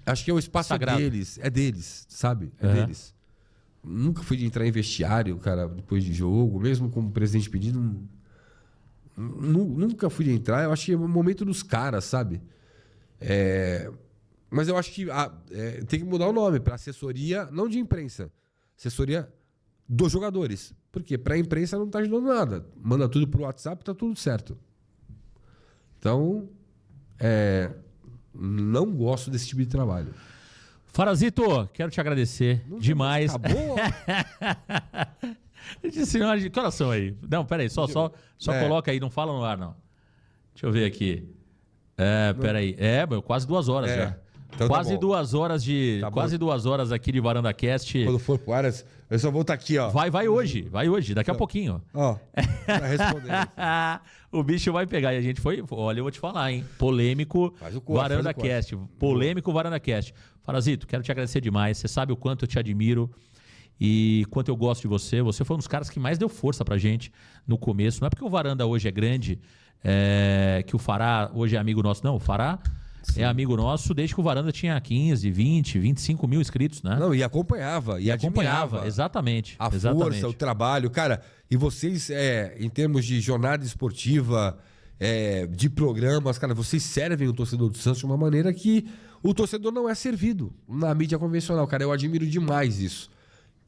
acho que é o espaço Sagrado. deles, sabe? É deles. Nunca fui de entrar em vestiário, cara, depois de jogo, mesmo como presidente pedindo. Nunca fui de entrar, eu acho que é o momento dos caras, sabe? Mas eu acho que tem que mudar o nome para assessoria, não de imprensa, assessoria dos jogadores. Por quê? Para a imprensa não tá ajudando nada. Manda tudo pro WhatsApp, tá tudo certo. Então, não gosto desse tipo de trabalho. Farazito, quero te agradecer demais. Acabou? Senhora de coração aí. Não, peraí, só coloca aí, não fala no ar, não. Deixa eu ver aqui. Peraí. Quase 2 horas já. Então quase tá bom. 2 horas de. Tá bom. Quase 2 horas aqui de Varanda Cast. Quando for pro Aras, eu só vou estar aqui, ó. Vai hoje, daqui a pouquinho. Ó, pra responder. O bicho vai pegar. E a gente foi. Olha, eu vou te falar, hein? Polêmico Faz o corte, Varanda faz o corte. Cast. Polêmico Varanda Cast. Farazito, quero te agradecer demais. Você sabe o quanto eu te admiro e quanto eu gosto de você. Você foi um dos caras que mais deu força pra gente no começo. Não é porque o Varanda hoje é grande, que o Fará hoje é amigo nosso. Não, o Fará é amigo nosso desde que o Varanda tinha 15, 20, 25 mil inscritos, né? Não, e acompanhava, e admirava. Exatamente. A exatamente. força, o trabalho, cara. E vocês, em termos de jornada esportiva, de programas, cara, vocês servem o torcedor do Santos de uma maneira que o torcedor não é servido na mídia convencional, cara. Eu admiro demais isso.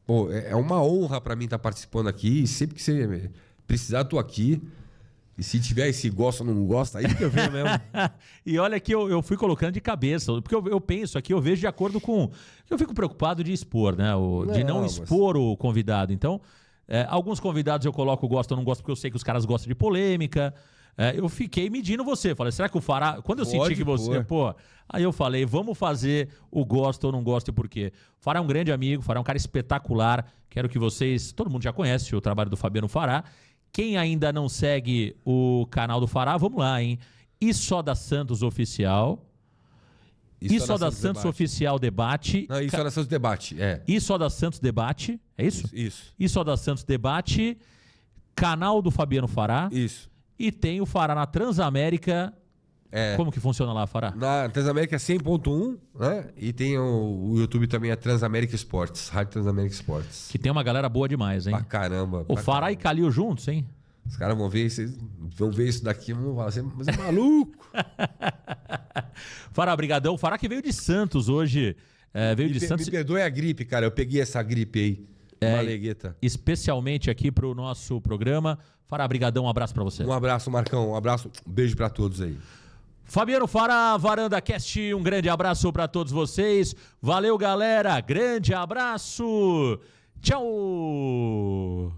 Pô, é uma honra pra mim estar participando aqui. E sempre que você precisar, eu tô aqui. E se tiver esse gosta ou não gosta, aí que eu venho mesmo. E olha que eu fui colocando de cabeça, porque eu penso aqui, eu vejo de acordo com... Eu fico preocupado de expor, né? De não expor o convidado. Então, alguns convidados eu coloco gosto ou não gosto, porque eu sei que os caras gostam de polêmica. Eu fiquei medindo você. Falei, será que o Fará... Quando eu senti que você... Pô, aí eu falei, vamos fazer o gosto ou não gosto e por quê? Fará é um grande amigo, Fará é um cara espetacular. Quero que vocês... Todo mundo já conhece o trabalho do Fabiano Fará. Quem ainda não segue o canal do Fará, vamos lá, hein? E só da Santos Oficial. E só da Santos Oficial Debate. Não, isso é da Santos Debate, E só da Santos Debate, é isso? Isso. E só da Santos Debate. Canal do Fabiano Fará. Isso. E tem o Fará na Transamérica. Como que funciona lá, Fará? Na Transamérica é 100.1, né? E tem o YouTube também, a Transamérica Esportes, Rádio Transamérica Esportes. Que tem uma galera boa demais, hein? Pra caramba. O Fará e Calil juntos, hein? Os caras vão ver isso daqui e vão falar, mas é maluco. Fará, brigadão. Fará que veio de Santos hoje. Santos. Me perdoe a gripe, cara. Eu peguei essa gripe aí. Uma legueta. Especialmente aqui pro nosso programa. Fará, brigadão. Um abraço pra você. Um abraço, Marcão. Um abraço. Um beijo pra todos aí. Fabiano Fará, Varanda Cast, um grande abraço para todos vocês. Valeu, galera. Grande abraço. Tchau.